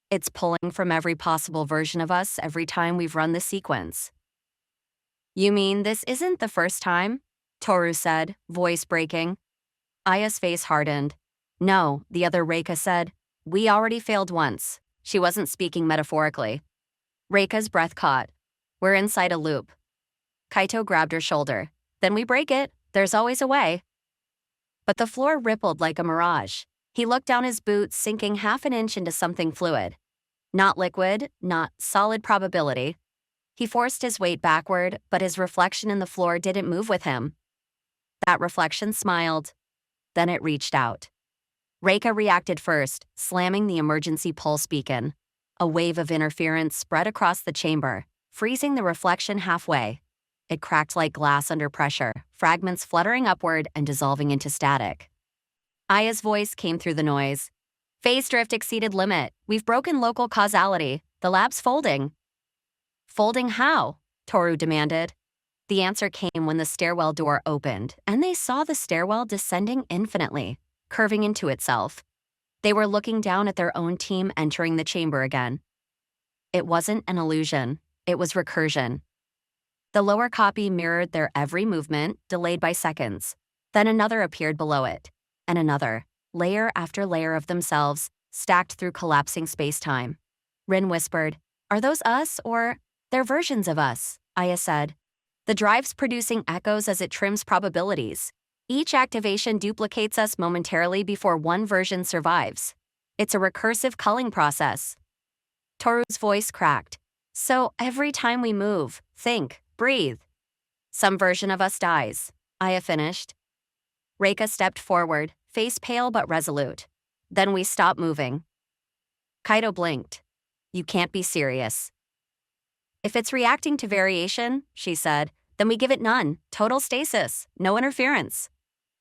Speaker 2: It's pulling from every possible version of us every time we've run the sequence. You mean this isn't the first time? Toru said, voice breaking. Aya's face hardened. No, the other Reika said. We already failed once. She wasn't speaking metaphorically. Reika's breath caught. We're inside a loop. Kaito grabbed her shoulder. Then we break it. There's always a way. But the floor rippled like a mirage. He looked down his boot, sinking half an inch into something fluid. Not liquid, not solid probability. He forced his weight backward, but his reflection in the floor didn't move with him. That reflection smiled. Then it reached out. Reika reacted first, slamming the emergency pulse beacon. A wave of interference spread across the chamber, freezing the reflection halfway. It cracked like glass under pressure, fragments fluttering upward and dissolving into static. Aya's voice came through the noise. Phase drift exceeded limit. We've broken local causality. The lab's folding. Folding how? Toru demanded. The answer came when the stairwell door opened, and they saw the stairwell descending infinitely, curving into itself. They were looking down at their own team entering the chamber again. It wasn't an illusion. It was recursion. The lower copy mirrored their every movement, delayed by seconds. Then another appeared below it, and another, layer after layer of themselves, stacked through collapsing space-time. Rin whispered, Are those us, or they're versions of us? Aya said. The drive's producing echoes as it trims probabilities. Each activation duplicates us momentarily before one version survives. It's a recursive culling process. Toru's voice cracked. So every time we move, think, breathe, some version of us dies. Aya finished. Reika stepped forward, face pale but resolute. Then we stopped moving. Kaito blinked. You can't be serious. If it's reacting to variation, she said, then we give it none. Total stasis. No interference.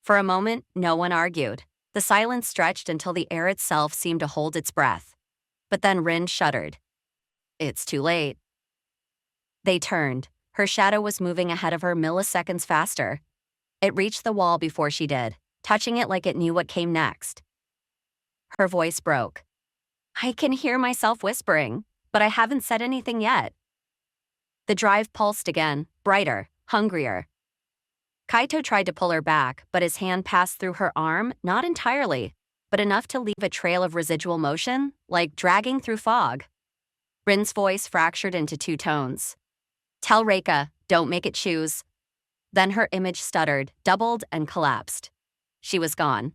Speaker 2: For a moment, no one argued. The silence stretched until the air itself seemed to hold its breath. But then Rin shuddered. It's too late. They turned. Her shadow was moving ahead of her milliseconds faster. It reached the wall before she did, touching it like it knew what came next. Her voice broke. I can hear myself whispering, but I haven't said anything yet. The drive pulsed again, brighter, hungrier. Kaito tried to pull her back, but his hand passed through her arm, not entirely, but enough to leave a trail of residual motion, like dragging through fog. Rin's voice fractured into two tones. Tell Reika, don't make it choose. Then her image stuttered, doubled, and collapsed. She was gone.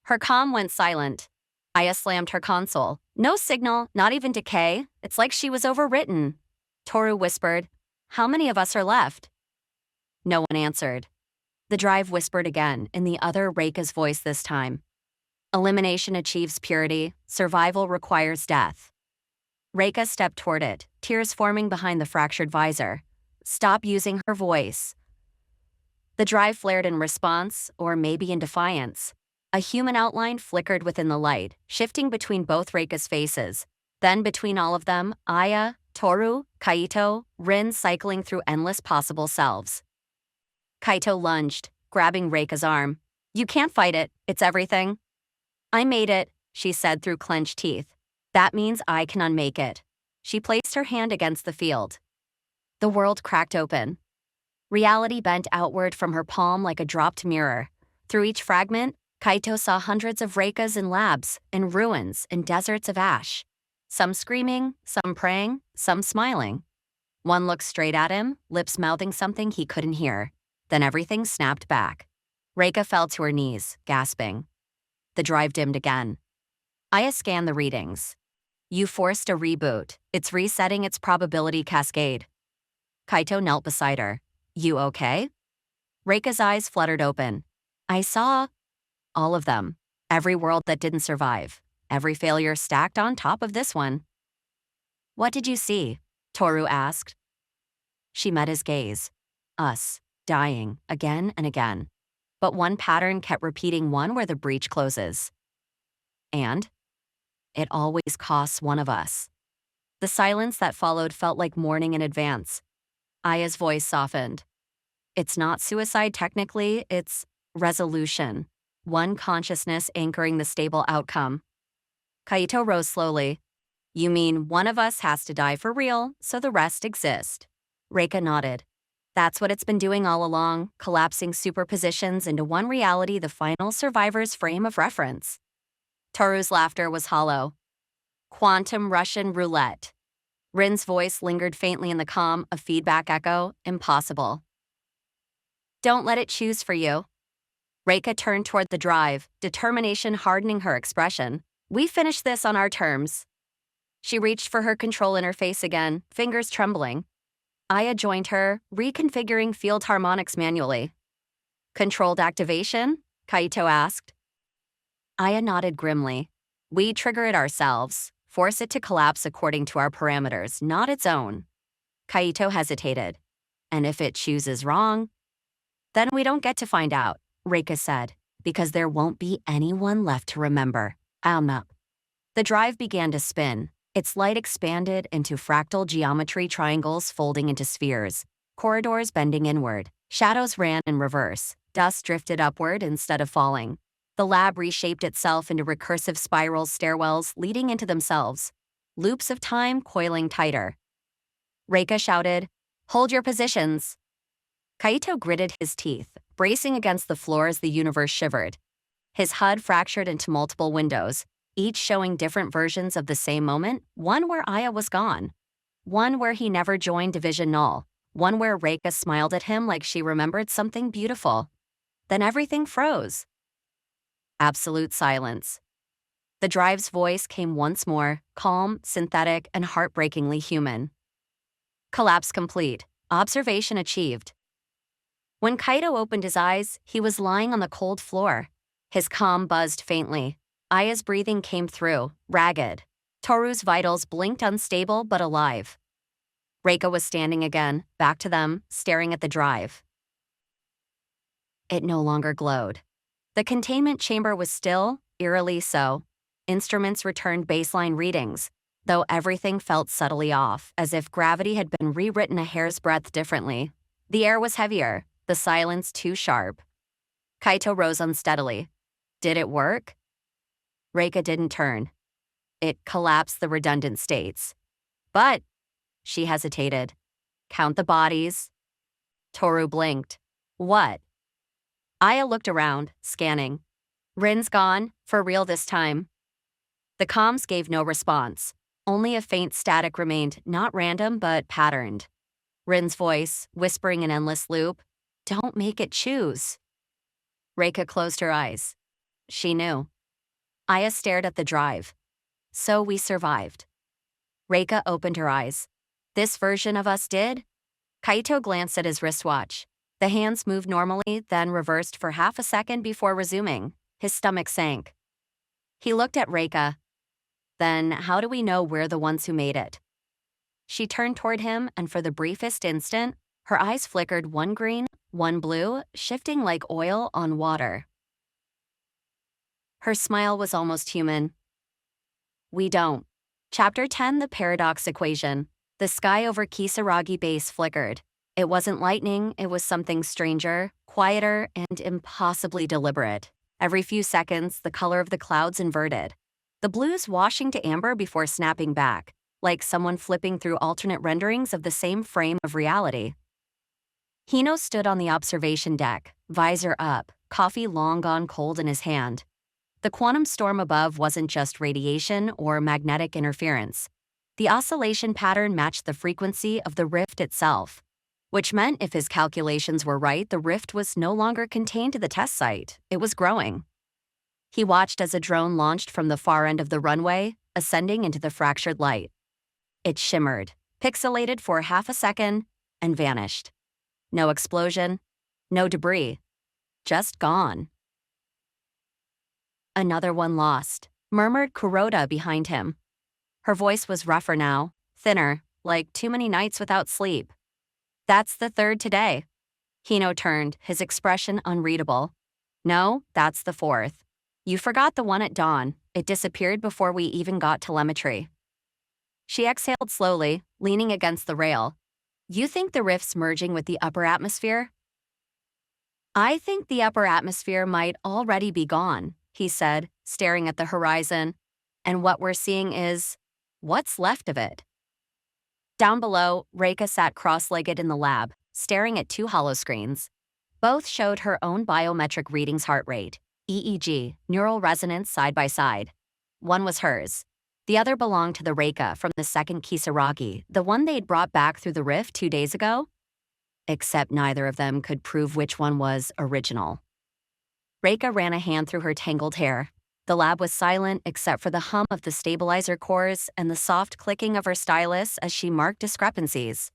Speaker 2: Her comm went silent. Aya slammed her console. No signal, not even decay. It's like she was overwritten. Toru whispered, How many of us are left? No one answered. The drive whispered again, in the other Reika's voice this time. Elimination achieves purity, survival requires death. Reika stepped toward it, tears forming behind the fractured visor. Stop using her voice. The drive flared in response, or maybe in defiance. A human outline flickered within the light, shifting between both Reika's faces. Then between all of them, Aya, Toru, Kaito, Rin cycling through endless possible selves. Kaito lunged, grabbing Reika's arm. You can't fight it, it's everything. I made it, she said through clenched teeth. That means I can unmake it. She placed her hand against the field. The world cracked open. Reality bent outward from her palm like a dropped mirror. Through each fragment, Kaito saw hundreds of Reikas in labs, in ruins, in deserts of ash. Some screaming, some praying, some smiling. One looked straight at him, lips mouthing something he couldn't hear. Then everything snapped back. Reika fell to her knees, gasping. The drive dimmed again. Aya scanned the readings. You forced a reboot. It's resetting its probability cascade. Kaito knelt beside her. You okay? Reika's eyes fluttered open. I saw all of them. Every world that didn't survive. Every failure stacked on top of this one. What did you see? Toru asked. She met his gaze. Us, dying, again and again. But one pattern kept repeating, one where the breach closes. And? It always costs one of us. The silence that followed felt like mourning in advance. Aya's voice softened. It's not suicide technically, it's resolution. One consciousness anchoring the stable outcome. Kaito rose slowly. You mean one of us has to die for real, so the rest exist? Reika nodded. That's what it's been doing all along, collapsing superpositions into one reality, the final survivor's frame of reference. Toru's laughter was hollow. Quantum Russian roulette. Rin's voice lingered faintly in the calm, a feedback echo, impossible. Don't let it choose for you. Reika turned toward the drive, determination hardening her expression. We finish this on our terms. She reached for her control interface again, fingers trembling. Aya joined her, reconfiguring field harmonics manually. Controlled activation? Kaito asked. Aya nodded grimly. We trigger it ourselves, force it to collapse according to our parameters, not its own. Kaito hesitated. And if it chooses wrong? Then we don't get to find out, Reika said, because there won't be anyone left to remember. Up. The drive began to spin. Its light expanded into fractal geometry, triangles folding into spheres, corridors bending inward, shadows ran in reverse, dust drifted upward instead of falling. The lab reshaped itself into recursive spirals, stairwells leading into themselves, loops of time coiling tighter. Reika shouted, Hold your positions. Kaito gritted his teeth, bracing against the floor as the universe shivered. His HUD fractured into multiple windows, each showing different versions of the same moment, one where Aya was gone, one where he never joined Division Null, one where Reika smiled at him like she remembered something beautiful. Then everything froze. Absolute silence. The drive's voice came once more, calm, synthetic, and heartbreakingly human. Collapse complete. Observation achieved. When Kaito opened his eyes, he was lying on the cold floor. His comm buzzed faintly. Aya's breathing came through, ragged. Toru's vitals blinked, unstable but alive. Reika was standing again, back to them, staring at the drive. It no longer glowed. The containment chamber was still, eerily so. Instruments returned baseline readings, though everything felt subtly off, as if gravity had been rewritten a hair's breadth differently. The air was heavier, the silence too sharp. Kaito rose unsteadily. Did it work? Reika didn't turn. It collapsed the redundant states. But, she hesitated. Count the bodies. Toru blinked. What? Aya looked around, scanning. Rin's gone, for real this time. The comms gave no response. Only a faint static remained, not random, but patterned. Rin's voice, whispering an endless loop. Don't make it choose. Reika closed her eyes. She knew. Aya stared at the drive. So we survived. Reika opened her eyes. This version of us did? Kaito glanced at his wristwatch. The hands moved normally, then reversed for half a second before resuming. His stomach sank. He looked at Reika. Then, how do we know we're the ones who made it? She turned toward him, and for the briefest instant, her eyes flickered one green, one blue, shifting like oil on water. Her smile was almost human. We don't. Chapter 10, The Paradox Equation. The sky over Kisaragi Base flickered. It wasn't lightning, it was something stranger, quieter, and impossibly deliberate. Every few seconds, the color of the clouds inverted. The blues washing to amber before snapping back, like someone flipping through alternate renderings of the same frame of reality. Hino stood on the observation deck, visor up, coffee long gone cold in his hand. The quantum storm above wasn't just radiation or magnetic interference. The oscillation pattern matched the frequency of the rift itself, which meant if his calculations were right, the rift was no longer contained to the test site. It was growing. He watched as a drone launched from the far end of the runway, ascending into the fractured light. It shimmered, pixelated for half a second, and vanished. No explosion, no debris, just gone. Another one lost, murmured Kuroda behind him. Her voice was rougher now, thinner, like too many nights without sleep. That's the third today. Hino turned, his expression unreadable. No, that's the fourth. You forgot the one at dawn. It disappeared before we even got telemetry. She exhaled slowly, leaning against the rail. You think the rift's merging with the upper atmosphere? I think the upper atmosphere might already be gone, he said, staring at the horizon. And what we're seeing is what's left of it. Down below, Reika sat cross-legged in the lab, staring at two holoscreens. Both showed her own biometric readings: heart rate, EEG, neural resonance side by side. One was hers. The other belonged to the Reika from the second Kisaragi, the one they'd brought back through the rift 2 days ago. Except neither of them could prove which one was original. Reika ran a hand through her tangled hair. The lab was silent except for the hum of the stabilizer cores and the soft clicking of her stylus as she marked discrepancies.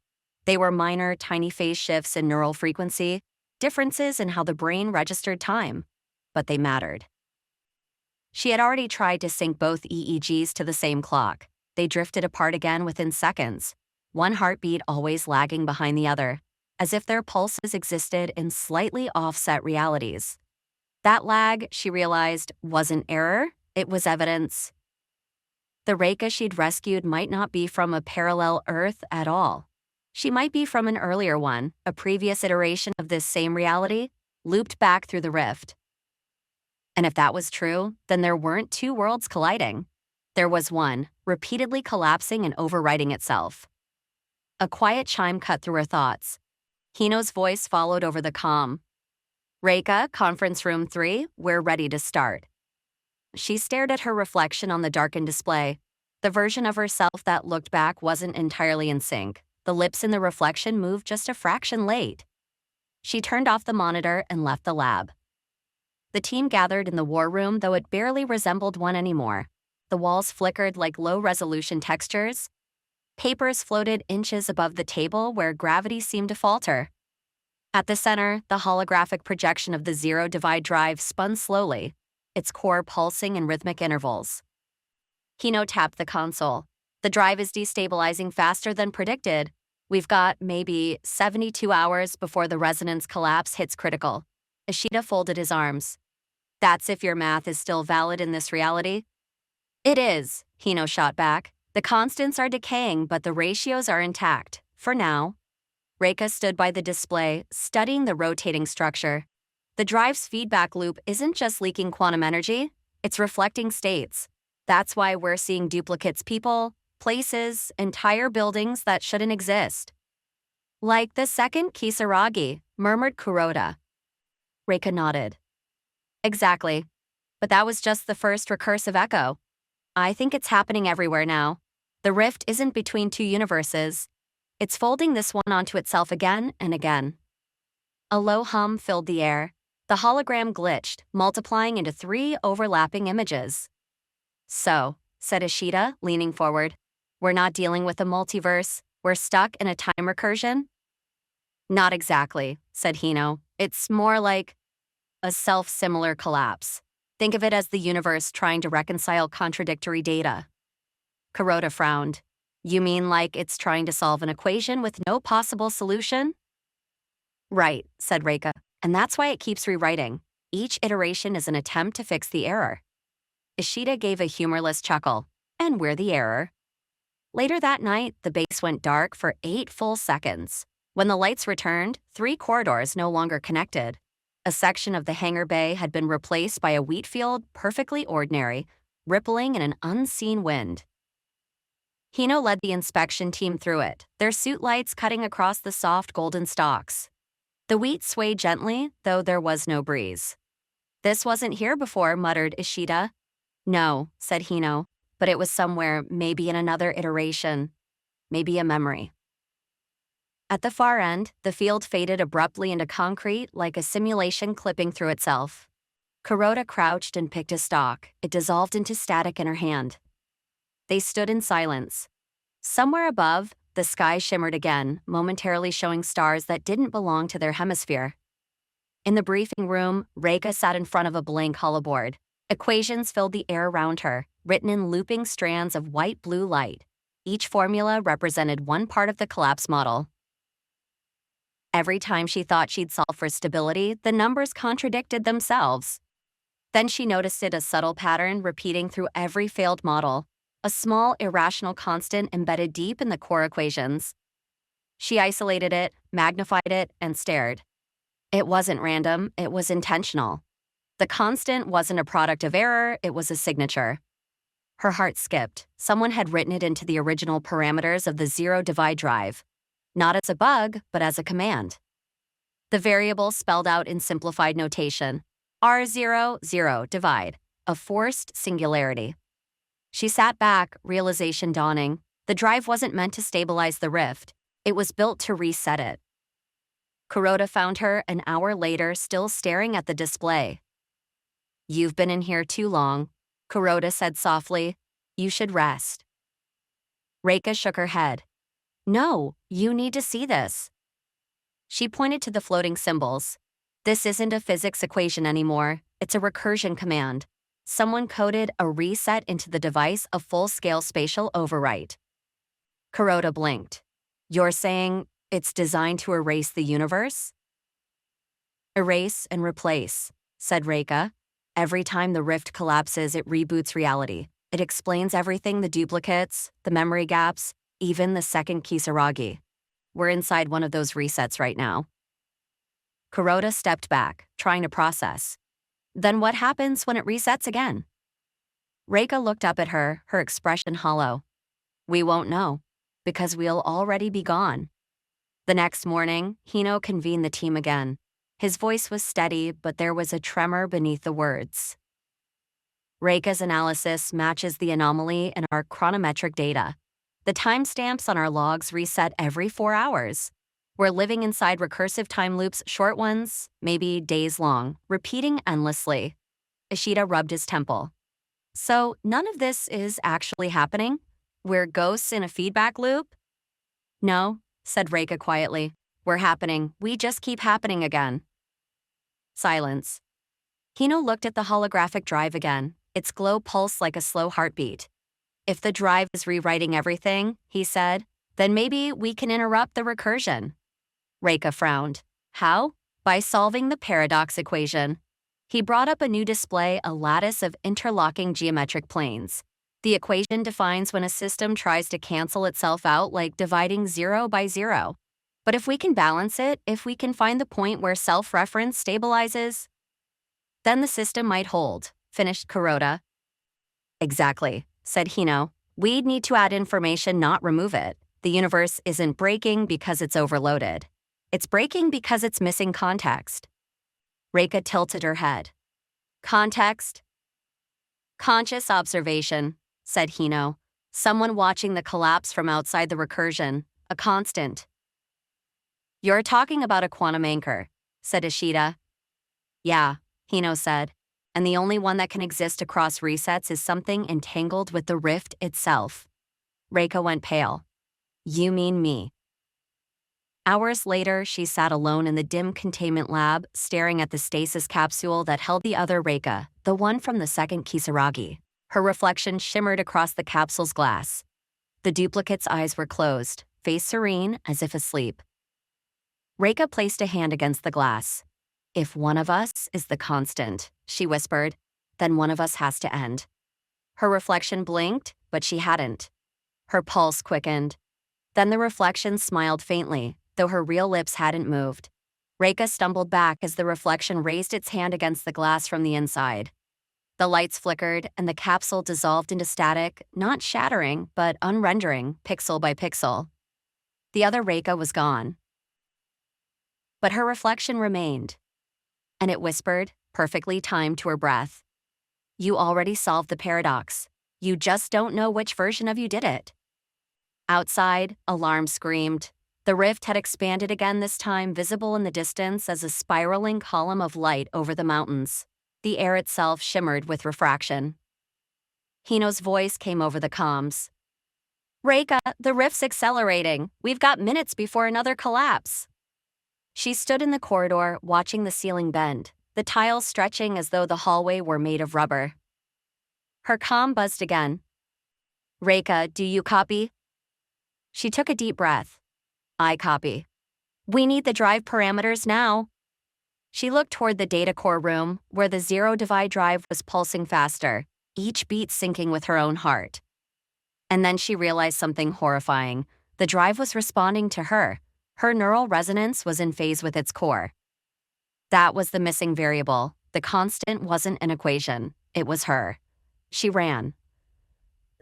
Speaker 2: They were minor, tiny phase shifts in neural frequency, differences in how the brain registered time, but they mattered. She had already tried to sync both EEGs to the same clock. They drifted apart again within seconds, one heartbeat always lagging behind the other, as if their pulses existed in slightly offset realities. That lag, she realized, wasn't error, it was evidence. The Reika she'd rescued might not be from a parallel Earth at all. She might be from an earlier one, a previous iteration of this same reality, looped back through the rift. And if that was true, then there weren't two worlds colliding. There was one, repeatedly collapsing and overwriting itself. A quiet chime cut through her thoughts. Hino's voice followed over the comm. Reika, conference room 3, we're ready to start. She stared at her reflection on the darkened display. The version of herself that looked back wasn't entirely in sync. The lips in the reflection moved just a fraction late. She turned off the monitor and left the lab. The team gathered in the war room, though it barely resembled one anymore. The walls flickered like low-resolution textures. Papers floated inches above the table where gravity seemed to falter. At the center, the holographic projection of the zero divide drive spun slowly, its core pulsing in rhythmic intervals. Hino tapped the console. The drive is destabilizing faster than predicted. We've got maybe 72 hours before the resonance collapse hits critical. Ishida folded his arms. That's if your math is still valid in this reality? It is, Hino shot back. The constants are decaying, but the ratios are intact. For now. Reika stood by the display, studying the rotating structure. The drive's feedback loop isn't just leaking quantum energy, it's reflecting states. That's why we're seeing duplicates people, places, entire buildings that shouldn't exist. Like the second Kisaragi, murmured Kuroda. Reika nodded. Exactly. But that was just the first recursive echo. I think it's happening everywhere now. The rift isn't between two universes. It's folding this one onto itself again and again. A low hum filled the air. The hologram glitched, multiplying into 3 overlapping images. So, said Ishida, leaning forward, we're not dealing with a multiverse, we're stuck in a time recursion? Not exactly, said Hino. It's more like a self-similar collapse. Think of it as the universe trying to reconcile contradictory data. Kuroda frowned. You mean like it's trying to solve an equation with no possible solution? Right, said Reika, and that's why it keeps rewriting. Each iteration is an attempt to fix the error. Ishida gave a humorless chuckle. And we're the error. Later that night, the base went dark for 8 full seconds. When the lights returned, 3 corridors no longer connected. A section of the hangar bay had been replaced by a wheat field perfectly ordinary, rippling in an unseen wind. Hino led the inspection team through it, their suit lights cutting across the soft golden stalks. The wheat swayed gently, though there was no breeze. This wasn't here before, muttered Ishida. No, said Hino, but it was somewhere, maybe in another iteration. Maybe a memory. At the far end, the field faded abruptly into concrete like a simulation clipping through itself. Kuroda crouched and picked a stalk. It dissolved into static in her hand. They stood in silence. Somewhere above, the sky shimmered again, momentarily showing stars that didn't belong to their hemisphere. In the briefing room, Reika sat in front of a blank holoboard. Equations filled the air around her, written in looping strands of white-blue light. Each formula represented one part of the collapse model. Every time she thought she'd solve for stability, the numbers contradicted themselves. Then she noticed a subtle pattern repeating through every failed model, a small irrational constant embedded deep in the core equations. She isolated it, magnified it, and stared. It wasn't random, it was intentional. The constant wasn't a product of error, it was a signature. Her heart skipped. Someone had written it into the original parameters of the zero divide drive. Not as a bug, but as a command. The variable spelled out in simplified notation, R0, 0, divide, a forced singularity. She sat back, realization dawning. The drive wasn't meant to stabilize the rift. It was built to reset it. Kuroda found her an hour later still staring at the display. You've been in here too long, Kuroda said softly. You should rest. Reika shook her head. No, you need to see this. She pointed to the floating symbols. This isn't a physics equation anymore. It's a recursion command. Someone coded a reset into the device of full-scale spatial overwrite. Kuroda blinked. You're saying it's designed to erase the universe? Erase and replace, said Reika. Every time the rift collapses, it reboots reality. It explains everything, the duplicates, the memory gaps, even the second Kisaragi. We're inside one of those resets right now. Kuroda stepped back, trying to process. Then what happens when it resets again? Reika looked up at her, her expression hollow. We won't know, because we'll already be gone. The next morning, Hino convened the team again. His voice was steady, but there was a tremor beneath the words. Reika's analysis matches the anomaly in our chronometric data. The timestamps on our logs reset every 4 hours. We're living inside recursive time loops, short ones, maybe days long, repeating endlessly. Ishida rubbed his temple. So none of this is actually happening? We're ghosts in a feedback loop? No, said Reika quietly. We're happening. We just keep happening again. Silence. Hino looked at the holographic drive again, its glow pulsed like a slow heartbeat. If the drive is rewriting everything, he said, then maybe we can interrupt the recursion. Reika frowned. How? By solving the paradox equation. He brought up a new display, a lattice of interlocking geometric planes. The equation defines when a system tries to cancel itself out, like dividing 0 by 0. But if we can balance it, if we can find the point where self-reference stabilizes, then the system might hold, finished Kuroda. Exactly, said Hino. We'd need to add information, not remove it. The universe isn't breaking because it's overloaded. It's breaking because it's missing context. Reika tilted her head. Context? Conscious observation, said Hino. Someone watching the collapse from outside the recursion, a constant. You're talking about a quantum anchor, said Ishida. Yeah, Hino said. And the only one that can exist across resets is something entangled with the rift itself. Reika went pale. You mean me? Hours later, she sat alone in the dim containment lab, staring at the stasis capsule that held the other Reika, the one from the second Kisaragi. Her reflection shimmered across the capsule's glass. The duplicate's eyes were closed, face serene, as if asleep. Reika placed a hand against the glass. If one of us is the constant, she whispered, then one of us has to end. Her reflection blinked, but she hadn't. Her pulse quickened. Then the reflection smiled faintly, though her real lips hadn't moved. Reika stumbled back as the reflection raised its hand against the glass from the inside. The lights flickered, and the capsule dissolved into static, not shattering, but unrendering, pixel by pixel. The other Reika was gone. But her reflection remained. And it whispered, perfectly timed to her breath. You already solved the paradox. You just don't know which version of you did it. Outside, alarms screamed. The rift had expanded again, this time visible in the distance as a spiraling column of light over the mountains. The air itself shimmered with refraction. Hino's voice came over the comms. Reika, the rift's accelerating. We've got minutes before another collapse. She stood in the corridor, watching the ceiling bend, the tiles stretching as though the hallway were made of rubber. Her comm buzzed again. Reika, do you copy? She took a deep breath. I copy. We need the drive parameters now. She looked toward the data core room, where the zero divide drive was pulsing faster, each beat syncing with her own heart. And then she realized something horrifying. The drive was responding to her. Her neural resonance was in phase with its core. That was the missing variable. The constant wasn't an equation. It was her. She ran.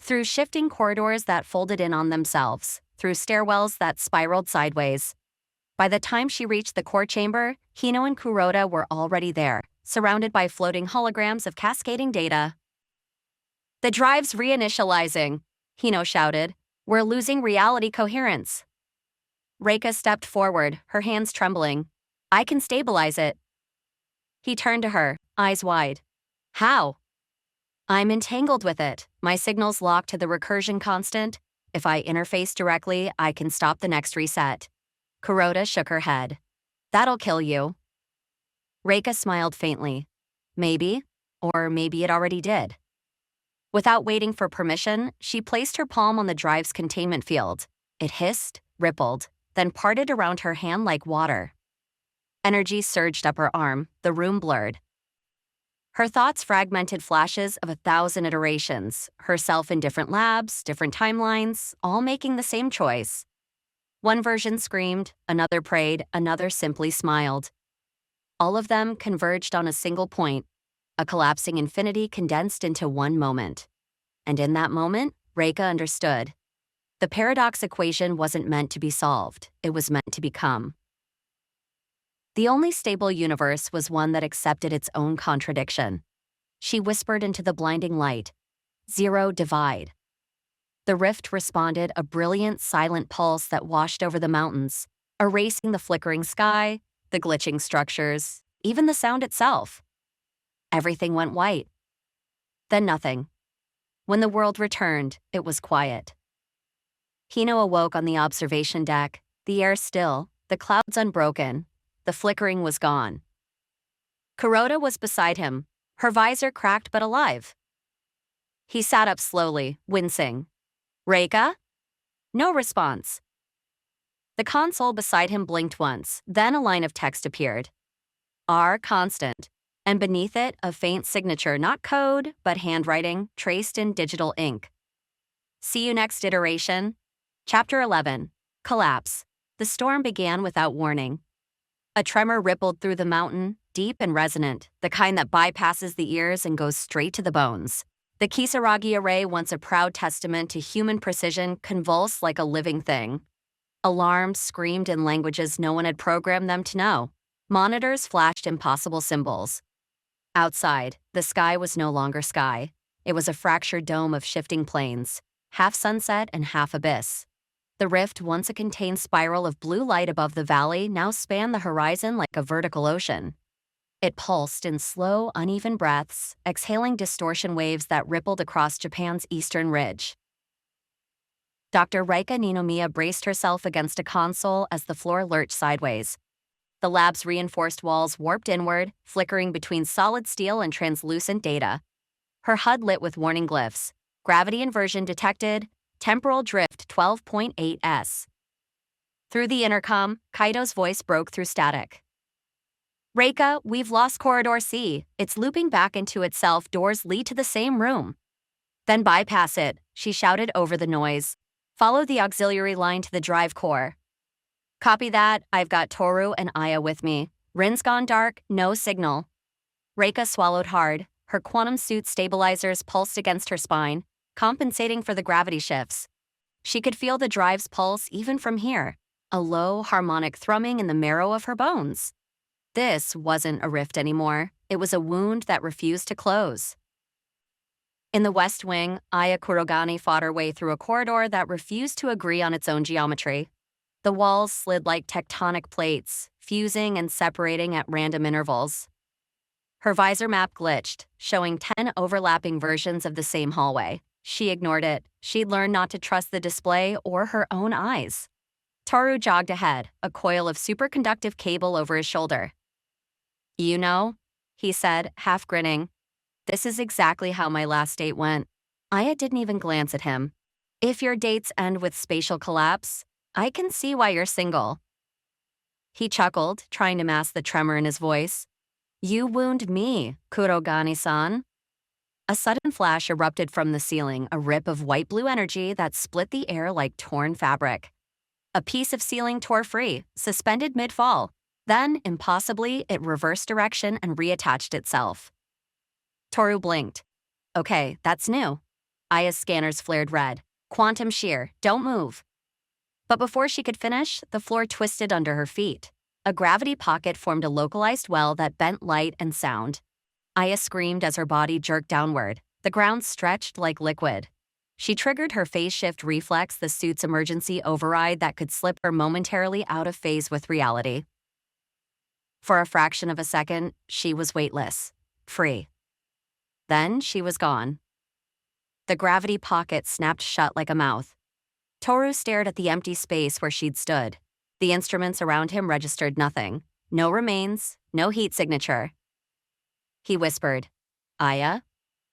Speaker 2: Through shifting corridors that folded in on themselves, through stairwells that spiraled sideways. By the time she reached the core chamber, Hino and Kuroda were already there, surrounded by floating holograms of cascading data. The drive's reinitializing, Hino shouted. We're losing reality coherence. Reika stepped forward, her hands trembling. I can stabilize it. He turned to her, eyes wide. How? I'm entangled with it. My signal's locked to the recursion constant. If I interface directly, I can stop the next reset. Kuroda shook her head. That'll kill you. Reika smiled faintly. Maybe, or maybe it already did. Without waiting for permission, she placed her palm on the drive's containment field. It hissed, rippled, then parted around her hand like water. Energy surged up her arm, the room blurred. Her thoughts fragmented flashes of 1,000 iterations, herself in different labs, different timelines, all making the same choice. One version screamed, another prayed, another simply smiled. All of them converged on a single point, a collapsing infinity condensed into one moment. And in that moment, Reika understood. The paradox equation wasn't meant to be solved, it was meant to become. The only stable universe was one that accepted its own contradiction. She whispered into the blinding light, Zero divide. The rift responded, a brilliant, silent pulse that washed over the mountains, erasing the flickering sky, the glitching structures, even the sound itself. Everything went white. Then nothing. When the world returned, it was quiet. Hino awoke on the observation deck, the air still, the clouds unbroken. The flickering was gone. Kuroda was beside him, her visor cracked but alive. He sat up slowly, wincing. Reika? No response. The console beside him blinked once, then a line of text appeared. R constant. And beneath it, a faint signature, not code, but handwriting, traced in digital ink. See you next iteration. Chapter 11. Collapse. The storm began without warning. A tremor rippled through the mountain, deep and resonant, the kind that bypasses the ears and goes straight to the bones. The Kisaragi array, once a proud testament to human precision, convulsed like a living thing. Alarms screamed in languages no one had programmed them to know. Monitors flashed impossible symbols. Outside, the sky was no longer sky. It was a fractured dome of shifting planes, half sunset and half abyss. The rift, once a contained spiral of blue light above the valley, now spanned the horizon like a vertical ocean. It pulsed in slow, uneven breaths, exhaling distortion waves that rippled across Japan's eastern ridge. Dr. Reika Ninomiya braced herself against a console as the floor lurched sideways. The lab's reinforced walls warped inward, flickering between solid steel and translucent data. Her HUD lit with warning glyphs. Gravity inversion detected. Temporal drift 12.8s. Through the intercom, Kaito's voice broke through static. Reika, we've lost Corridor C. It's looping back into itself. Doors lead to the same room. Then bypass it, she shouted over the noise. Follow the auxiliary line to the drive core. Copy that. I've got Toru and Aya with me. Rin's gone dark, no signal. Reika swallowed hard. Her quantum suit stabilizers pulsed against her spine, compensating for the gravity shifts. She could feel the drive's pulse even from here, a low, harmonic thrumming in the marrow of her bones. This wasn't a rift anymore. It was a wound that refused to close. In the West Wing, Aya Kurogane fought her way through a corridor that refused to agree on its own geometry. The walls slid like tectonic plates, fusing and separating at random intervals. Her visor map glitched, showing 10 overlapping versions of the same hallway. She ignored it. She'd learned not to trust the display or her own eyes. Toru jogged ahead, a coil of superconductive cable over his shoulder. You know, he said, half grinning. This is exactly how my last date went. Aya didn't even glance at him. If your dates end with spatial collapse, I can see why you're single. He chuckled, trying to mask the tremor in his voice. You wound me, Kurogane-san. A sudden flash erupted from the ceiling, a rip of white-blue energy that split the air like torn fabric. A piece of ceiling tore free, suspended mid-fall. Then, impossibly, it reversed direction and reattached itself. Toru blinked. Okay, that's new. Aya's scanners flared red. Quantum shear, don't move. But before she could finish, the floor twisted under her feet. A gravity pocket formed a localized well that bent light and sound. Aya screamed as her body jerked downward. The ground stretched like liquid. She triggered her phase shift reflex, the suit's emergency override that could slip her momentarily out of phase with reality. For a fraction of a second, she was weightless, free. Then she was gone. The gravity pocket snapped shut like a mouth. Toru stared at the empty space where she'd stood. The instruments around him registered nothing. No remains, no heat signature. He whispered, Aya?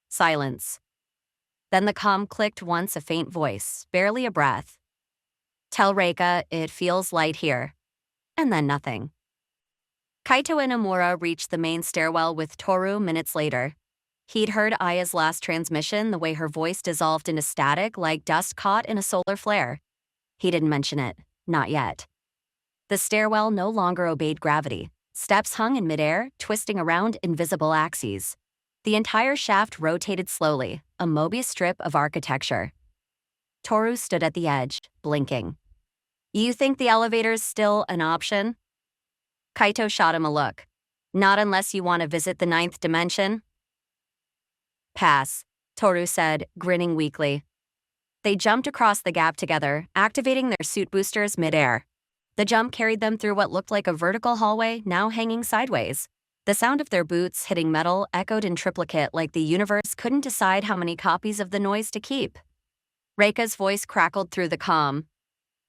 Speaker 2: Silence. Then the comm clicked once, a faint voice, barely a breath. Tell Reika it feels light here. And then nothing. Kaito and Nomura reached the main stairwell with Toru minutes later. He'd heard Aya's last transmission, the way her voice dissolved into static like dust caught in a solar flare. He didn't mention it, not yet. The stairwell no longer obeyed gravity. Steps hung in midair, twisting around invisible axes. The entire shaft rotated slowly, a Mobius strip of architecture. Toru stood at the edge, blinking. You think the elevator's still an option? Kaito shot him a look. Not unless you want to visit the 9th dimension. Pass, Toru said, grinning weakly. They jumped across the gap together, activating their suit boosters midair. The jump carried them through what looked like a vertical hallway, now hanging sideways. The sound of their boots hitting metal echoed in triplicate like the universe couldn't decide how many copies of the noise to keep. Reika's voice crackled through the comm.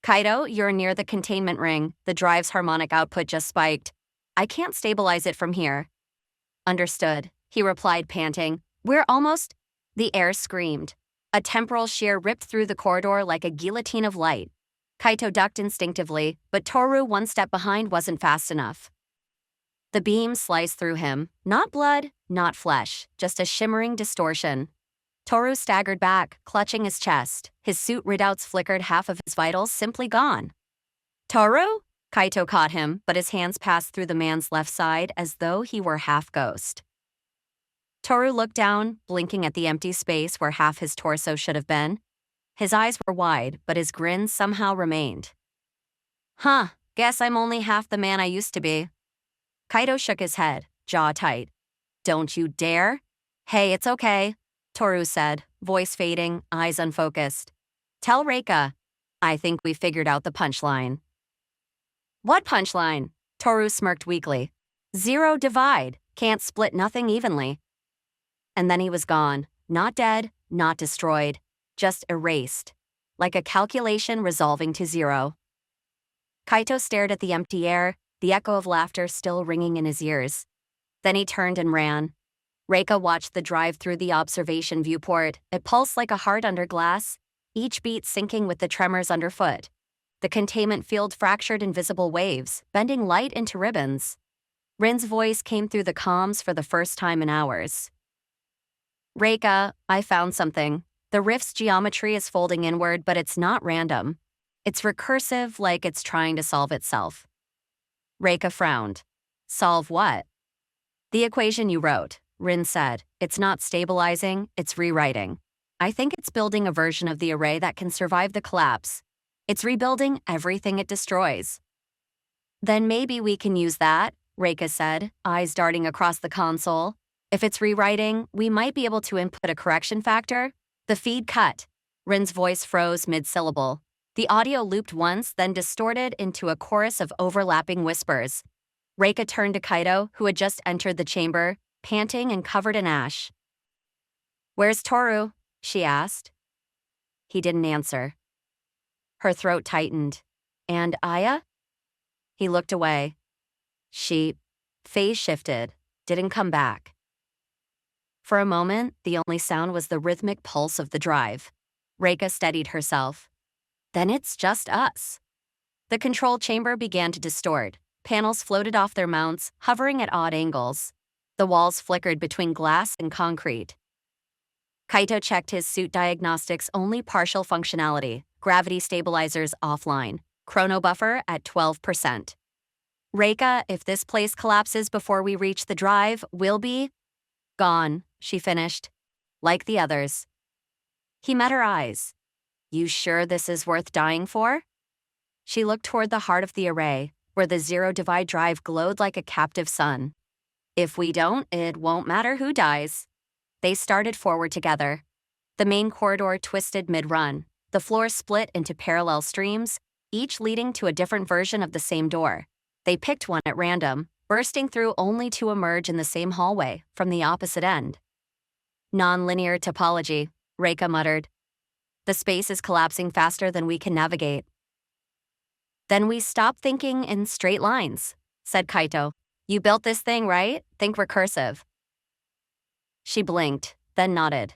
Speaker 2: Kaito, you're near the containment ring. The drive's harmonic output just spiked. I can't stabilize it from here. Understood, he replied, panting. We're almost... The air screamed. A temporal shear ripped through the corridor like a guillotine of light. Kaito ducked instinctively, but Toru, one step behind, wasn't fast enough. The beam sliced through him. Not blood, not flesh, just a shimmering distortion. Toru staggered back, clutching his chest. His suit redoubts flickered, half of his vitals simply gone. Toru? Kaito caught him, but his hands passed through the man's left side as though he were half ghost. Toru looked down, blinking at the empty space where half his torso should have been. His eyes were wide, but his grin somehow remained. Huh, guess I'm only half the man I used to be. Kaito shook his head, jaw tight. Don't you dare. Hey, it's okay, Toru said, voice fading, eyes unfocused. Tell Reika. I think we figured out the punchline. What punchline? Toru smirked weakly. Zero divide, can't split nothing evenly. And then he was gone, not dead, not destroyed, just erased, like a calculation resolving to zero. Kaito stared at the empty air, the echo of laughter still ringing in his ears. Then he turned and ran. Reika watched the drive through the observation viewport. It pulsed like a heart under glass, each beat syncing with the tremors underfoot. The containment field fractured invisible waves, bending light into ribbons. Rin's voice came through the comms for the first time in hours. Reika, I found something. The rift's geometry is folding inward, but it's not random. It's recursive, like it's trying to solve itself. Reika frowned. Solve what? The equation you wrote, Rin said. It's not stabilizing, it's rewriting. I think it's building a version of the array that can survive the collapse. It's rebuilding everything it destroys. Then maybe we can use that, Reika said, eyes darting across the console. If it's rewriting, we might be able to input a correction factor. The feed cut. Rin's voice froze mid-syllable. The audio looped once, then distorted into a chorus of overlapping whispers. Reika turned to Kaito, who had just entered the chamber, panting and covered in ash. Where's Toru? She asked. He didn't answer. Her throat tightened. And Aya? He looked away. She, phase shifted, didn't come back. For a moment, the only sound was the rhythmic pulse of the drive. Reika steadied herself. Then it's just us. The control chamber began to distort. Panels floated off their mounts, hovering at odd angles. The walls flickered between glass and concrete. Kaito checked his suit diagnostics' only partial functionality, gravity stabilizers offline, chrono buffer at 12%. Reika, if this place collapses before we reach the drive, we'll be gone, she finished. Like the others. He met her eyes. You sure this is worth dying for? She looked toward the heart of the array, where the zero divide drive glowed like a captive sun. If we don't, it won't matter who dies. They started forward together. The main corridor twisted mid-run. The floor split into parallel streams, each leading to a different version of the same door. They picked one at random, bursting through only to emerge in the same hallway from the opposite end. Non-linear topology, Reika muttered. The space is collapsing faster than we can navigate. Then we stop thinking in straight lines, said Kaito. You built this thing, right? Think recursive. She blinked, then nodded.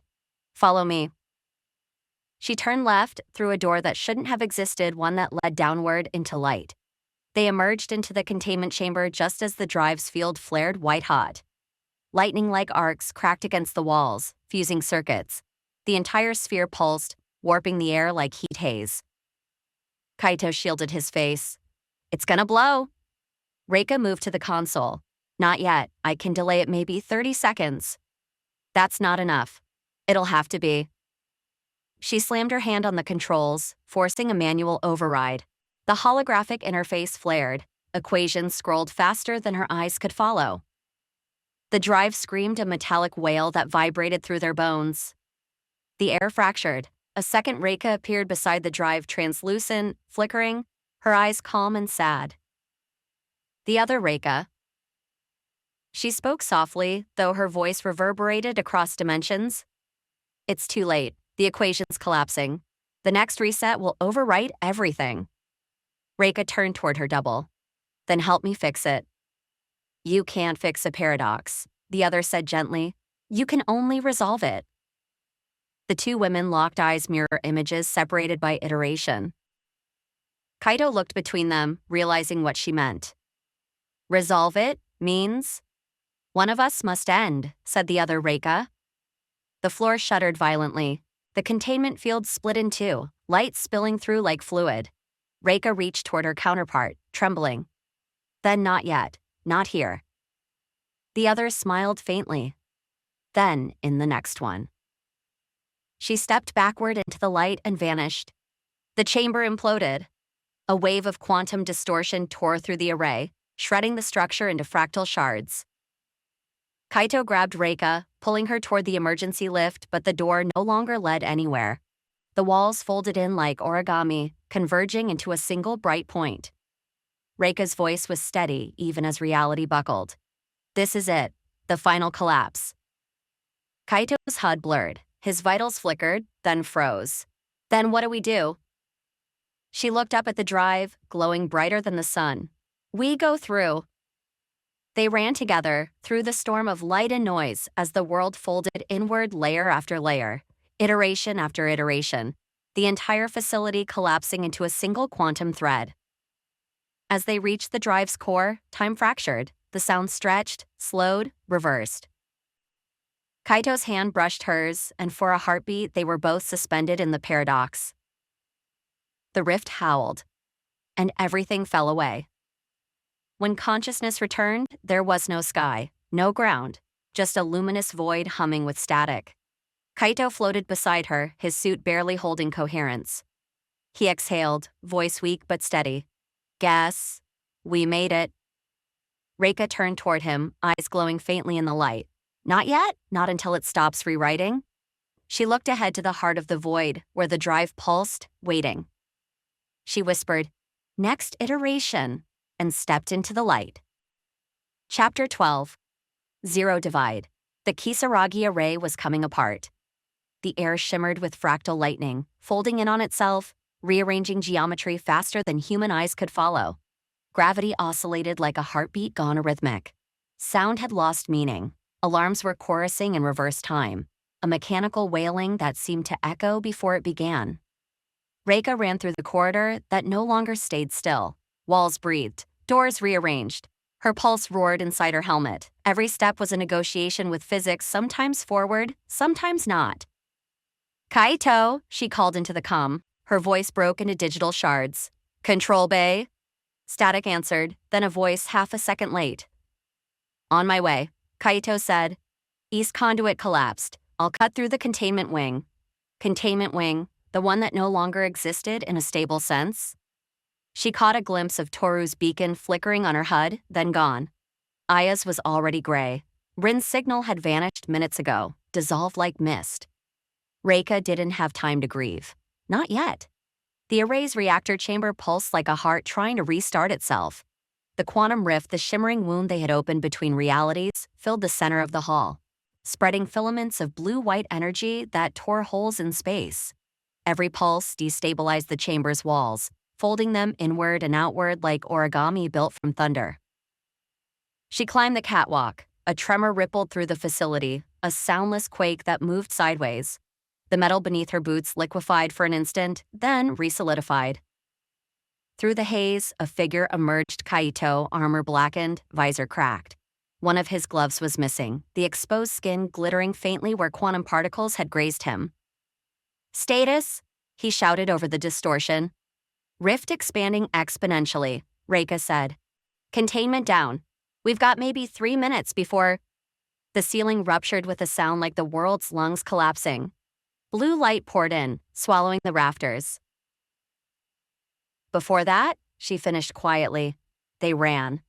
Speaker 2: Follow me. She turned left through a door that shouldn't have existed, one that led downward into light. They emerged into the containment chamber just as the drive's field flared white-hot. Lightning-like arcs cracked against the walls, fusing circuits. The entire sphere pulsed, warping the air like heat haze. Kaito shielded his face. It's gonna blow. Reika moved to the console. Not yet. I can delay it maybe 30 seconds. That's not enough. It'll have to be. She slammed her hand on the controls, forcing a manual override. The holographic interface flared. Equations scrolled faster than her eyes could follow. The drive screamed a metallic wail that vibrated through their bones. The air fractured. A second Reika appeared beside the drive, translucent, flickering, her eyes calm and sad. The other Reika. She spoke softly, though her voice reverberated across dimensions. It's too late. The equation's collapsing. The next reset will overwrite everything. Reika turned toward her double. Then help me fix it. You can't fix a paradox, the other said gently. You can only resolve it. The two women locked eyes, mirror images separated by iteration. Kaito looked between them, realizing what she meant. Resolve it? Means? One of us must end, said the other Reika. The floor shuddered violently. The containment field split in two, light spilling through like fluid. Reika reached toward her counterpart, trembling. Then not yet, not here. The other smiled faintly. Then in the next one. She stepped backward into the light and vanished. The chamber imploded. A wave of quantum distortion tore through the array, shredding the structure into fractal shards. Kaito grabbed Reika, pulling her toward the emergency lift, but the door no longer led anywhere. The walls folded in like origami, converging into a single bright point. Reika's voice was steady, even as reality buckled. This is it, the final collapse. Kaito's HUD blurred. His vitals flickered, then froze. Then what do we do? She looked up at the drive, glowing brighter than the sun. We go through. They ran together, through the storm of light and noise, as the world folded inward layer after layer, iteration after iteration, the entire facility collapsing into a single quantum thread. As they reached the drive's core, time fractured, the sound stretched, slowed, reversed. Kaito's hand brushed hers, and for a heartbeat they were both suspended in the paradox. The rift howled, and everything fell away. When consciousness returned, there was no sky, no ground, just a luminous void humming with static. Kaito floated beside her, his suit barely holding coherence. He exhaled, voice weak but steady. Guess. We made it. Reika turned toward him, eyes glowing faintly in the light. Not yet, not until it stops rewriting. She looked ahead to the heart of the void, where the drive pulsed, waiting. She whispered, next iteration, and stepped into the light. Chapter 12. Zero Divide. The Kisaragi array was coming apart. The air shimmered with fractal lightning, folding in on itself, rearranging geometry faster than human eyes could follow. Gravity oscillated like a heartbeat gone arrhythmic. Sound had lost meaning. Alarms were chorusing in reverse time, a mechanical wailing that seemed to echo before it began. Reika ran through the corridor that no longer stayed still. Walls breathed, doors rearranged. Her pulse roared inside her helmet. Every step was a negotiation with physics, sometimes forward, sometimes not. Kaito, she called into the comm. Her voice broke into digital shards. Control bay? Static answered, then a voice half a second late. On my way, Kaito said. East conduit collapsed. I'll cut through the containment wing. Containment wing, the one that no longer existed in a stable sense? She caught a glimpse of Toru's beacon flickering on her HUD, then gone. Aya's was already gray. Rin's signal had vanished minutes ago, dissolved like mist. Reika didn't have time to grieve. Not yet. The array's reactor chamber pulsed like a heart trying to restart itself. The quantum rift, the shimmering wound they had opened between realities, filled the center of the hall, spreading filaments of blue-white energy that tore holes in space. Every pulse destabilized the chamber's walls, folding them inward and outward like origami built from thunder. She climbed the catwalk. A tremor rippled through the facility, a soundless quake that moved sideways. The metal beneath her boots liquefied for an instant, then resolidified. Through the haze, a figure emerged, Kaito, armor blackened, visor cracked. One of his gloves was missing, the exposed skin glittering faintly where quantum particles had grazed him. Status? He shouted over the distortion. Rift expanding exponentially, Reika said. Containment down. We've got maybe 3 minutes before... The ceiling ruptured with a sound like the world's lungs collapsing. Blue light poured in, swallowing the rafters. Before that, she finished quietly, they ran.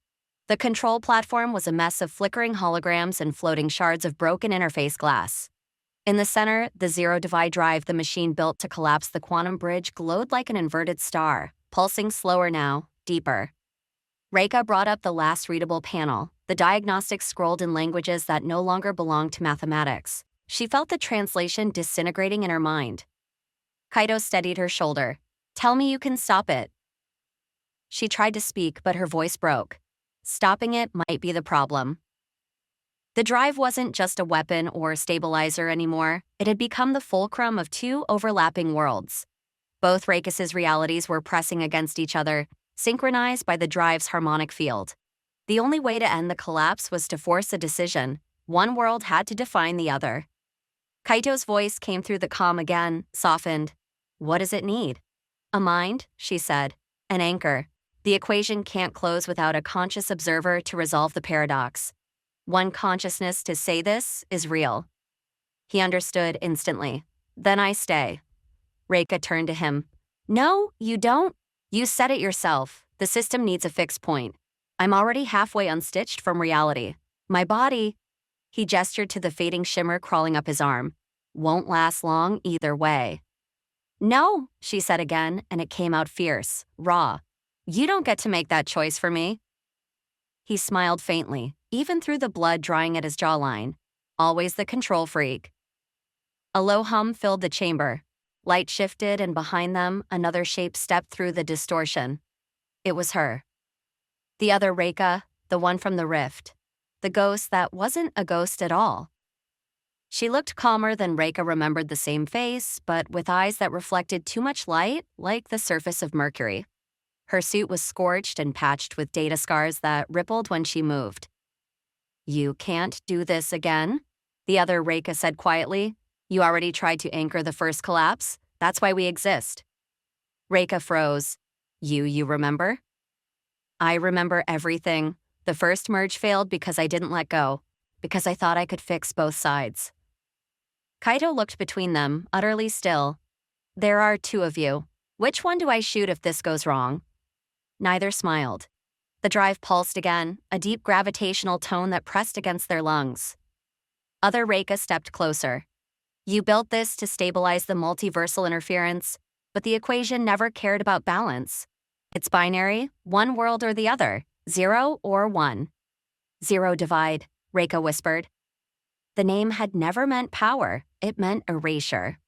Speaker 2: The control platform was a mess of flickering holograms and floating shards of broken interface glass. In the center, the Zero Divide drive the machine built to collapse the quantum bridge glowed like an inverted star, pulsing slower now, deeper. Reika brought up the last readable panel. The diagnostics scrolled in languages that no longer belonged to mathematics. She felt the translation disintegrating in her mind. Kaito steadied her shoulder. Tell me you can stop it. She tried to speak, but her voice broke. Stopping it might be the problem. The drive wasn't just a weapon or stabilizer anymore. It had become the fulcrum of 2 overlapping worlds. Both Reikis's realities were pressing against each other, synchronized by the drive's harmonic field. The only way to end the collapse was to force a decision. One world had to define the other. Kaito's voice came through the comm again, softened. What does it need? A mind, she said. An anchor. The equation can't close without a conscious observer to resolve the paradox. One consciousness to say this is real. He understood instantly. Then I stay. Reika turned to him. No, you don't. You said it yourself. The system needs a fixed point. I'm already halfway unstitched from reality. My body, he gestured to the fading shimmer crawling up his arm, won't last long either way. No, she said again, and it came out fierce, raw. You don't get to make that choice for me. He smiled faintly, even through the blood drying at his jawline. Always the control freak. A low hum filled the chamber. Light shifted, and behind them, another shape stepped through the distortion. It was her. The other Reika, the one from the rift. The ghost that wasn't a ghost at all. She looked calmer than Reika remembered, the same face, but with eyes that reflected too much light, like the surface of Mercury. Her suit was scorched and patched with data scars that rippled when she moved. You can't do this again, the other Reika said quietly. You already tried to anchor the first collapse. That's why we exist. Reika froze. You remember? I remember everything. The first merge failed because I didn't let go, because I thought I could fix both sides. Kaito looked between them, utterly still. There are two of you. Which one do I shoot if this goes wrong? Neither smiled. The drive pulsed again, a deep gravitational tone that pressed against their lungs. Other Reika stepped closer. You built this to stabilize the multiversal interference, but the equation never cared about balance. It's binary, one world or the other, 0 or 1. Zero divide, Reika whispered. The name had never meant power, it meant erasure.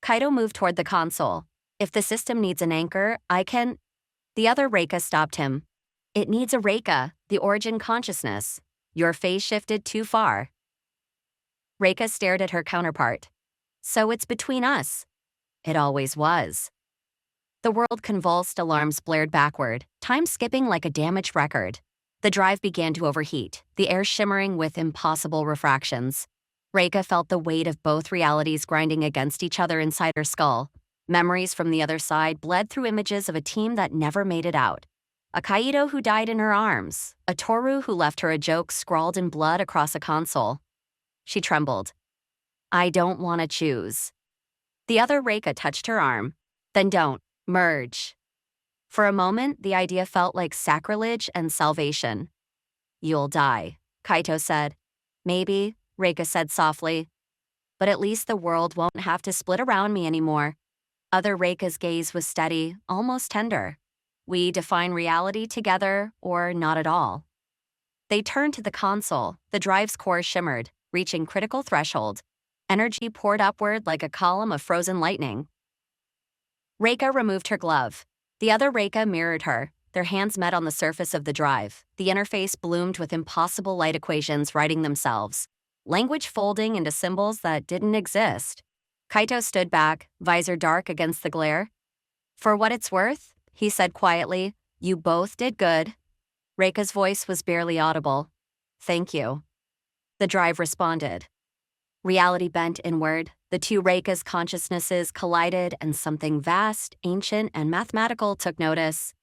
Speaker 2: Kaito moved toward the console. If the system needs an anchor, I can... The other Reika stopped him. It needs a Reika, the origin consciousness. Your phase shifted too far. Reika stared at her counterpart. So it's between us. It always was. The world convulsed, alarms blared backward, time skipping like a damaged record. The drive began to overheat, the air shimmering with impossible refractions. Reika felt the weight of both realities grinding against each other inside her skull. Memories from the other side bled through images of a team that never made it out. A Kaito who died in her arms, a Toru who left her a joke scrawled in blood across a console. She trembled. I don't want to choose. The other Reika touched her arm. Then don't. Merge. For a moment, the idea felt like sacrilege and salvation. You'll die, Kaito said. Maybe, Reika said softly. But at least the world won't have to split around me anymore. Other Reika's gaze was steady, almost tender. We define reality together or not at all. They turned to the console. The drive's core shimmered, reaching critical threshold. Energy poured upward like a column of frozen lightning. Reika removed her glove. The other Reika mirrored her. Their hands met on the surface of the drive. The interface bloomed with impossible light equations writing themselves. Language folding into symbols that didn't exist. Kaito stood back, visor dark against the glare. For what it's worth, he said quietly, you both did good. Reika's voice was barely audible. Thank you. The drive responded. Reality bent inward. The two Reika's consciousnesses collided, and something vast, ancient, and mathematical took notice.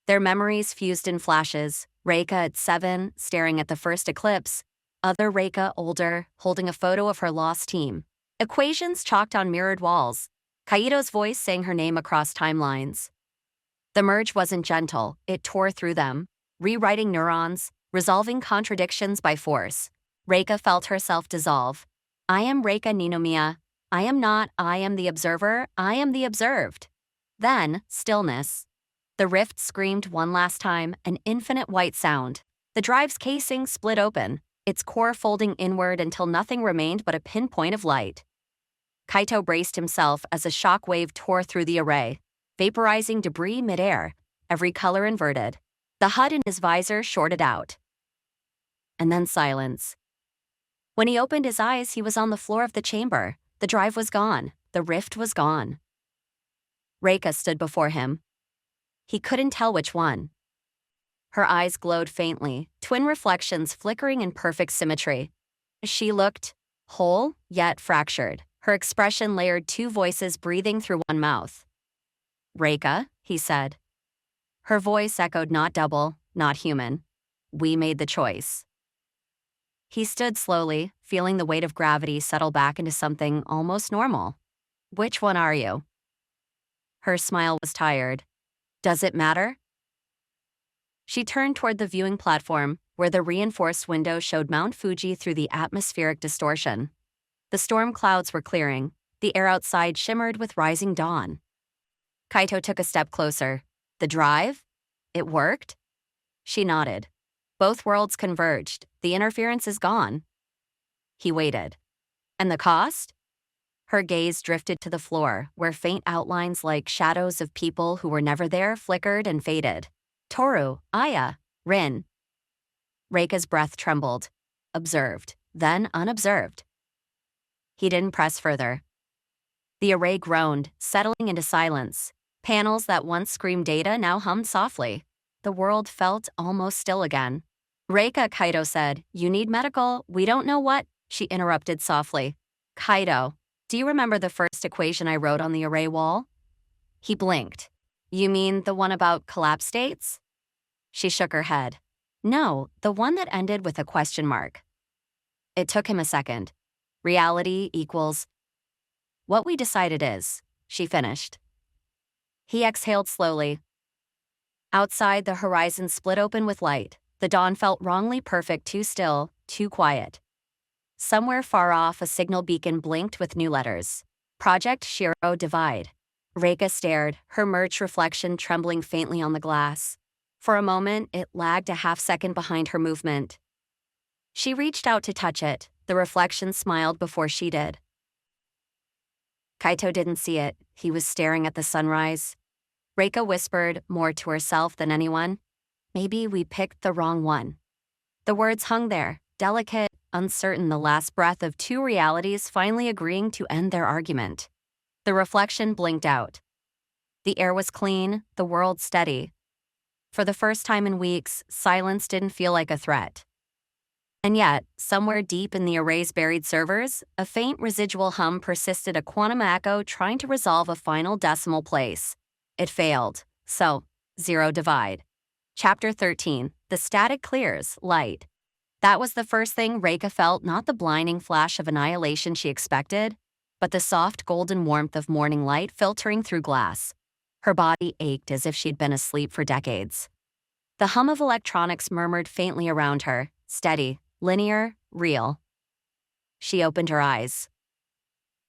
Speaker 2: Their memories fused in flashes. Reika at 7, staring at the first eclipse. Other Reika older, holding a photo of her lost team. Equations chalked on mirrored walls. Kaito's voice sang her name across timelines. The merge wasn't gentle. It tore through them, rewriting neurons, resolving contradictions by force. Reika felt herself dissolve. I am Reika Ninomiya. I am not, I am the observer, I am the observed. Then, stillness. The rift screamed one last time, an infinite white sound. The drive's casing split open, its core folding inward until nothing remained but a pinpoint of light. Kaito braced himself as a shock wave tore through the array, vaporizing debris midair, every color inverted. The HUD in his visor shorted out. And then silence. When he opened his eyes, he was on the floor of the chamber. The drive was gone. The rift was gone. Reika stood before him. He couldn't tell which one. Her eyes glowed faintly, twin reflections flickering in perfect symmetry. She looked whole, yet fractured. Her expression layered two voices breathing through one mouth. "Reika," he said. Her voice echoed not double, not human. "We made the choice." He stood slowly, feeling the weight of gravity settle back into something almost normal. "Which one are you?" Her smile was tired. "Does it matter?" She turned toward the viewing platform, where the reinforced window showed Mount Fuji through the atmospheric distortion. The storm clouds were clearing. The air outside shimmered with rising dawn. Kaito took a step closer. "The drive? It worked?" She nodded. "Both worlds converged. The interference is gone." He waited. "And the cost?" Her gaze drifted to the floor, where faint outlines like shadows of people who were never there flickered and faded. Toru, Aya, Rin. Reika's breath trembled. Observed, then unobserved. He didn't press further. The array groaned, settling into silence. Panels that once screamed data now hummed softly. The world felt almost still again. "Reika," Kaito said, "you need medical, we don't know what," she interrupted softly. "Kaito, do you remember the first equation I wrote on the array wall?" He blinked. "You mean the one about collapse states?" She shook her head. "No, the one that ended with a question mark." It took him a second. "Reality equals..." "What we decided is," she finished. He exhaled slowly. Outside, the horizon split open with light. The dawn felt wrongly perfect, too still, too quiet. Somewhere far off, a signal beacon blinked with new letters. Project Shiro Divide. Reika stared, her merged reflection trembling faintly on the glass. For a moment, it lagged a half-second behind her movement. She reached out to touch it. The reflection smiled before she did. Kaito didn't see it. He was staring at the sunrise. Reika whispered, more to herself than anyone, "Maybe we picked the wrong one." The words hung there, delicate, uncertain, the last breath of two realities finally agreeing to end their argument. The reflection blinked out. The air was clean, the world steady. For the first time in weeks, silence didn't feel like a threat. And yet, somewhere deep in the array's buried servers, a faint residual hum persisted, a quantum echo trying to resolve a final decimal place. It failed. So, zero divide. Chapter 13, The Static Clears, Light. That was the first thing Reika felt, not the blinding flash of annihilation she expected, but the soft golden warmth of morning light filtering through glass. Her body ached as if she'd been asleep for decades. The hum of electronics murmured faintly around her, steady, linear, real. She opened her eyes.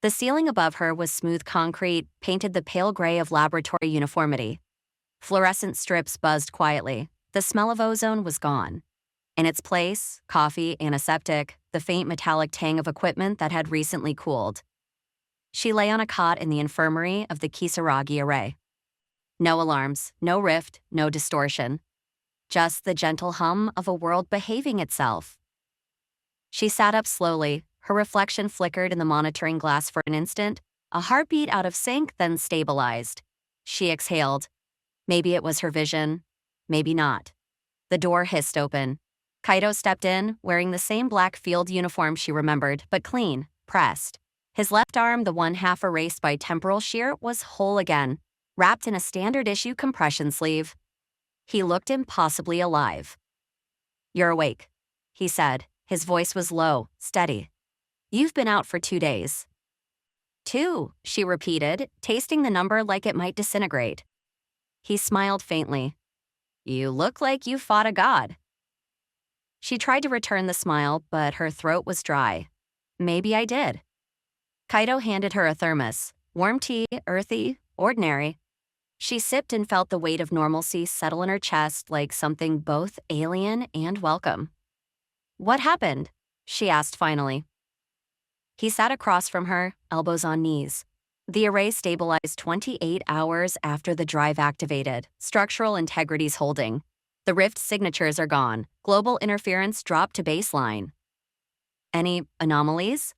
Speaker 2: The ceiling above her was smooth concrete, painted the pale gray of laboratory uniformity. Fluorescent strips buzzed quietly. The smell of ozone was gone. In its place, coffee, antiseptic, the faint metallic tang of equipment that had recently cooled. She lay on a cot in the infirmary of the Kisaragi array. No alarms, no rift, no distortion. Just the gentle hum of a world behaving itself. She sat up slowly. Her reflection flickered in the monitoring glass for an instant, a heartbeat out of sync, then stabilized. She exhaled. Maybe it was her vision. Maybe not. The door hissed open. Kaito stepped in, wearing the same black field uniform she remembered, but clean, pressed. His left arm, the one half erased by temporal shear, was whole again, wrapped in a standard-issue compression sleeve. He looked impossibly alive. "You're awake," he said. His voice was low, steady. "You've been out for 2 days." "2," she repeated, tasting the number like it might disintegrate. He smiled faintly. "You look like you fought a god." She tried to return the smile, but her throat was dry. "Maybe I did." Kaito handed her a thermos. Warm tea, earthy, ordinary. She sipped and felt the weight of normalcy settle in her chest like something both alien and welcome. "What happened?" she asked finally. He sat across from her, elbows on knees. The array stabilized 28 hours after the drive activated, structural integrity's holding. The rift signatures are gone. Global interference dropped to baseline. "Any anomalies?"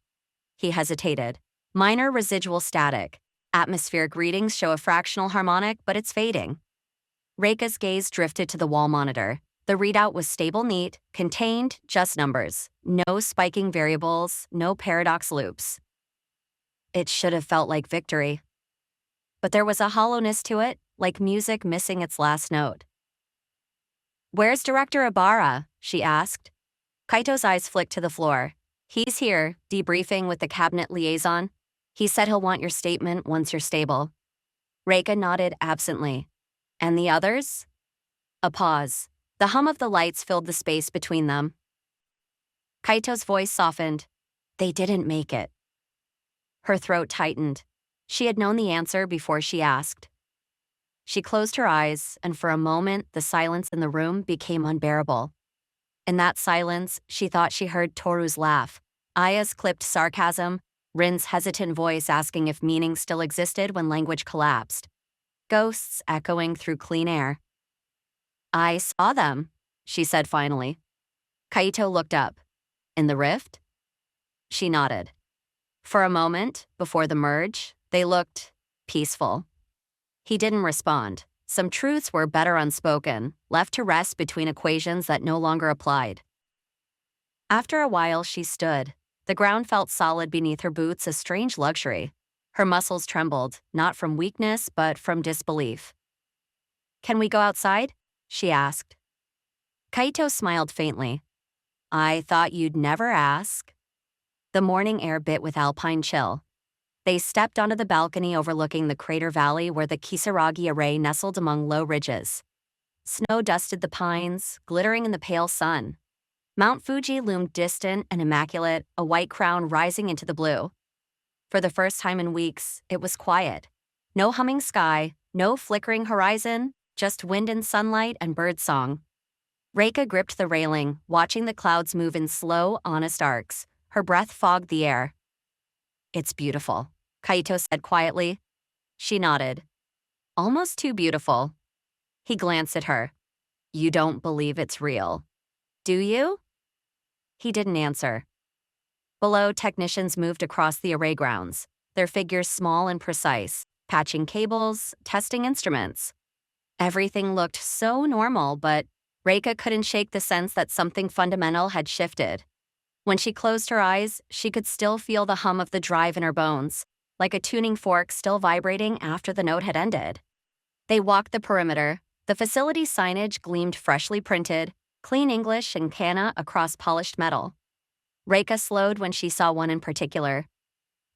Speaker 2: He hesitated. "Minor residual static. Atmospheric readings show a fractional harmonic, but it's fading." Reika's gaze drifted to the wall monitor. The readout was stable, neat, contained, just numbers. No spiking variables, no paradox loops. It should have felt like victory. But there was a hollowness to it, like music missing its last note. "Where's Director Ibarra?" she asked. Kaito's eyes flicked to the floor. "He's here, debriefing with the cabinet liaison. He said he'll want your statement once you're stable." Reika nodded absently. "And the others?" A pause. The hum of the lights filled the space between them. Kaito's voice softened. "They didn't make it." Her throat tightened. She had known the answer before she asked. She closed her eyes, and for a moment, the silence in the room became unbearable. In that silence, she thought she heard Toru's laugh, Aya's clipped sarcasm, Rin's hesitant voice asking if meaning still existed when language collapsed. Ghosts echoing through clean air. "I saw them," she said finally. Kaito looked up. "In the rift?" She nodded. For a moment, before the merge, they looked peaceful. He didn't respond. Some truths were better unspoken, left to rest between equations that no longer applied. After a while, she stood. The ground felt solid beneath her boots, a strange luxury. Her muscles trembled, not from weakness, but from disbelief. "Can we go outside?" she asked. Kaito smiled faintly. "I thought you'd never ask." The morning air bit with alpine chill. They stepped onto the balcony overlooking the crater valley where the Kisaragi array nestled among low ridges. Snow dusted the pines, glittering in the pale sun. Mount Fuji loomed distant and immaculate, a white crown rising into the blue. For the first time in weeks, it was quiet. No humming sky, no flickering horizon, just wind and sunlight and birdsong. Reika gripped the railing, watching the clouds move in slow, honest arcs. Her breath fogged the air. "It's beautiful," Kaito said quietly. She nodded. "Almost too beautiful." He glanced at her. "You don't believe it's real, do you?" He didn't answer. Below, technicians moved across the array grounds, their figures small and precise, patching cables, testing instruments. Everything looked so normal, but Reika couldn't shake the sense that something fundamental had shifted. When she closed her eyes, she could still feel the hum of the drive in her bones, like a tuning fork still vibrating after the note had ended. They walked the perimeter. The facility signage gleamed freshly printed, clean English and kana across polished metal. Reika slowed when she saw one in particular.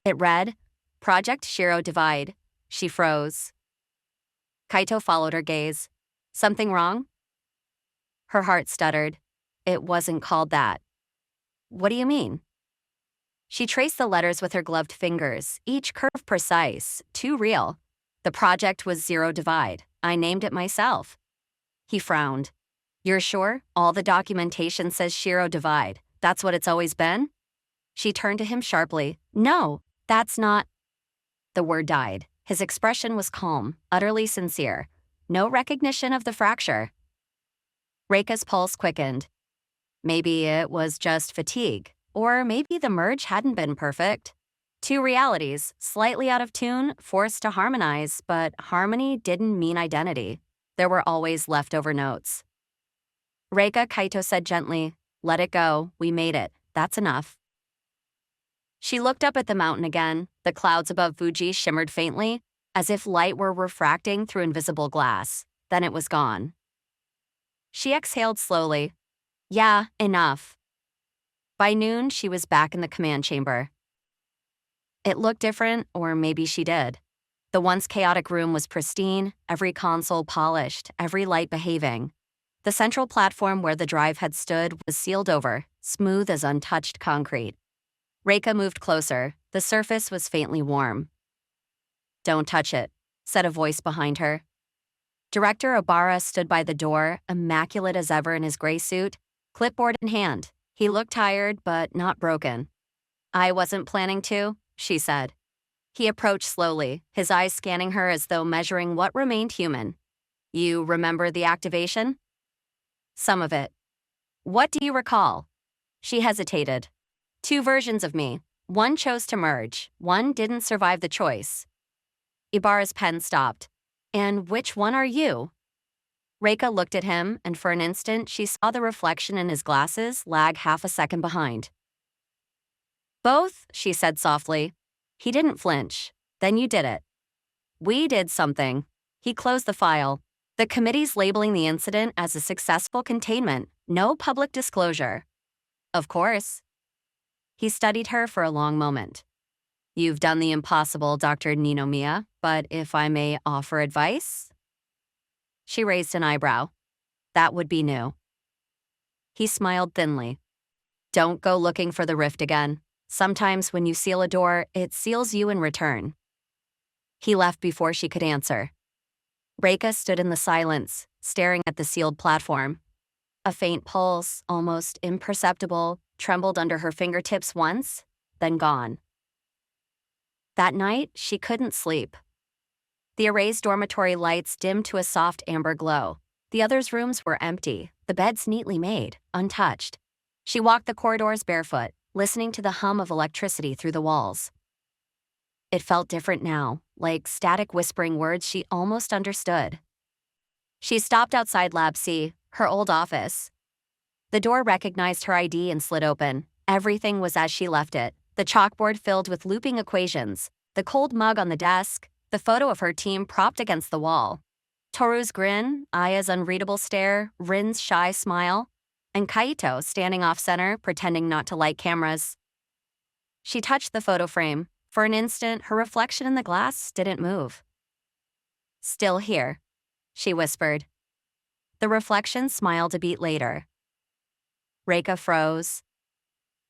Speaker 2: It read, "Project Shiro Divide." She froze. Kaito followed her gaze. "Something wrong?" Her heart stuttered. It wasn't called that. "What do you mean?" She traced the letters with her gloved fingers, each curve precise, too real. "The project was Zero Divide. I named it myself." He frowned. "You're sure? All the documentation says Shiro Divide. That's what it's always been?" She turned to him sharply. "No, that's not." The word died. His expression was calm, utterly sincere. No recognition of the fracture. Reika's pulse quickened. Maybe it was just fatigue, or maybe the merge hadn't been perfect. Two realities, slightly out of tune, forced to harmonize, but harmony didn't mean identity. There were always leftover notes. "Reika," Kaito said gently, "let it go. We made it. That's enough." She looked up at the mountain again. The clouds above Fuji shimmered faintly, as if light were refracting through invisible glass. Then it was gone. She exhaled slowly. "Yeah, enough." By noon, she was back in the command chamber. It looked different, or maybe she did. The once chaotic room was pristine, every console polished, every light behaving. The central platform where the drive had stood was sealed over, smooth as untouched concrete. Reika moved closer. The surface was faintly warm. "Don't touch it," said a voice behind her. Director Ibarra stood by the door, immaculate as ever in his gray suit, clipboard in hand. He looked tired, but not broken. "I wasn't planning to," she said. He approached slowly, his eyes scanning her as though measuring what remained human. "You remember the activation?" "Some of it." "What do you recall?" She hesitated. "Two versions of me. One chose to merge. One didn't survive the choice." Ibarra's pen stopped. "And which one are you?" Reika looked at him, and for an instant she saw the reflection in his glasses lag half a second behind. Both, she said softly. He didn't flinch. Then you did it. We did something. He closed the file. The committee's labeling the incident as a successful containment, no public disclosure. Of course. He studied her for a long moment. You've done the impossible, Dr. Ninomiya, but if I may offer advice? She raised an eyebrow. That would be new. He smiled thinly. Don't go looking for the rift again. Sometimes when you seal a door, it seals you in return. He left before she could answer. Reika stood in the silence, staring at the sealed platform. A faint pulse, almost imperceptible, trembled under her fingertips once, then gone. That night, she couldn't sleep. The erased dormitory lights dimmed to a soft amber glow. The others' rooms were empty, the beds neatly made, untouched. She walked the corridors barefoot, listening to the hum of electricity through the walls. It felt different now, like static whispering words she almost understood. She stopped outside Lab C, her old office. The door recognized her ID and slid open. Everything was as she left it, the chalkboard filled with looping equations, the cold mug on the desk, the photo of her team propped against the wall. Toru's grin, Aya's unreadable stare, Rin's shy smile, and Kaito standing off-center, pretending not to like cameras. She touched the photo frame. For an instant, her reflection in the glass didn't move. Still here, she whispered. The reflection smiled a beat later. Reika froze.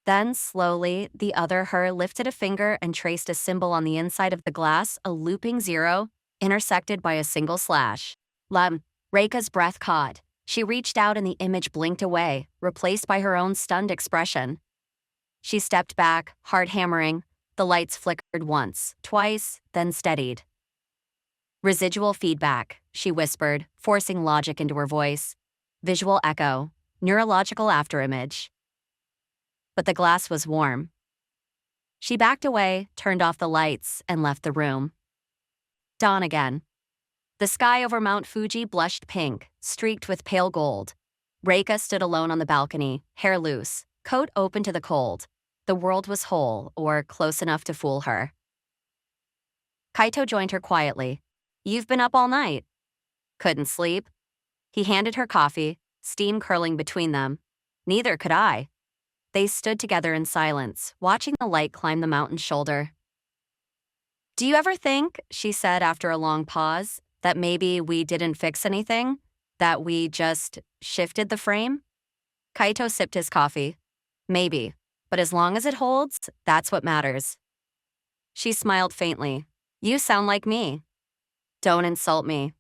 Speaker 2: Then, slowly, the other her lifted a finger and traced a symbol on the inside of the glass, a looping zero, intersected by a single slash. Reika's breath caught. She reached out and the image blinked away, replaced by her own stunned expression. She stepped back, heart hammering. The lights flickered once, twice, then steadied. Residual feedback, she whispered, forcing logic into her voice. Visual echo, neurological afterimage. But the glass was warm. She backed away, turned off the lights, and left the room. Dawn again. The sky over Mount Fuji blushed pink, streaked with pale gold. Reika stood alone on the balcony, hair loose, coat open to the cold. The world was whole, or close enough to fool her. Kaito joined her quietly. You've been up all night. Couldn't sleep. He handed her coffee, steam curling between them. Neither could I. They stood together in silence, watching the light climb the mountain's shoulder. Do you ever think, she said after a long pause, that maybe we didn't fix anything? That we just shifted the frame? Kaito sipped his coffee. Maybe. But as long as it holds, that's what matters. She smiled faintly. You sound like me. Don't insult me.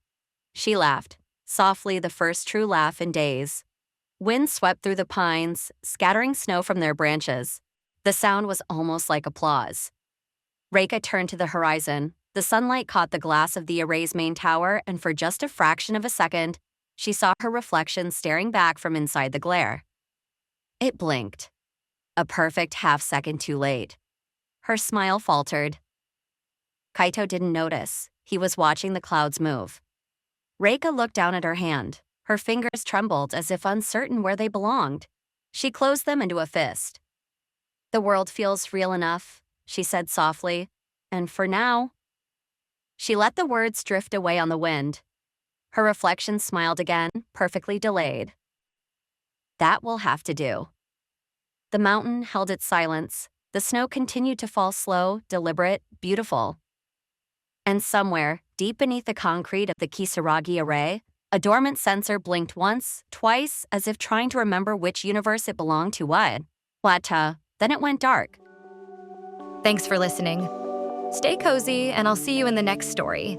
Speaker 2: She laughed, softly, the first true laugh in days. Wind swept through the pines, scattering snow from their branches. The sound was almost like applause. Reika turned to the horizon. The sunlight caught the glass of the array's main tower, and for just a fraction of a second, she saw her reflection staring back from inside the glare. It blinked. A perfect half-second too late. Her smile faltered. Kaito didn't notice. He was watching the clouds move. Reika looked down at her hand. Her fingers trembled as if uncertain where they belonged. She closed them into a fist. The world feels real enough, she said softly. And for now. She let the words drift away on the wind. Her reflection smiled again, perfectly delayed. That will have to do. The mountain held its silence. The snow continued to fall slow, deliberate, beautiful. And somewhere, deep beneath the concrete of the Kisaragi array, a dormant sensor blinked once, twice, as if trying to remember which universe it belonged to what. Then it went dark.
Speaker 1: Thanks for listening. Stay cozy, and I'll see you in the next story.